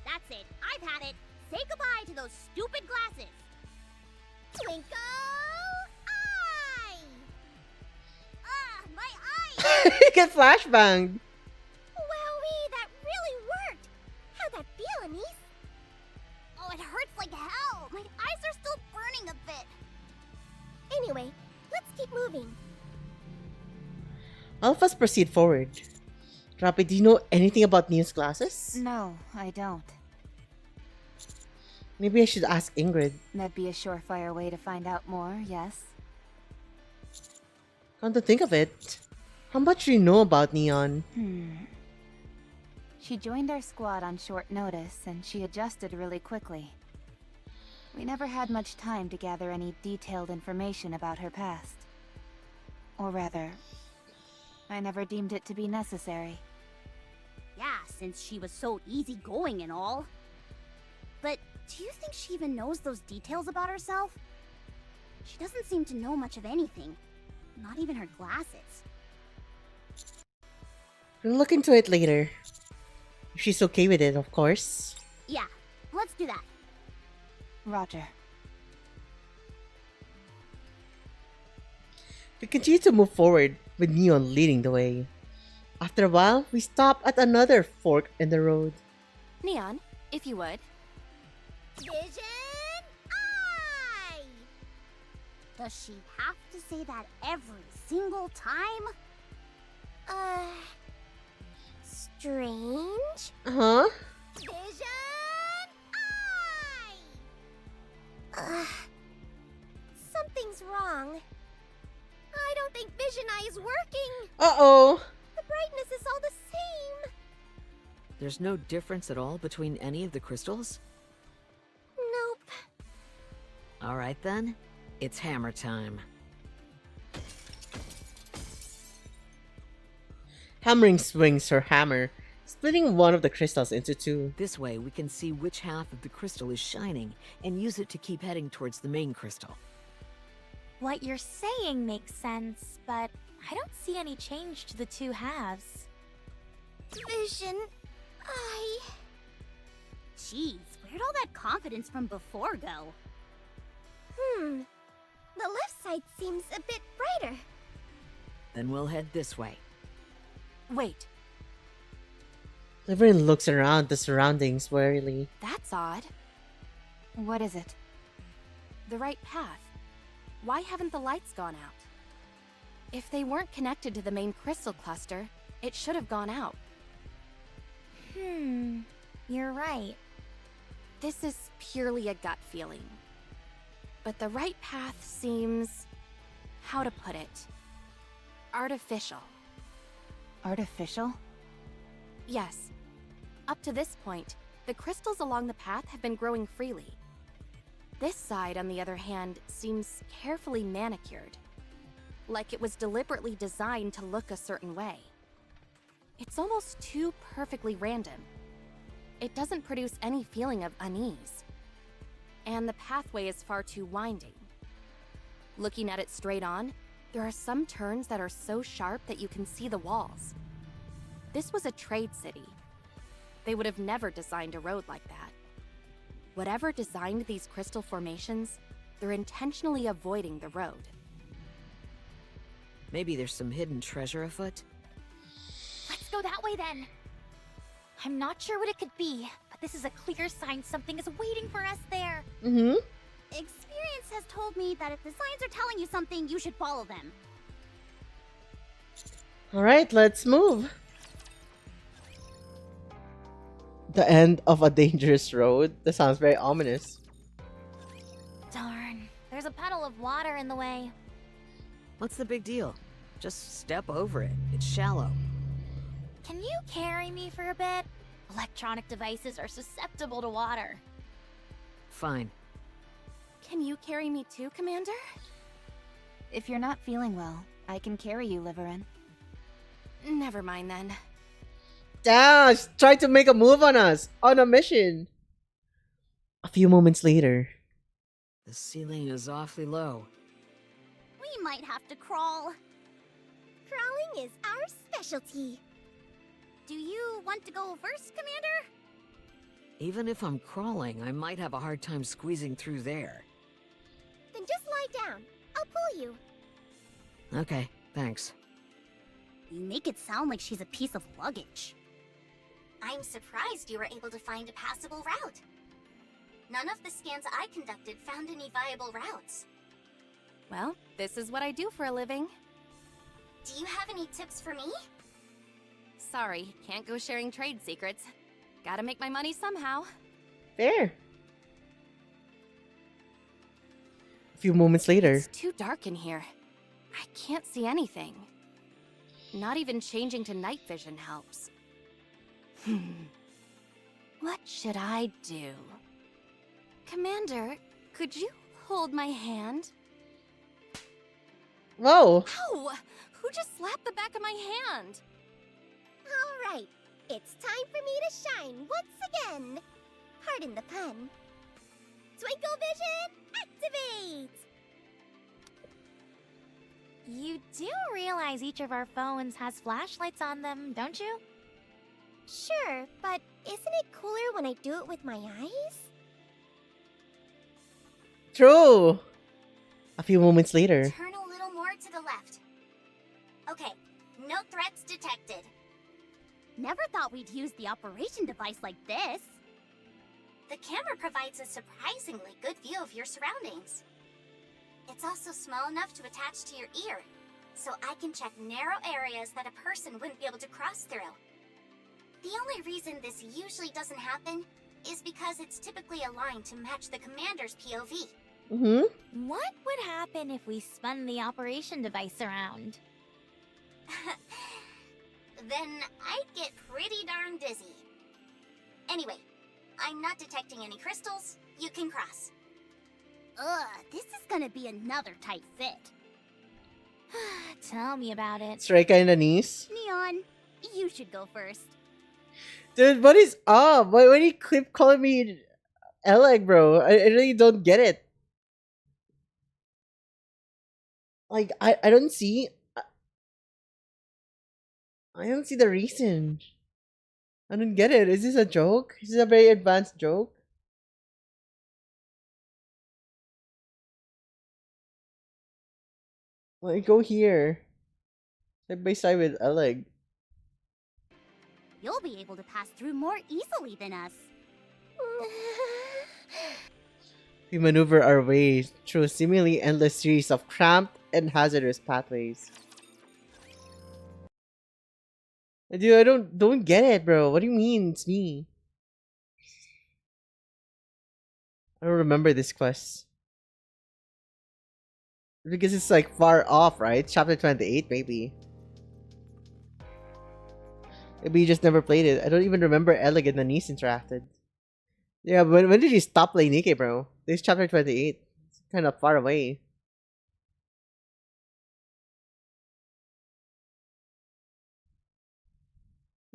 That's it. I've had it. Say goodbye to those stupid glasses. Twinkle Eye. Ah, my eyes! You get flashbanged. Wowee, that really worked. How'd that feel, Anise? Oh, it hurts like hell. My eyes are still burning a bit. Anyway, let's keep moving. All of us proceed forward. Rapi, do you know anything about Neon's glasses? No, I don't. Maybe I should ask Ingrid. That'd be a surefire way to find out more, yes? Come to think of it, how much do you know about Neon? She joined our squad on short notice, and she adjusted really quickly. We never had much time to gather any detailed information about her past. Or rather, I never deemed it to be necessary. Yeah, since she was so easygoing and all. But do you think she even knows those details about herself? She doesn't seem to know much of anything. Not even her glasses. We'll look into it later. If she's okay with it, of course. Yeah, let's do that. Roger. We continue to move forward, with Neon leading the way. After a while, we stop at another fork in the road. Neon, if you would. Vision Eye! Does she have to say that every single time? Strange? Huh? Vision Eye! Something's wrong. I don't think Vision Eye is working. Uh-oh! The brightness is all the same. There's no difference at all between any of the crystals? Nope. Alright then, it's hammer time. Hammering swings her hammer, splitting one of the crystals into two. This way we can see which half of the crystal is shining and use it to keep heading towards the main crystal. What you're saying makes sense, but I don't see any change to the two halves. Vision Eye. Jeez, where'd all that confidence from before go? The left side seems a bit brighter. Then we'll head this way. Wait, Liverin looks around the surroundings warily. that's odd. What is it? The right path. Why haven't the lights gone out? If they weren't connected to the main crystal cluster, it should have gone out. You're right. This is purely a gut feeling. But the right path seems... how to put it? Artificial. Artificial? Yes. Up to this point, the crystals along the path have been growing freely. This side, on the other hand, seems carefully manicured. Like it was deliberately designed to look a certain way. It's almost too perfectly random. It doesn't produce any feeling of unease. And the pathway is far too winding. Looking at it straight on, there are some turns that are so sharp that you can see the walls. This was a trade city. They would have never designed a road like that. Whatever designed these crystal formations, they're intentionally avoiding the road. Maybe there's some hidden treasure afoot? Let's go that way then. I'm not sure what it could be, but this is a clear sign something is waiting for us there. Mm-hmm. Experience has told me that if the signs are telling you something, you should follow them. Alright, let's move. The end of a dangerous road? That sounds very ominous. Darn, there's a puddle of water in the way. What's the big deal? Just step over it. It's shallow. Can you carry me for a bit? Electronic devices are susceptible to water. Fine. Can you carry me too, Commander? If you're not feeling well, I can carry you, Liverin. Never mind then. Dash! Try to make a move on us! On a mission! A few moments later. The ceiling is awfully low. We might have to crawl. Crawling is our specialty. Do you want to go first, Commander? Even if I'm crawling, I might have a hard time squeezing through there. Then just lie down. I'll pull you. Okay, thanks. You make it sound like she's a piece of luggage. I'm surprised you were able to find a passable route. None of the scans I conducted found any viable routes. Well, this is what I do for a living. Do you have any tips for me? Sorry, can't go sharing trade secrets. Gotta make my money somehow. There. A few moments later. It's too dark in here. I can't see anything. Not even changing to night vision helps. What should I do? Commander, could you hold my hand? Whoa! Ow! Who just slapped the back of my hand? All right. It's time for me to shine once again. Pardon the pun. Twinkle Vision, activate! You do realize each of our phones has flashlights on them, don't you? Sure, but isn't it cooler when I do it with my eyes? True! A few moments later. Turn a little more to the left. Okay, no threats detected. Never thought we'd use the operation device like this. The camera provides a surprisingly good view of your surroundings. It's also small enough to attach to your ear, so I can check narrow areas that a person wouldn't be able to cross through. The only reason this usually doesn't happen is because it's typically aligned to match the commander's POV. Mm-hmm. What would happen if we spun the operation device around? Then I'd get pretty darn dizzy. Anyway, I'm not detecting any crystals. You can cross. Ugh, this is gonna be another tight fit. Tell me about it. Strika in the knees. Neon, you should go first. Dude, what is up? Why do you keep calling me Eleg, bro? I really don't get it. Like, I don't see... I don't see the reason. I don't get it. Is this a joke? Is this a very advanced joke? Like, go here. Side by side with Eleg. You'll be able to pass through more easily than us. We maneuver our way through a seemingly endless series of cramped and hazardous pathways. Dude, I don't get it, bro. What do you mean it's me? I don't remember this quest. Because it's like far off, right? Chapter 28, maybe. Maybe you just never played it. I don't even remember Eleg and Nikkes interacted. Yeah, when did you stop playing Nikkes, bro? This is chapter 28. It's kind of far away.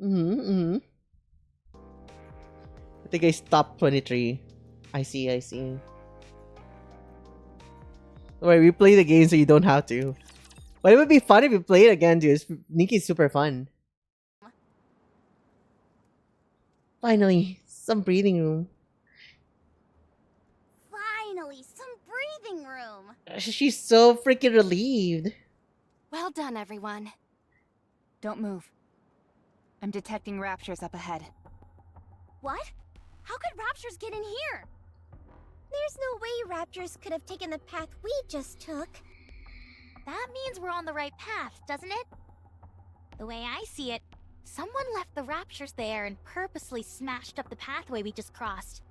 I think I stopped 23. I see. Alright, we play the game so you don't have to. But it would be fun if you play it again, dude. Nikkes is super fun. Finally, some breathing room. Finally, some breathing room. She's so freaking relieved. Well done, everyone. Don't move. I'm detecting raptures up ahead. What? How could raptors get in here? There's no way raptors could have taken the path we just took. That means we're on the right path, doesn't it? The way I see it, someone left the raptures there and purposely smashed up the pathway we just crossed.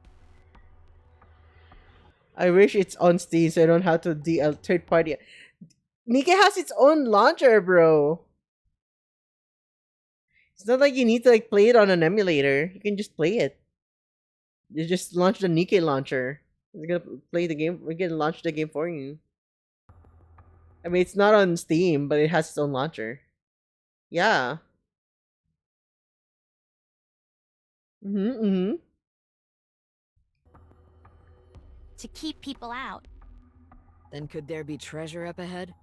I wish it's on Steam so I don't have to DL third party. Nikkes has its own launcher, bro. It's not like you need to like play it on an emulator. You can just play it. You just launch the Nikkes launcher. It's gonna play the game. We're gonna launch the game for you. I mean, it's not on Steam, but it has its own launcher. Yeah. To keep people out. Then could there be treasure up ahead?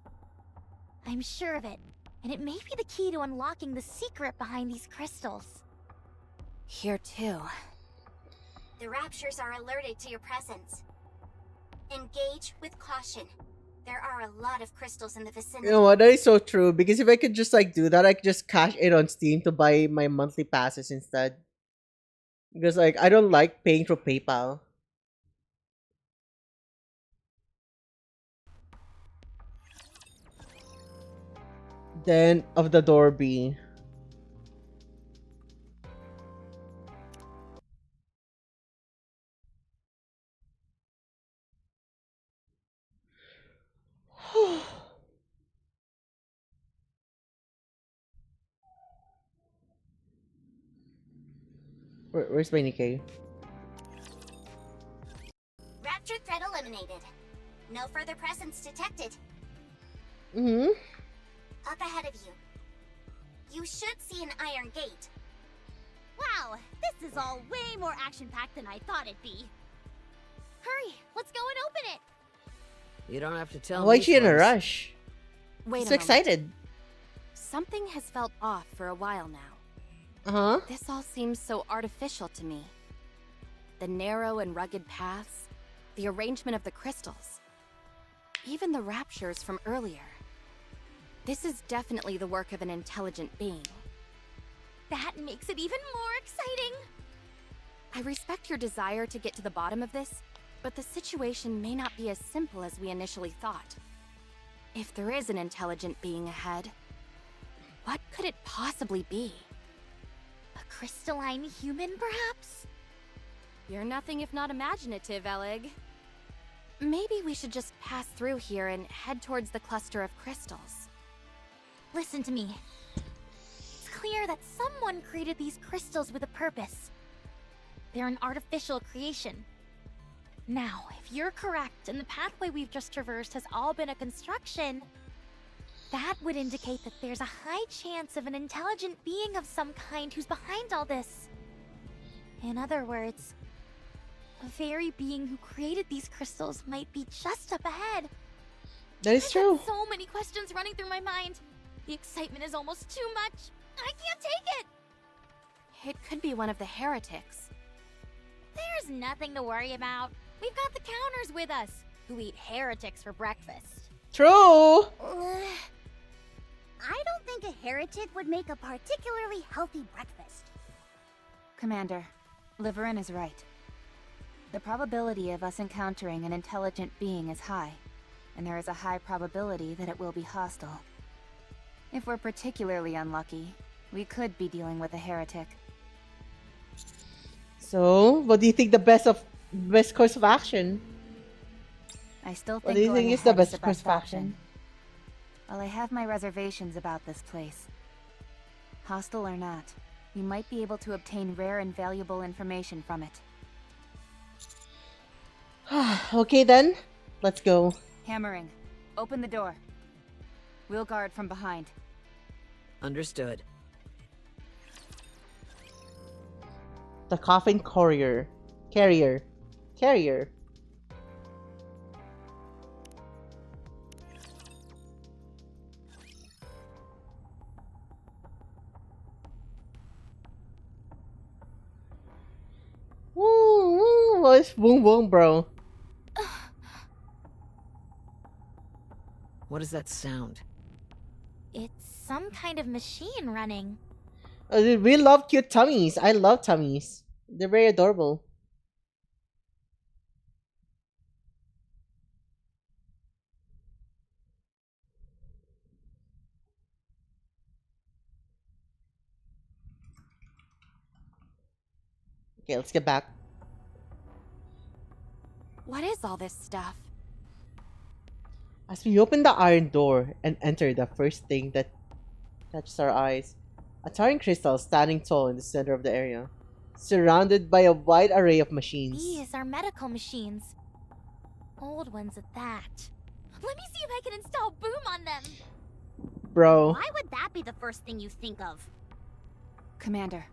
I'm sure of it. And it may be the key to unlocking the secret behind these crystals. Here too. The raptures are alerted to your presence. Engage with caution. There are a lot of crystals in the vicinity. You know what? That is so true. Because if I could just like do that, I could just cash it on Steam to buy my monthly passes instead. Because like I don't like paying through PayPal. Then of the door B. Where's my Nikkei? Rapture threat eliminated. No further presence detected. Up ahead of you. You should see an iron gate. Wow, this is all way more action-packed than I thought it'd be. Hurry, let's go and open it. You don't have to tell Why me is she in a twice. rush? Wait I'm a so moment. excited. Something has felt off for a while now. Uh-huh. This all seems so artificial to me. The narrow and rugged paths, the arrangement of the crystals, even the raptures from earlier. This is definitely the work of an intelligent being. That makes it even more exciting! I respect your desire to get to the bottom of this, but the situation may not be as simple as we initially thought. If there is an intelligent being ahead, what could it possibly be? A crystalline human, perhaps? You're nothing if not imaginative, Elig. Maybe we should just pass through here and head towards the cluster of crystals. Listen to me. It's clear that someone created these crystals with a purpose. They're an artificial creation. Now, if you're correct and the pathway we've just traversed has all been a construction, that would indicate that there's a high chance of an intelligent being of some kind who's behind all this. In other words, the very being who created these crystals might be just up ahead. That is I've true. got so many questions running through my mind. The excitement is almost too much. I can't take it! It could be one of the heretics. There's nothing to worry about. We've got the counters with us, who eat heretics for breakfast. True. I don't think a heretic would make a particularly healthy breakfast. Commander, Liverin is right. The probability of us encountering an intelligent being is high, and there is a high probability that it will be hostile. If we're particularly unlucky, we could be dealing with a heretic. So, what do you think the best course of action? I still think What do you going think is the ahead best course of action? While I have my reservations about this place, hostile or not, we might be able to obtain rare and valuable information from it. Okay then, let's go. Hammering, open the door. We'll guard from behind. Understood. The coffin carrier. Woo, what's boom boom, bro? What is that sound? It's some kind of machine running. We love cute tummies. I love tummies. They're very adorable. Okay, let's get back. What is all this stuff? As we open the iron door and enter, the first thing that catches our eyes, a towering crystal standing tall in the center of the area, surrounded by a wide array of machines. These are medical machines. Old ones at that. Let me see if I can install boom on them. Bro. Why would that be the first thing you think of? Commander,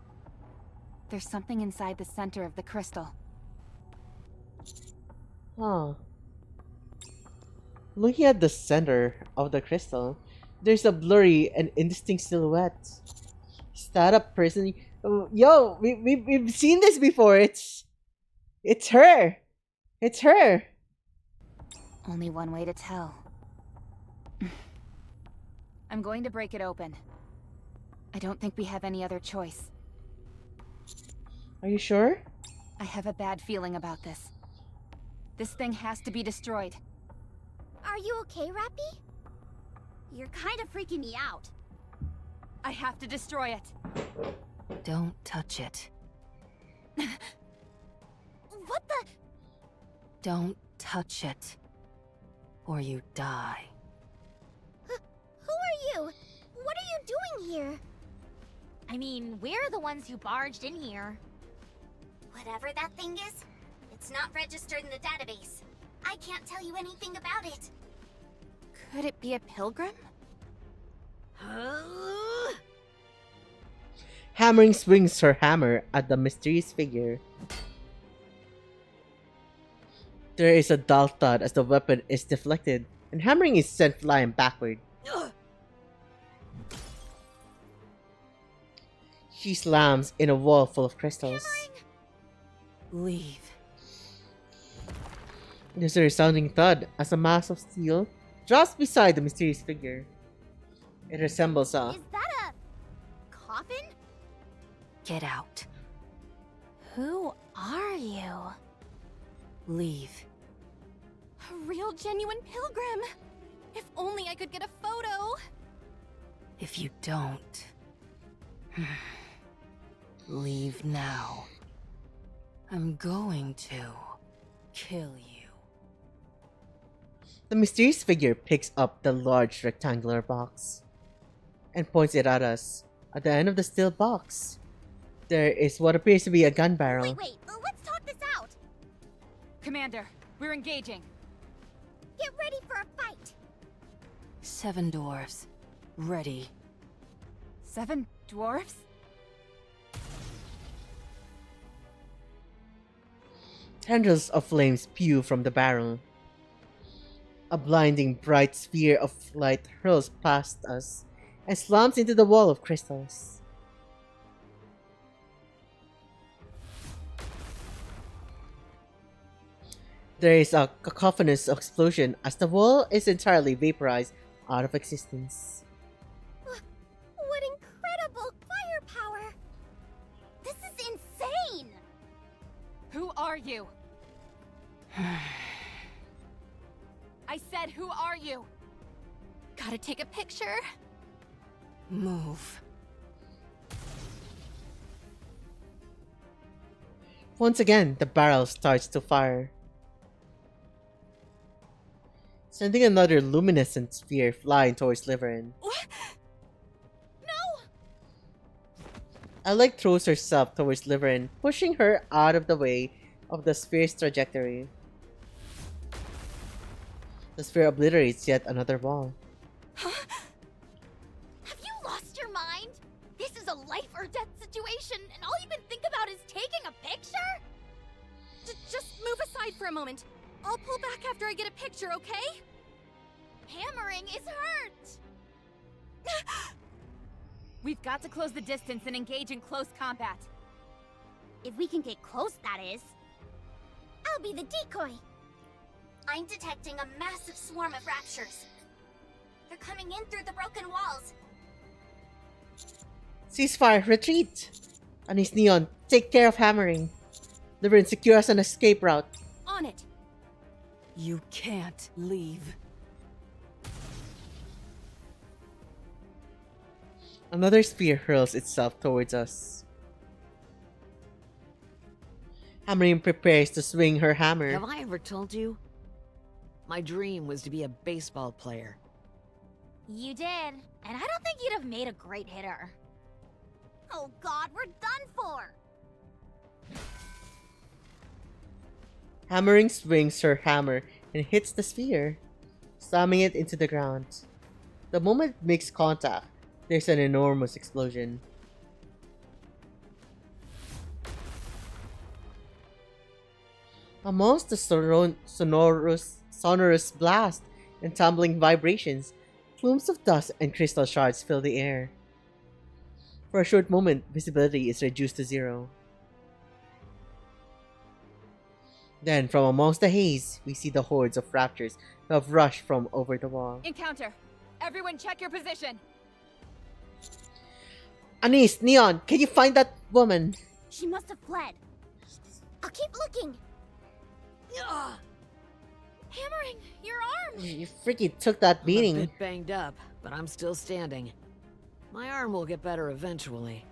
there's something inside the center of the crystal. Huh. Looking at the center of the crystal, there's a blurry and indistinct silhouette. Is that a person? Oh, yo, we've seen this before. It's her. It's her. Only one way to tell. I'm going to break it open. I don't think we have any other choice. Are you sure? I have a bad feeling about this. This thing has to be destroyed. Are you okay, Rappy? You're kind of freaking me out. I have to destroy it. Don't touch it. What the? Don't touch it. Or you die. Who are you? What are you doing here? I mean, we're the ones who barged in here. Whatever that thing is, it's not registered in the database. I can't tell you anything about it. Could it be a pilgrim? Hammering swings her hammer at the mysterious figure. There is a dull thud as the weapon is deflected, and Hammering is sent flying backward. She slams in a wall full of crystals. Leave. There's a resounding thud as a mass of steel drops beside the mysterious figure. It resembles a. Is that a coffin? Get out. Who are you? Leave. A real genuine pilgrim! If only I could get a photo! If you don't... leave now. I'm going to kill you. The mysterious figure picks up the large rectangular box and points it at us. At the end of the steel box, there is what appears to be a gun barrel. Wait, let's talk this out. Commander, we're engaging. Get ready for a fight. 7 dwarves. Ready. 7 dwarves? Tendrils of flame spew from the barrel. A blinding bright sphere of light hurls past us and slams into the wall of crystals. There is a cacophonous explosion as the wall is entirely vaporized out of existence. What incredible firepower! This is insane! Who are you? I said, who are you? Gotta take a picture. Move. Once again, the barrel starts to fire, sending another luminescent sphere flying towards Liverin. What? No! Alec throws herself towards Liverin, pushing her out of the way of the sphere's trajectory. The sphere obliterates yet another wall. Have you lost your mind? This is a life or death situation, and all you can think about is taking a picture? Just move aside for a moment. I'll pull back after I get a picture, okay? Hammering is hurt! We've got to close the distance and engage in close combat. If we can get close, that is. I'll be the decoy. I'm detecting a massive swarm of raptures. They're coming in through the broken walls. Ceasefire, retreat! Anis Neon, take care of hammering. Liverin, secure us an escape route. On it. You can't leave. Another sphere hurls itself towards us. Hammering prepares to swing her hammer. Have I ever told you? My dream was to be a baseball player. You did, and I don't think you'd have made a great hitter. Oh god, we're done for! Hammering swings her hammer and hits the sphere, slamming it into the ground. The moment it makes contact, there's an enormous explosion. Amongst the sonorous blast and tumbling vibrations, plumes of dust and crystal shards fill the air. For a short moment, visibility is reduced to 0. Then, from amongst the haze, we see the hordes of raptors who have rushed from over the wall. Encounter! Everyone check your position! Anis, Neon, can you find that woman? She must have fled. I'll keep looking. Hammering, your arm! You freaking took that I'm a beating. bit banged up, but I'm still standing. My arm will get better eventually.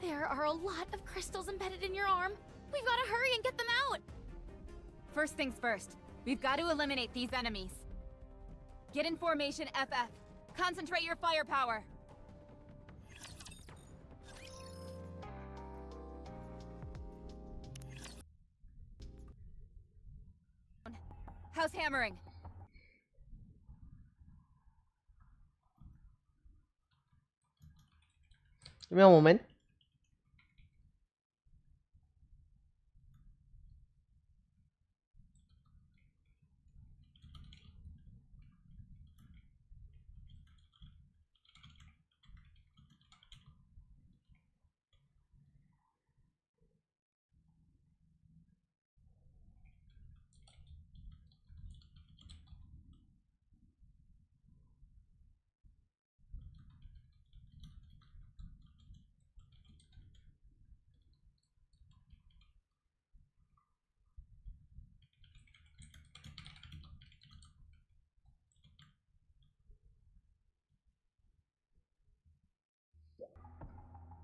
There are a lot of crystals embedded in your arm. We've got to hurry and get them out. First things first, we've got to eliminate these enemies. Get in formation, FF. Concentrate your firepower. How's hammering? Give me a moment.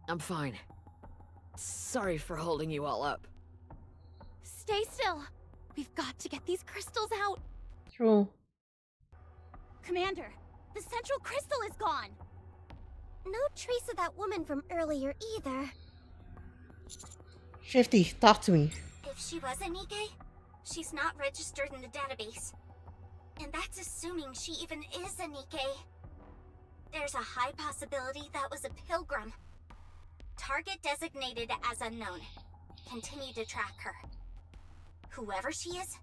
I'm fine. Sorry for holding you all up. Stay still. We've got to get these crystals out. True. Commander, the central crystal is gone. No trace of that woman from earlier either. Shifty, talk to me. If she was a Nikke, she's not registered in the database. And that's assuming she even is a Nikke. There's a high possibility that was a pilgrim. Target designated as unknown. Continue to track her. Whoever she is,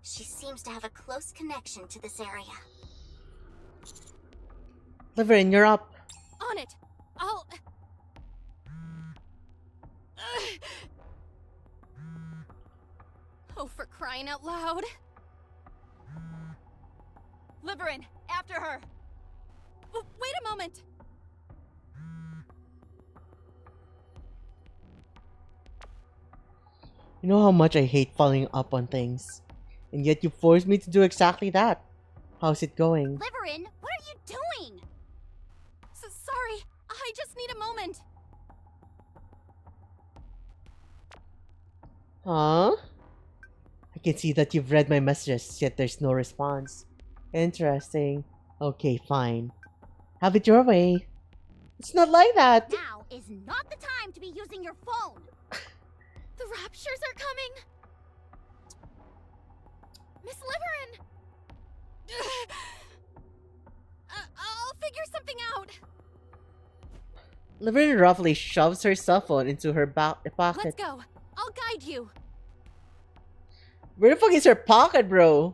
she seems to have a close connection to this area. Liverin, you're up. On it. I'll... Oh, for crying out loud. Liverin, after her! Wait a moment. You know how much I hate following up on things. And yet you forced me to do exactly that. How's it going? Liverin, what are you doing? Sorry, I just need a moment. Huh? I can see that you've read my messages, yet there's no response. Interesting. Okay, fine. Have it your way. It's not like that. Now is not the time to be using your phone. The raptures are coming. Miss Liverin. I'll figure something out. Liverin roughly shoves her cell phone into her pocket. Let's go. I'll guide you. Where the fuck is her pocket, bro?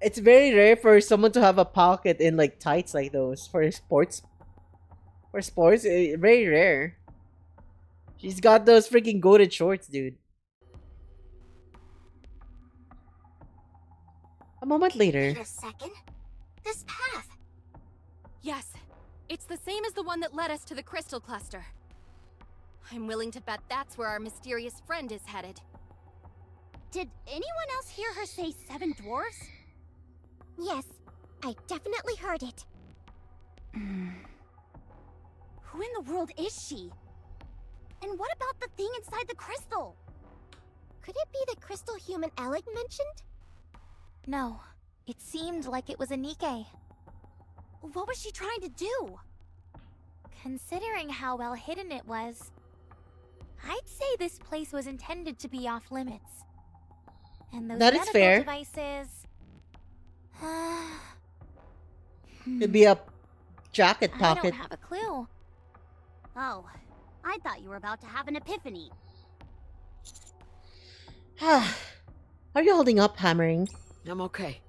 It's very rare for someone to have a pocket in like tights like those for sports. For sports, very rare. She's got those freaking goated shorts, dude. A moment later. Wait a second. This path. Yes, it's the same as the one that led us to the crystal cluster. I'm willing to bet that's where our mysterious friend is headed. Did anyone else hear her say 7 dwarves? Yes, I definitely heard it. Who in the world is she? And what about the thing inside the crystal? Could it be the crystal human Alec mentioned? No, it seemed like it was a Nikke. What was she trying to do? Considering how well hidden it was, I'd say this place was intended to be off limits. And those That is medical fair. devices... Could be a jacket I pocket. don't have a clue. Oh, I thought you were about to have an epiphany. How are you holding up, Hammering? I'm okay.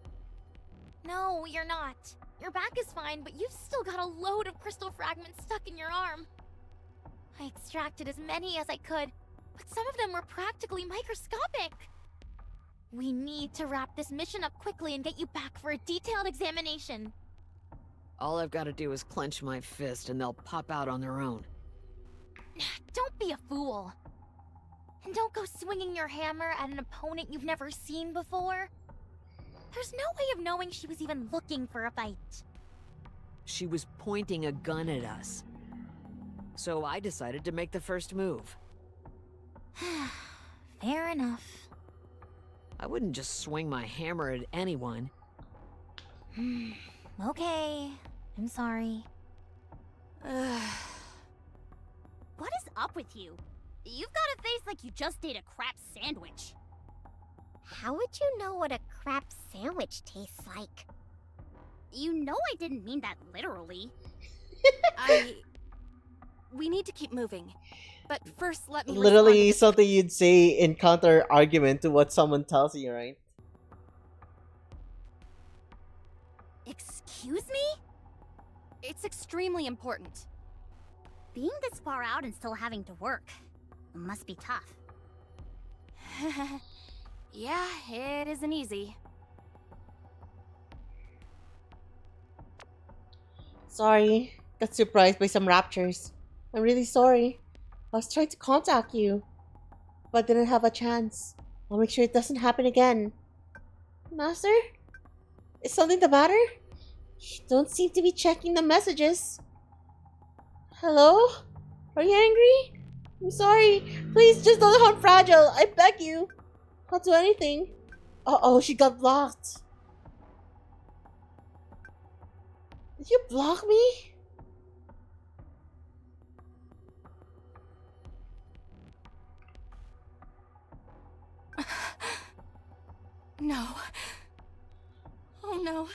No, you're not. Your back is fine, but you've still got a load of crystal fragments stuck in your arm. I extracted as many as I could, but some of them were practically microscopic. We need to wrap this mission up quickly and get you back for a detailed examination. All I've got to do is clench my fist and they'll pop out on their own. Don't be a fool. And don't go swinging your hammer at an opponent you've never seen before. There's no way of knowing she was even looking for a fight. She was pointing a gun at us. So I decided to make the first move. Fair enough. I wouldn't just swing my hammer at anyone. Okay, I'm sorry. What is up with you? You've got a face like you just ate a crap sandwich. How would you know what a crap sandwich tastes like? You know I didn't mean that literally. We need to keep moving. But first, let me Literally respond to something you'd say in counter argument to what someone tells you, right? Excuse me? It's extremely important. Being this far out and still having to work must be tough. Yeah, it isn't easy. Sorry. Got surprised by some raptures. I'm really sorry. I was trying to contact you, but didn't have a chance. I'll make sure it doesn't happen again. Master? Is something the matter? You don't seem to be checking the messages. Hello? Are you angry? I'm sorry. Please just don't harm Fragile. I beg you. I'll do anything. Uh-oh, she got blocked. Did you block me? No. Oh no.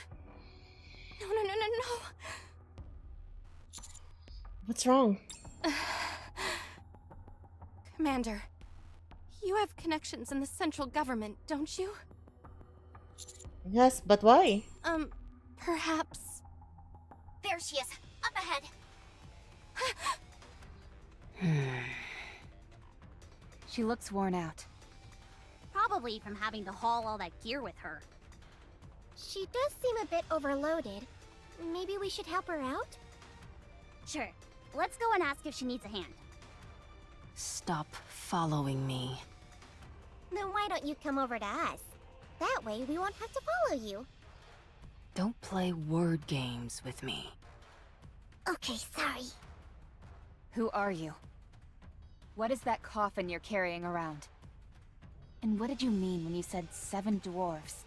No, no, no, no, no. What's wrong? Commander, you have connections in the central government, don't you? Yes, but why? Perhaps. There she is, up ahead. She looks worn out. Probably from having to haul all that gear with her. She does seem a bit overloaded. Maybe we should help her out? Sure, let's go and ask if she needs a hand. Stop following me. Then why don't you come over to us? That way we won't have to follow you. Don't play word games with me. Okay, sorry. Who are you? What is that coffin you're carrying around? And what did you mean when you said 7 dwarves?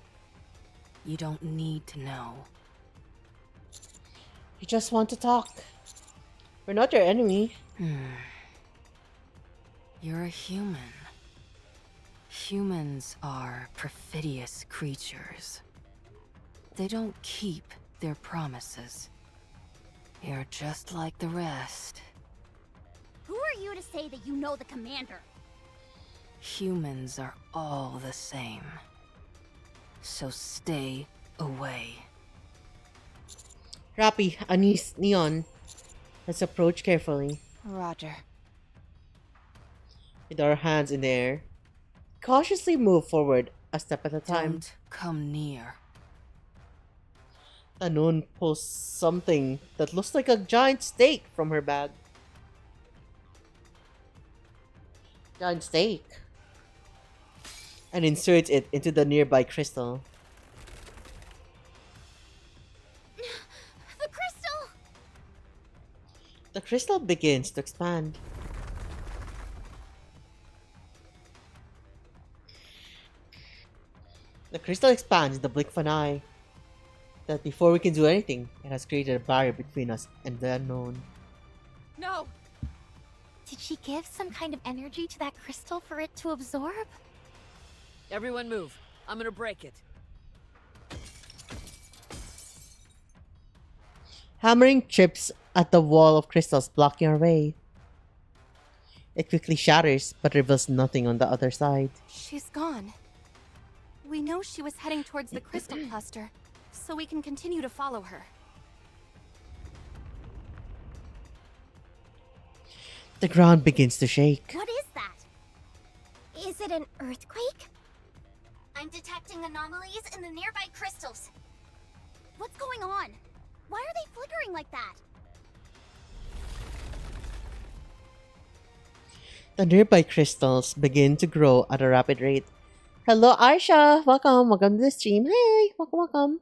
You don't need to know. You just want to talk. We're not your enemy. You're a human. Humans are perfidious creatures. They don't keep their promises. You're just like the rest. Who are you to say that you know the commander? Humans are all the same. So stay away. Rappy, Anise, Neon. Let's approach carefully. Roger. With our hands in the air. Cautiously move forward, a step at a time. Don't come near. Anon pulls something that looks like a giant steak from her bag. Giant steak. And inserts it into the nearby crystal. The crystal! The crystal begins to expand. The crystal expands in the blink of an eye. That before we can do anything, it has created a barrier between us and the unknown. No! Did she give some kind of energy to that crystal for it to absorb? Everyone move. I'm gonna break it. Hammering chips at the wall of crystals blocking our way. It quickly shatters, but reveals nothing on the other side. She's gone. We know she was heading towards the crystal cluster, so we can continue to follow her. The ground begins to shake. What is that? Is it an earthquake? I'm detecting anomalies in the nearby crystals. What's going on? Why are they flickering like that? The nearby crystals begin to grow at a rapid rate. Hello, Aisha! Welcome! Welcome to the stream. Hey! Welcome, welcome.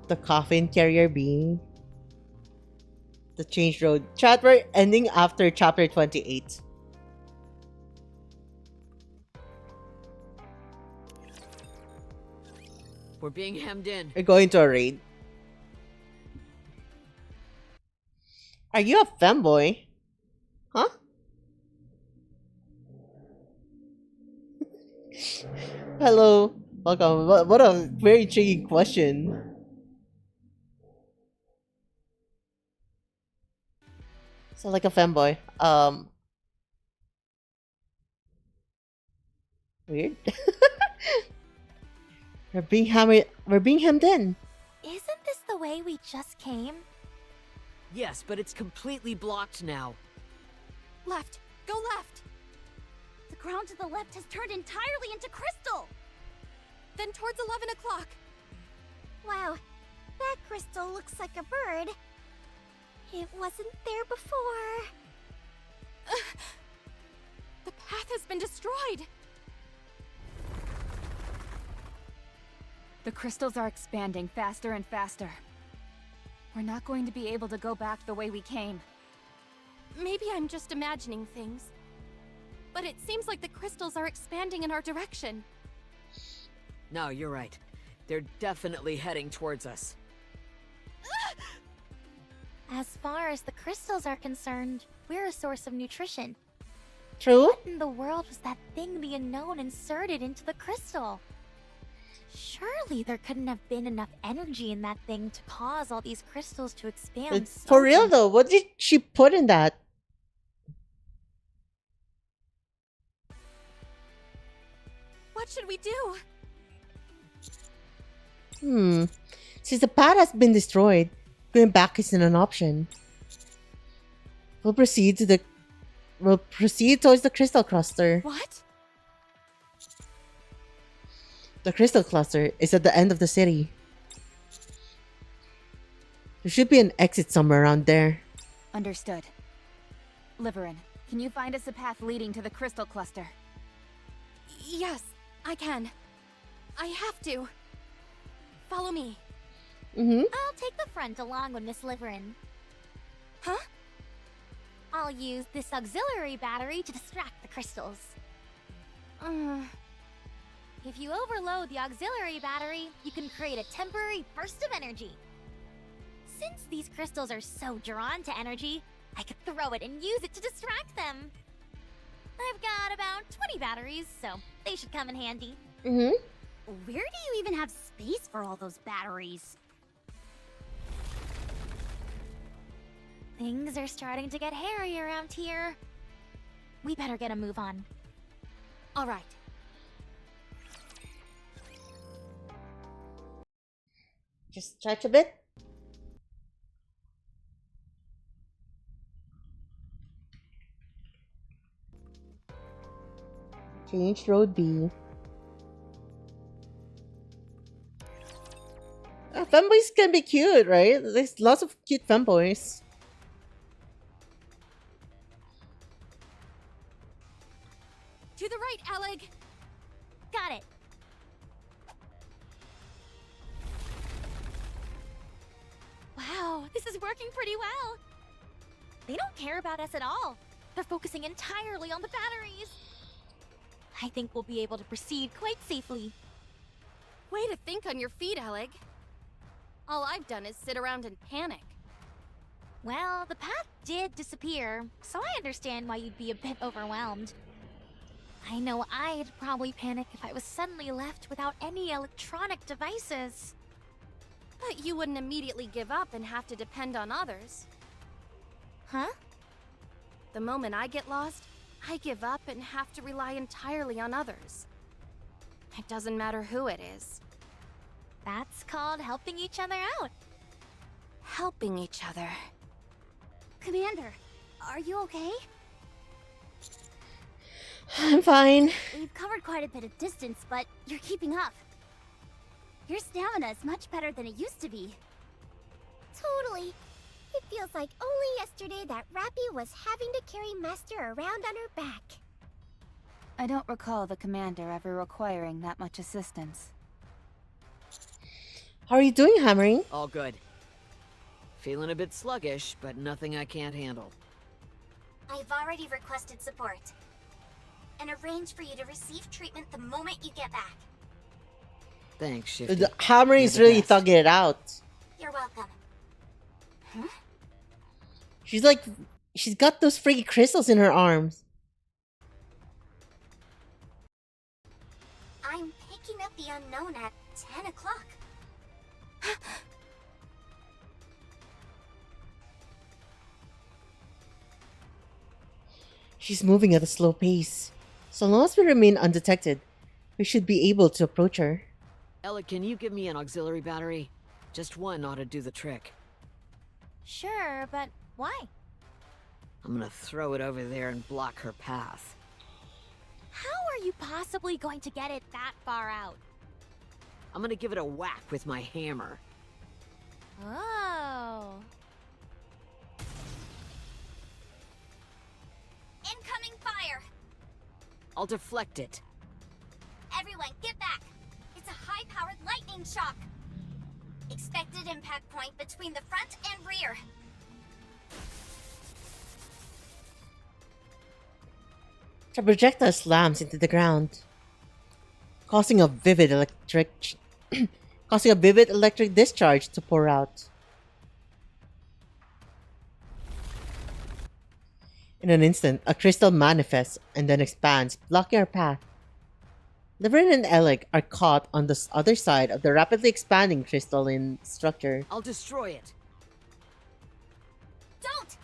The coffin carrier being the change road. Chapter ending after chapter 28. We're being hemmed in. We're going to a raid. Are you a femboy? Huh? Hello. Welcome. What a very intriguing question. So like a femboy. Weird. We're being hemmed in. Isn't this the way we just came? Yes, but it's completely blocked now. Left! Go left! The ground to the left has turned entirely into crystal! Then towards 11 o'clock! Wow, that crystal looks like a bird. It wasn't there before. The path has been destroyed! The crystals are expanding faster and faster. We're not going to be able to go back the way we came. Maybe I'm just imagining things. But it seems like the crystals are expanding in our direction. No, you're right. They're definitely heading towards us. As far as the crystals are concerned, we're a source of nutrition. True? What in the world was that thing the unknown inserted into the crystal? Surely there couldn't have been enough energy in that thing to cause all these crystals to expand. But so for real much. though, what did she put in that? What should we do? Since the pad has been destroyed, going back isn't an option. We'll proceed towards the crystal cluster. What? The crystal cluster is at the end of the city. There should be an exit somewhere around there. Understood. Liverin, can you find us a path leading to the crystal cluster? Yes, I can. I have to. Follow me. I'll take the front along with Miss Liverin. Huh? I'll use this auxiliary battery to distract the crystals. If you overload the auxiliary battery, you can create a temporary burst of energy. Since these crystals are so drawn to energy, I could throw it and use it to distract them. I've got about 20 batteries, so they should come in handy. Where do you even have space for all those batteries? Things are starting to get hairy around here. We better get a move on. All right. Just stretch a bit. Change road B. Femboys can be cute, right? There's lots of cute femboys. To the right, Alec. Got it. Wow, this is working pretty well. They don't care about us at all. They're focusing entirely on the batteries. I think we'll be able to proceed quite safely. Way to think on your feet, Alec. All I've done is sit around and panic. Well, the path did disappear, so I understand why you'd be a bit overwhelmed. I know I'd probably panic if I was suddenly left without any electronic devices. But you wouldn't immediately give up and have to depend on others. Huh? The moment I get lost, I give up and have to rely entirely on others. It doesn't matter who it is. That's called helping each other out. Helping each other. Commander, are you okay? I'm fine. We've covered quite a bit of distance, but you're keeping up. Your stamina is much better than it used to be. Totally. It feels like only yesterday that Rappy was having to carry Master around on her back. I don't recall the commander ever requiring that much assistance. How are you doing, Hammering? All good. Feeling a bit sluggish, but nothing I can't handle. I've already requested support. And arranged for you to receive treatment the moment you get back. Thanks, Shifty. The Hammering is You're the really best. thugging it out. You're welcome. She's got those freaky crystals in her arms. I'm picking up the unknown at 10 o'clock. She's moving at a slow pace. So long as we remain undetected, we should be able to approach her. Ella, can you give me an auxiliary battery? Just one ought to do the trick. Sure, but why? I'm gonna throw it over there and block her path. How are you possibly going to get it that far out? I'm gonna give it a whack with my hammer. Oh. Incoming fire! I'll deflect it. Everyone, get back! It's a high-powered lightning shock! Expected impact point between the front and rear. The projectile slams into the ground, causing a vivid electric discharge to pour out. In an instant, a crystal manifests and then expands, blocking our path. Liverin and Alec are caught on the other side of the rapidly expanding crystalline structure. I'll destroy it. Don't!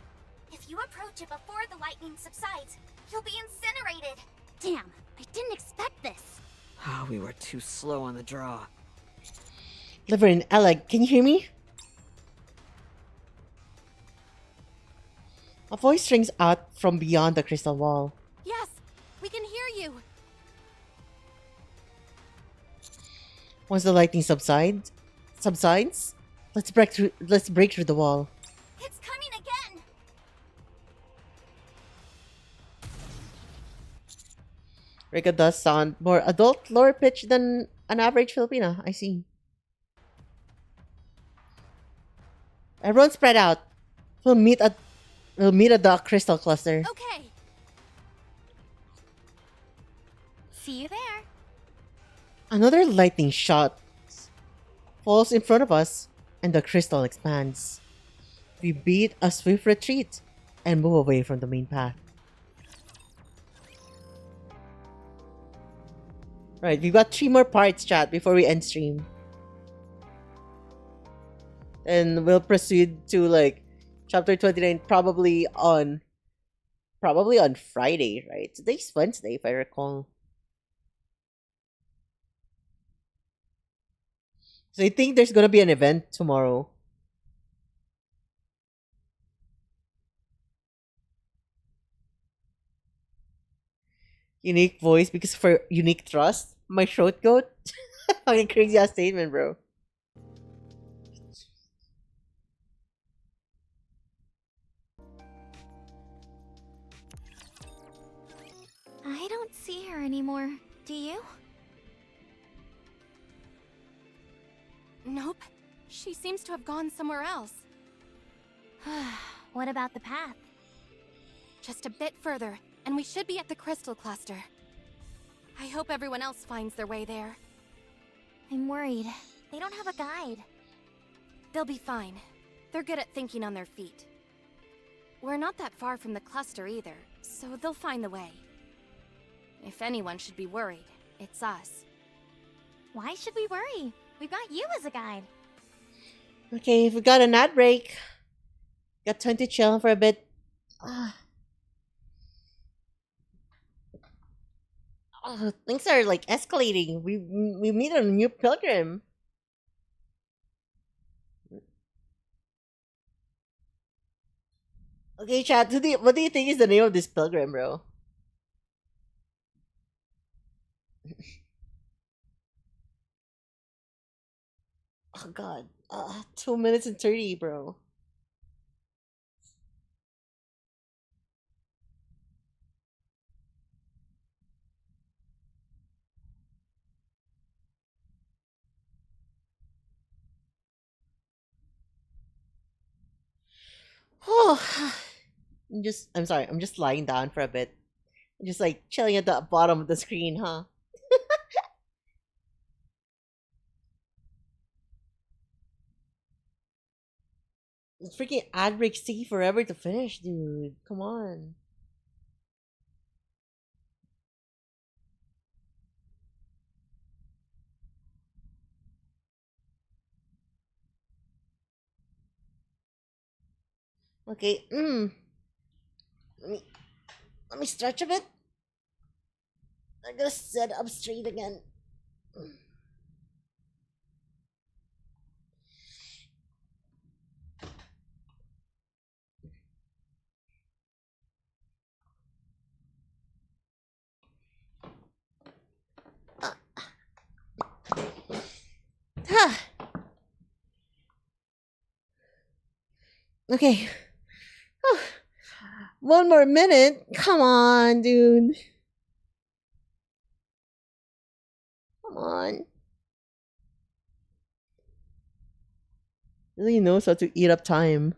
If you approach it before the lightning subsides, you'll be incinerated. Damn, I didn't expect this. Ah, we were too slow on the draw. Liverin, Alec, can you hear me? A voice rings out from beyond the crystal wall. Yes, we can hear you. Once the lightning subsides, let's break through the wall. It's coming again! Rika does sound more adult, lower pitch than an average Filipina, I see. Everyone spread out. We'll meet at the crystal cluster. Okay. See you there. Another lightning shot falls in front of us, and the crystal expands. We beat a swift retreat and move away from the main path. Right, we've got 3 more parts, chat, before we end stream. And we'll proceed to like chapter 29 probably on Friday, right? Today's Wednesday, if I recall. So I think there's gonna be an event tomorrow. Unique voice because for unique trust. My throat goat. Fucking crazy ass statement, bro. I don't see her anymore. Do you? Nope. She seems to have gone somewhere else. What about the path? Just a bit further, and we should be at the crystal cluster. I hope everyone else finds their way there. I'm worried. They don't have a guide. They'll be fine. They're good at thinking on their feet. We're not that far from the cluster either, so they'll find the way. If anyone should be worried, it's us. Why should we worry? We've got you as a guide. Okay, we got an ad break. Got time to chill for a bit. Things are like escalating. We meet a new pilgrim. Okay, chat. What do you think is the name of this pilgrim, bro? Oh god. 2 minutes and 30, bro. Oh, I'm sorry. I'm just lying down for a bit. I'm just like chilling at the bottom of the screen, huh? This freaking ad breaks taking forever to finish, dude. Come on. Okay. Let me stretch a bit. I'm gonna sit up straight again. Okay. 1 more minute. Come on, dude. Come on. Really knows how to eat up time.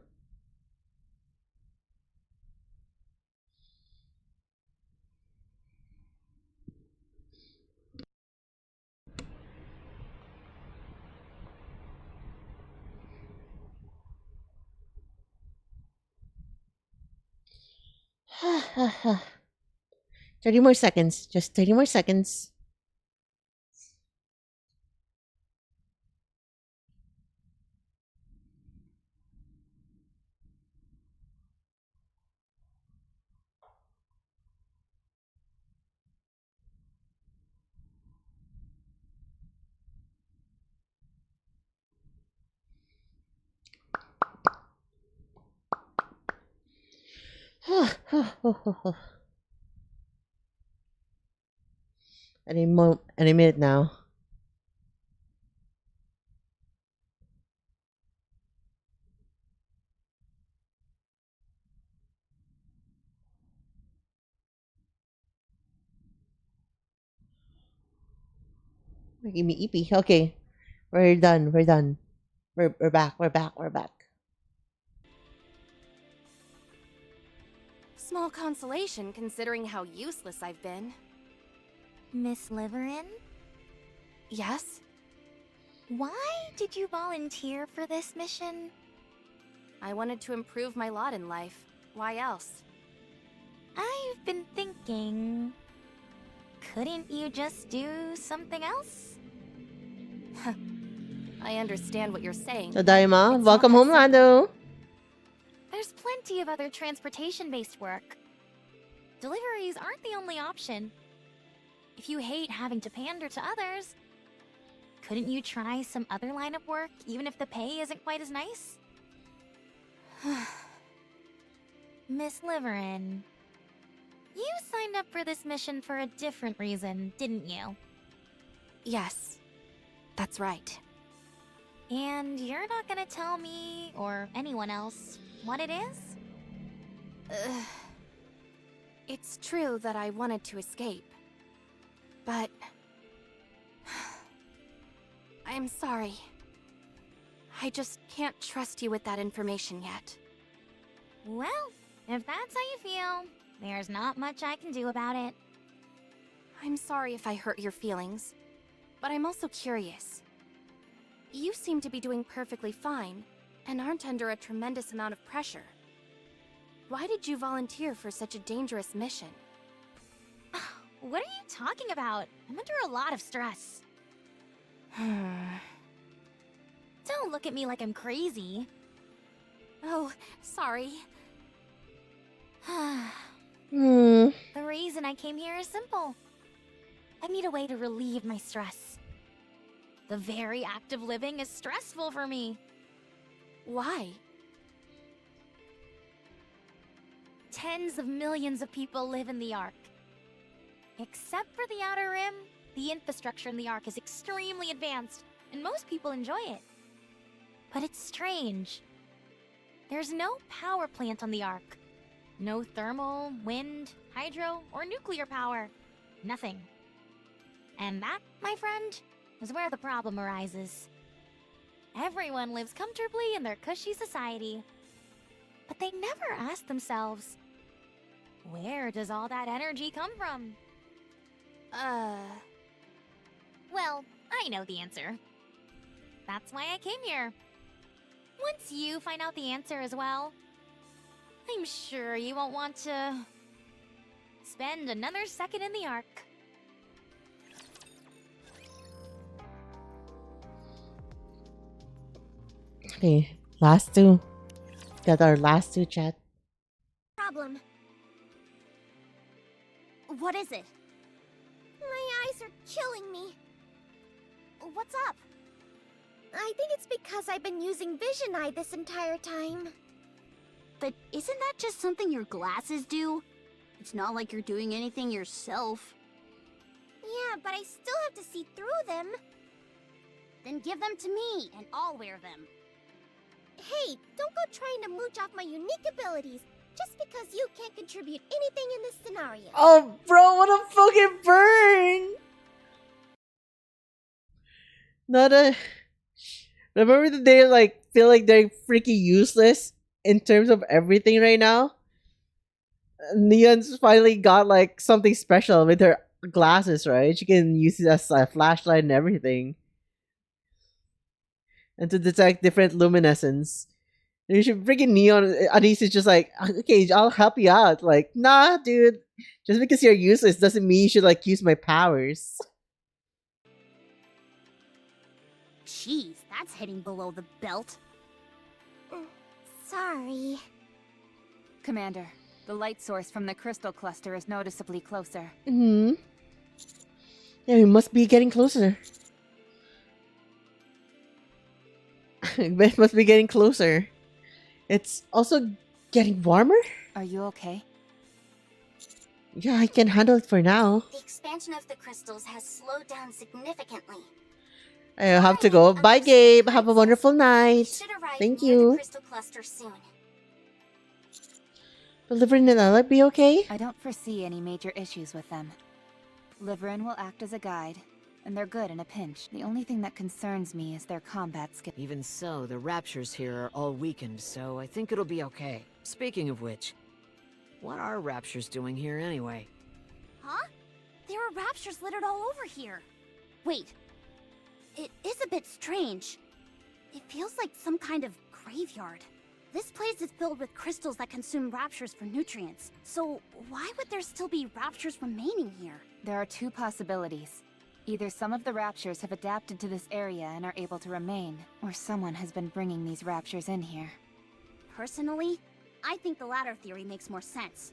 30 more seconds. Just 30 more seconds. Any minute now. Making me eepy. Okay. We're done. We're done. We're back. We're back. We're back. Small consolation considering how useless I've been. Miss Liverin, Yes? why did you volunteer for this mission? I wanted to improve my lot in life. Why else? I've been thinking. Couldn't you just do something else? I understand what you're saying. Tadaima. It's Welcome not home, that simple. Lando. There's plenty of other transportation-based work. Deliveries aren't the only option. If you hate having to pander to others, couldn't you try some other line of work, even if the pay isn't quite as nice? Miss Liverin, you signed up for this mission for a different reason, didn't you? Yes, that's right. And you're not gonna tell me, or anyone else, what it is? It's true that I wanted to escape. But... I am sorry. I just can't trust you with that information yet. Well, if that's how you feel, there's not much I can do about it. I'm sorry if I hurt your feelings, but I'm also curious. You seem to be doing perfectly fine, and aren't under a tremendous amount of pressure. Why did you volunteer for such a dangerous mission? What are you talking about? I'm under a lot of stress. Don't look at me like I'm crazy. Oh, sorry. Hmm. The reason I came here is simple. I need a way to relieve my stress. The very act of living is stressful for me. Why? Tens of millions of people live in the Ark. Except for the Outer Rim, the infrastructure in the Ark is extremely advanced, and most people enjoy it. But it's strange. There's no power plant on the Ark. No thermal, wind, hydro, or nuclear power. Nothing. And that, my friend, is where the problem arises. Everyone lives comfortably in their cushy society. But they never ask themselves, where does all that energy come from? Well, I know the answer. That's why I came here. Once you find out the answer as well, I'm sure you won't want to spend another second in the Ark. Okay. Last two. Got our last two chat. Problem. What is it? My eyes are killing me. What's up? I think it's because I've been using Vision Eye this entire time. But isn't that just something your glasses do? It's not like you're doing anything yourself. Yeah, but I still have to see through them. Then give them to me, and I'll wear them. Hey, don't go trying to mooch off my unique abilities just because you can't contribute anything in this scenario. Oh, bro, what a fucking burn! Not a. Remember that they like feel like they're freaking useless in terms of everything right now? Neon's finally got like something special with her glasses, right? She can use it as a flashlight and everything. And to detect different luminescence. You should freaking Neon. Anise is just like, okay, I'll help you out. Like, nah, dude. Just because you're useless doesn't mean you should like use my powers. Jeez, that's hitting below the belt. Sorry. Commander, the light source from the crystal cluster is noticeably closer. Hmm. Yeah, we must be getting closer. It must be getting closer. It's also getting warmer? Are you okay? Yeah, I can handle it for now. The expansion of the crystals has slowed down significantly. I have to go. Bye, Gabe. Have a wonderful night. Should arrive Thank near the you. crystal cluster soon. Will Liverin and Ella be okay? I don't foresee any major issues with them. Liverin will act as a guide, and they're good in a pinch. The only thing that concerns me is their combat skill. Even so, the raptures here are all weakened, so I think it'll be okay. Speaking of which, what are raptures doing here anyway? Huh? There are raptures littered all over here. Wait. It is a bit strange. It feels like some kind of graveyard. This place is filled with crystals that consume raptures for nutrients. So why would there still be raptures remaining here? There are two possibilities. Either some of the raptures have adapted to this area and are able to remain, or someone has been bringing these raptures in here. Personally, I think the latter theory makes more sense.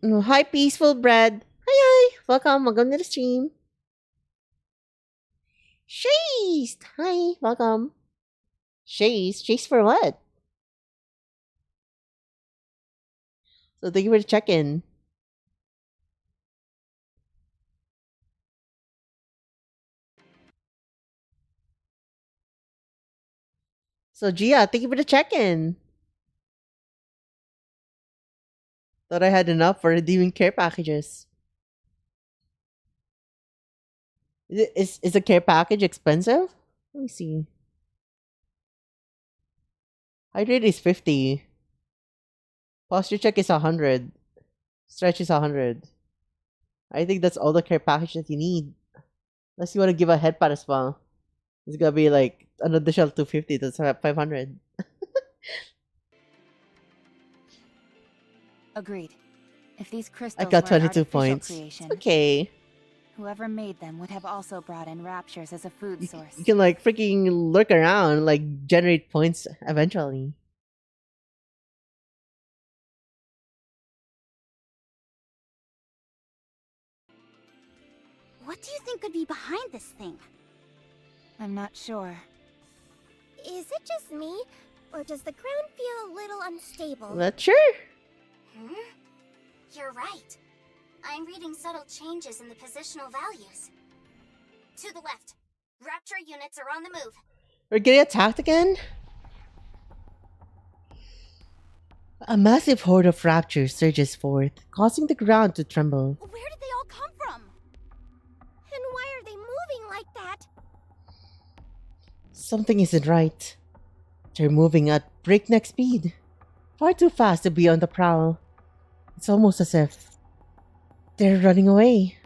Oh, hi, Peaceful Bread. Hi. Welcome to the stream. Chase! Hi, welcome. Chase for what? So thank you for the check-in. So Gia, thank you for the check-in. Thought I had enough for redeeming care packages. Is the care package expensive? Let me see. Hydrate is 50. Posture check is 100. Stretch is 100. I think that's all the care package that you need. Unless you want to give a head pat as well. It's gonna be like an additional 250. That's 500. Agreed. If these crystals I got were an 22 artificial points. creation, Okay. whoever made them would have also brought in raptures as a food You, source. you can like freaking lurk around, like generate points eventually. What do you think could be behind this thing? I'm not sure. Is it just me, or does the ground feel a little unstable? Not sure. You're right. I'm reading subtle changes in the positional values. To the left. Rapture units are on the move. We're getting attacked again? A massive horde of raptors surges forth, causing the ground to tremble. Where did they all come from? And why are they moving like that? Something isn't right. They're moving at breakneck speed. Far too fast to be on the prowl. It's almost as if they're running away.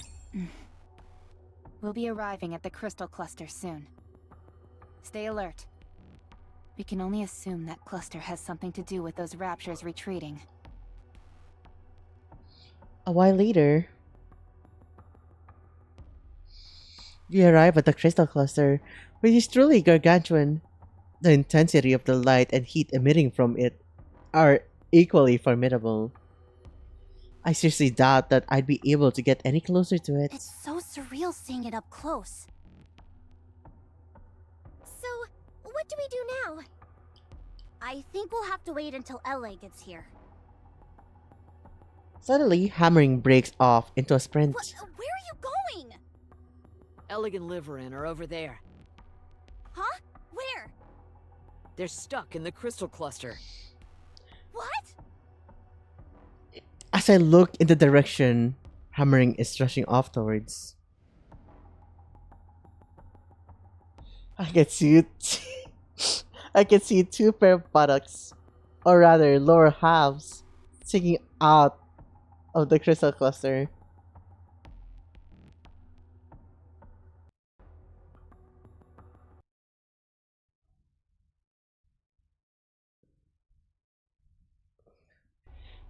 We'll be arriving at the crystal cluster soon. Stay alert. We can only assume that cluster has something to do with those raptures retreating. A while later, we arrive at the crystal cluster, which is truly gargantuan. The intensity of the light and heat emitting from it are equally formidable. I seriously doubt that I'd be able to get any closer to it. It's so surreal seeing it up close. So, what do we do now? I think we'll have to wait until LA gets here. Suddenly, hammering breaks off into a sprint. Where are you going? Elegant Liverin are over there. Huh? Where? They're stuck in the crystal cluster. What? As I look in the direction hammering is rushing off towards, I can see it. I can see two pair of buttocks, or rather lower halves, sticking out of the crystal cluster.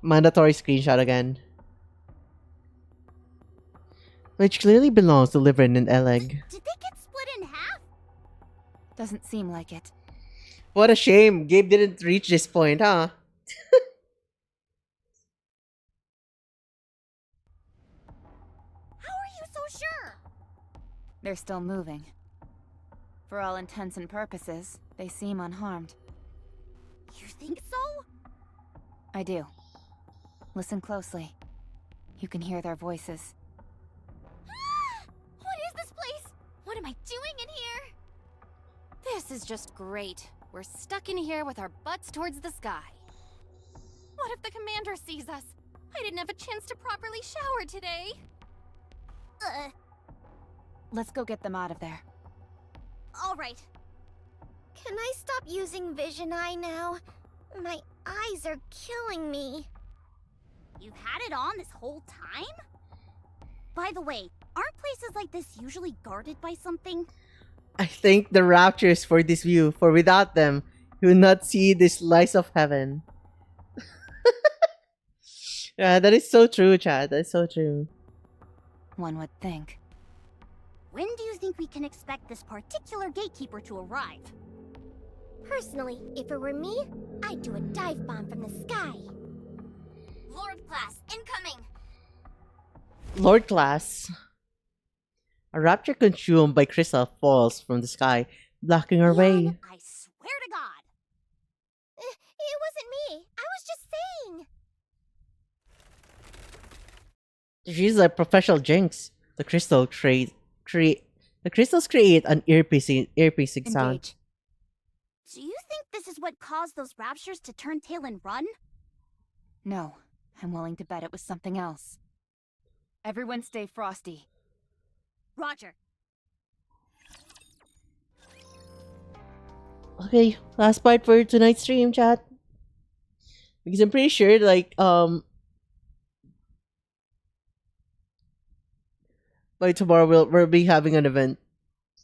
Mandatory screenshot again. Which clearly belongs to liver and an egg. Did they get split in half? Doesn't seem like it. What a shame. Gabe didn't reach this point, huh? How are you so sure? They're still moving. For all intents and purposes, they seem unharmed. You think so? I do. Listen closely. You can hear their voices. What is this place? What am I doing in here? This is just great. We're stuck in here with our butts towards the sky. What if the commander sees us? I didn't have a chance to properly shower today. Let's go get them out of there. Alright. Can I stop using Vision Eye now? My eyes are killing me. You've had it on this whole time? By the way, aren't places like this usually guarded by something? I thank the raptures for this view, for without them, you would not see this slice of heaven. Yeah, that is so true, Chad. That is so true. One would think. When do you think we can expect this particular gatekeeper to arrive? Personally, if it were me, I'd do a dive bomb from the sky. Lord class incoming. Lord class. A rapture consumed by crystal falls from the sky, blocking our way. I swear to God. It wasn't me. I was just saying. She's a professional jinx. The crystals create an ear-piercing sound. Engage. Do you think this is what caused those raptures to turn tail and run? No, I'm willing to bet it was something else. Everyone stay frosty. Roger. Okay, last part for tonight's stream, chat. Because I'm pretty sure, like, by tomorrow we'll be having an event,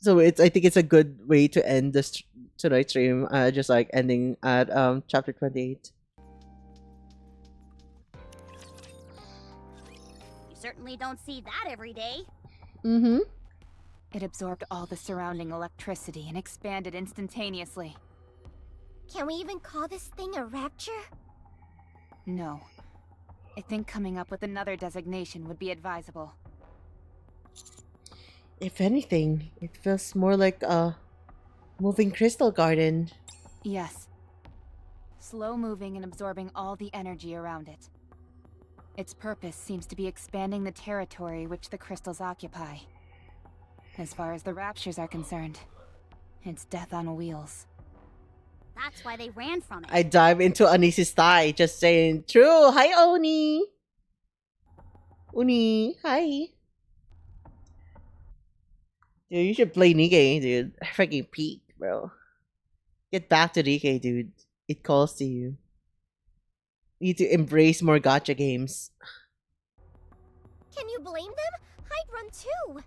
so I think it's a good way to end this tonight's stream. Just like ending at chapter 28. You certainly don't see that every day. Mm-hmm. It absorbed all the surrounding electricity and expanded instantaneously. Can we even call this thing a rapture? No. I think coming up with another designation would be advisable. If anything, it feels more like a moving crystal garden. Yes. Slow moving and absorbing all the energy around it. Its purpose seems to be expanding the territory which the crystals occupy. As far as the raptures are concerned, it's death on wheels. That's why they ran from it. I dive into Anise's thigh, just saying, true. Hi, Oni. Uni, hi. Dude, you should play Nikkei, dude. Freaking peak, bro. Get back to Nikkei, dude. It calls to you. You need to embrace more gacha games. Can you blame them? I'd run too.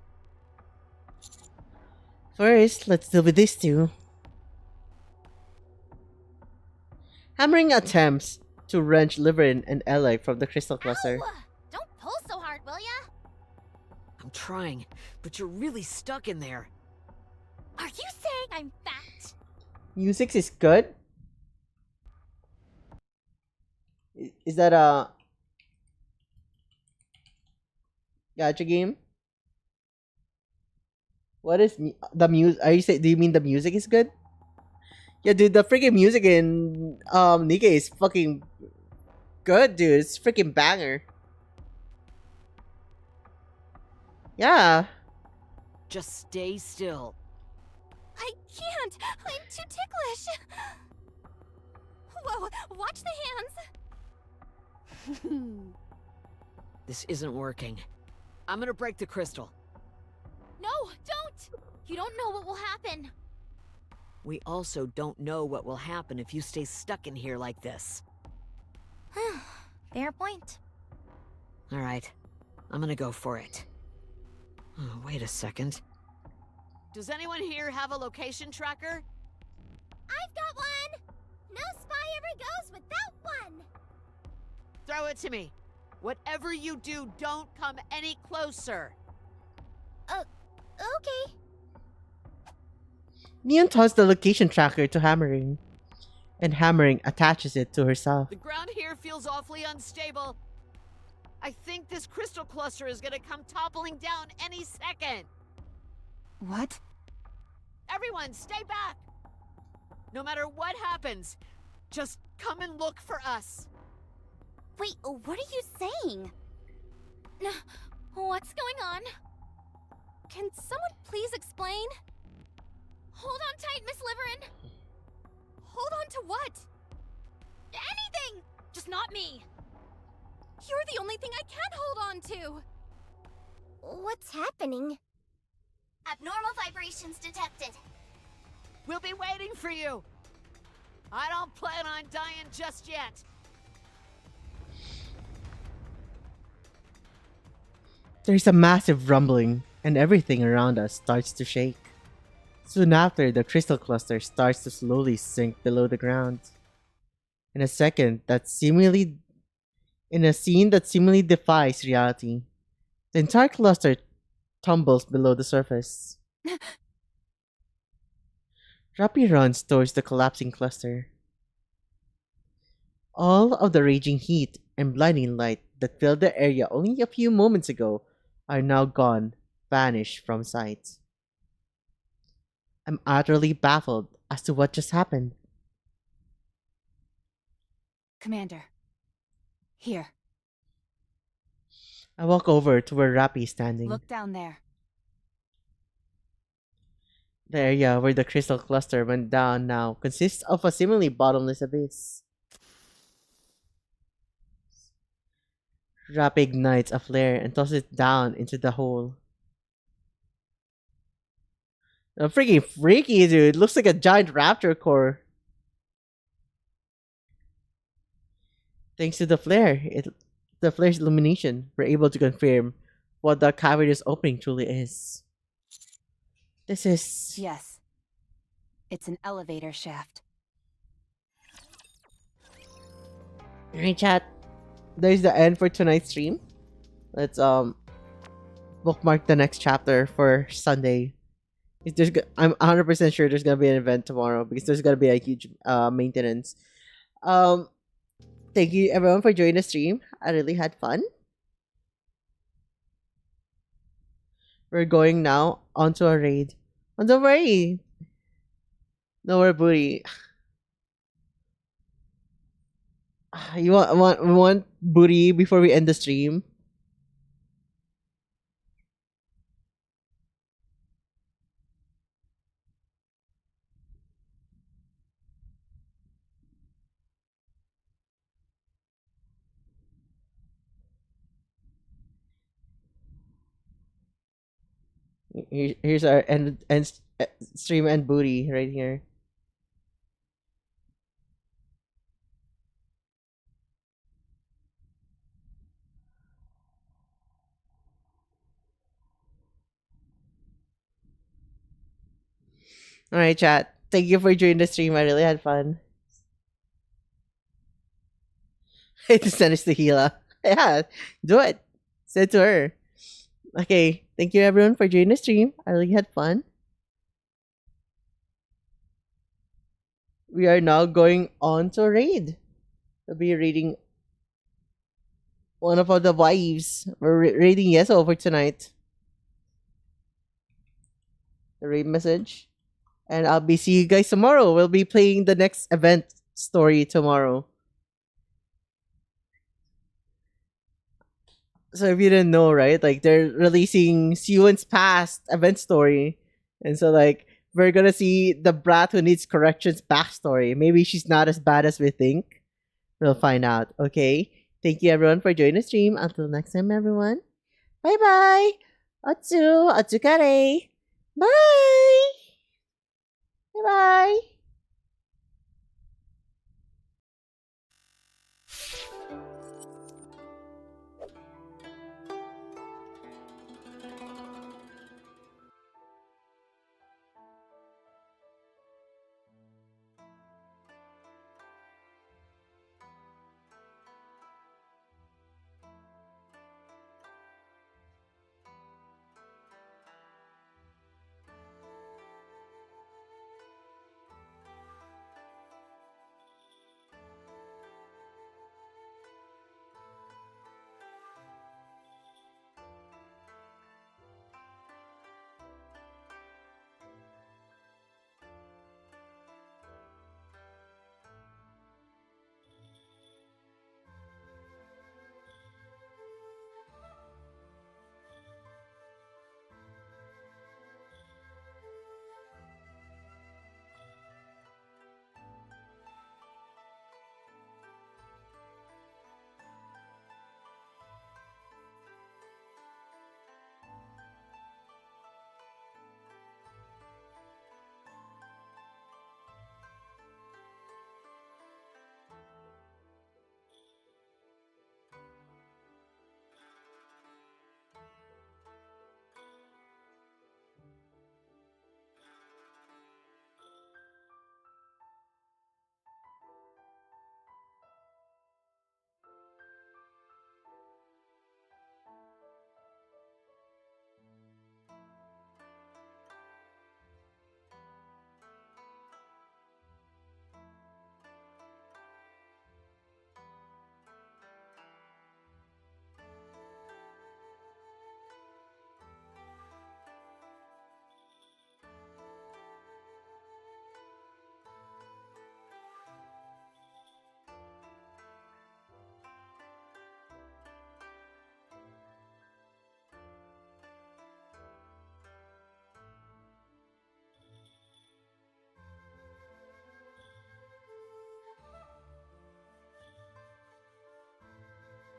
First, let's deal with this too. Hammering attempts to wrench Liverin and Ally from the crystal cluster. Ow! Don't pull so hard, will ya? I'm trying, but you're really stuck in there. Are you saying I'm fat? Music is good? Is that a gacha game? What is the music? Are you saying? Do you mean the music is good? Yeah, dude, the freaking music in Nikkei is fucking good, dude. It's freaking banger. Yeah. Just stay still. I can't! I'm too ticklish! Whoa, watch the hands! This isn't working. I'm gonna break the crystal. No, don't! You don't know what will happen. We also don't know what will happen if you stay stuck in here like this. Fair point. Alright, I'm gonna go for it. Oh, wait a second. Does anyone here have a location tracker? I've got one! No spy ever goes without one! Throw it to me. Whatever you do, don't come any closer. Okay. Neon tossed the location tracker to Hammering, and Hammering attaches it to herself. The ground here feels awfully unstable. I think this crystal cluster is gonna come toppling down any second. What? Everyone, stay back! No matter what happens, just come and look for us. Wait, what are you saying? What's going on? Can someone please explain? Hold on tight, Miss Liverin. Hold on to what? Anything! Just not me. You're the only thing I can hold on to. What's happening? Abnormal vibrations detected. We'll be waiting for you. I don't plan on dying just yet. There's a massive rumbling, and everything around us starts to shake. Soon after, the crystal cluster starts to slowly sink below the ground. In a scene that seemingly defies reality, the entire cluster tumbles below the surface. Rappy runs towards the collapsing cluster. All of the raging heat and blinding light that filled the area only a few moments ago are now gone, vanished from sight. I'm utterly baffled as to what just happened. Commander. Here. I walk over to where Rappy is standing. Look down there. The area where the crystal cluster went down now consists of a seemingly bottomless abyss. Rappy ignites a flare and tosses it down into the hole. Freaking freaky, dude. Looks like a giant raptor core. Thanks to the flare's illumination, we're able to confirm what the cavernous opening truly is. This is... Yes. It's an elevator shaft. Alright, chat. There's the end for tonight's stream. Let's bookmark the next chapter for Sunday. I'm 100% sure there's gonna be an event tomorrow because there's gonna be a huge maintenance. Thank you everyone for joining the stream. I really had fun. We're going now onto a raid. Oh, don't worry. No more booty. You want booty before we end the stream? Here's our end stream and booty right here. Alright, chat. Thank you for joining the stream. I really had fun. To send us to Hila. Yeah, do it. Send to her. Okay, thank you everyone for joining the stream. I really had fun. We are now going on to a raid. We'll be raiding one of the wives. We're raiding Yeso for tonight. The raid message. And I'll be seeing you guys tomorrow. We'll be playing the next event story tomorrow. So if you didn't know, right? Like they're releasing Siwon's past event story. And so like we're gonna see the brat who needs corrections backstory. Maybe she's not as bad as we think. We'll find out. Okay. Thank you everyone for joining the stream. Until next time, everyone. Bye bye. Otsu. Otsukare. Bye. Bye-bye.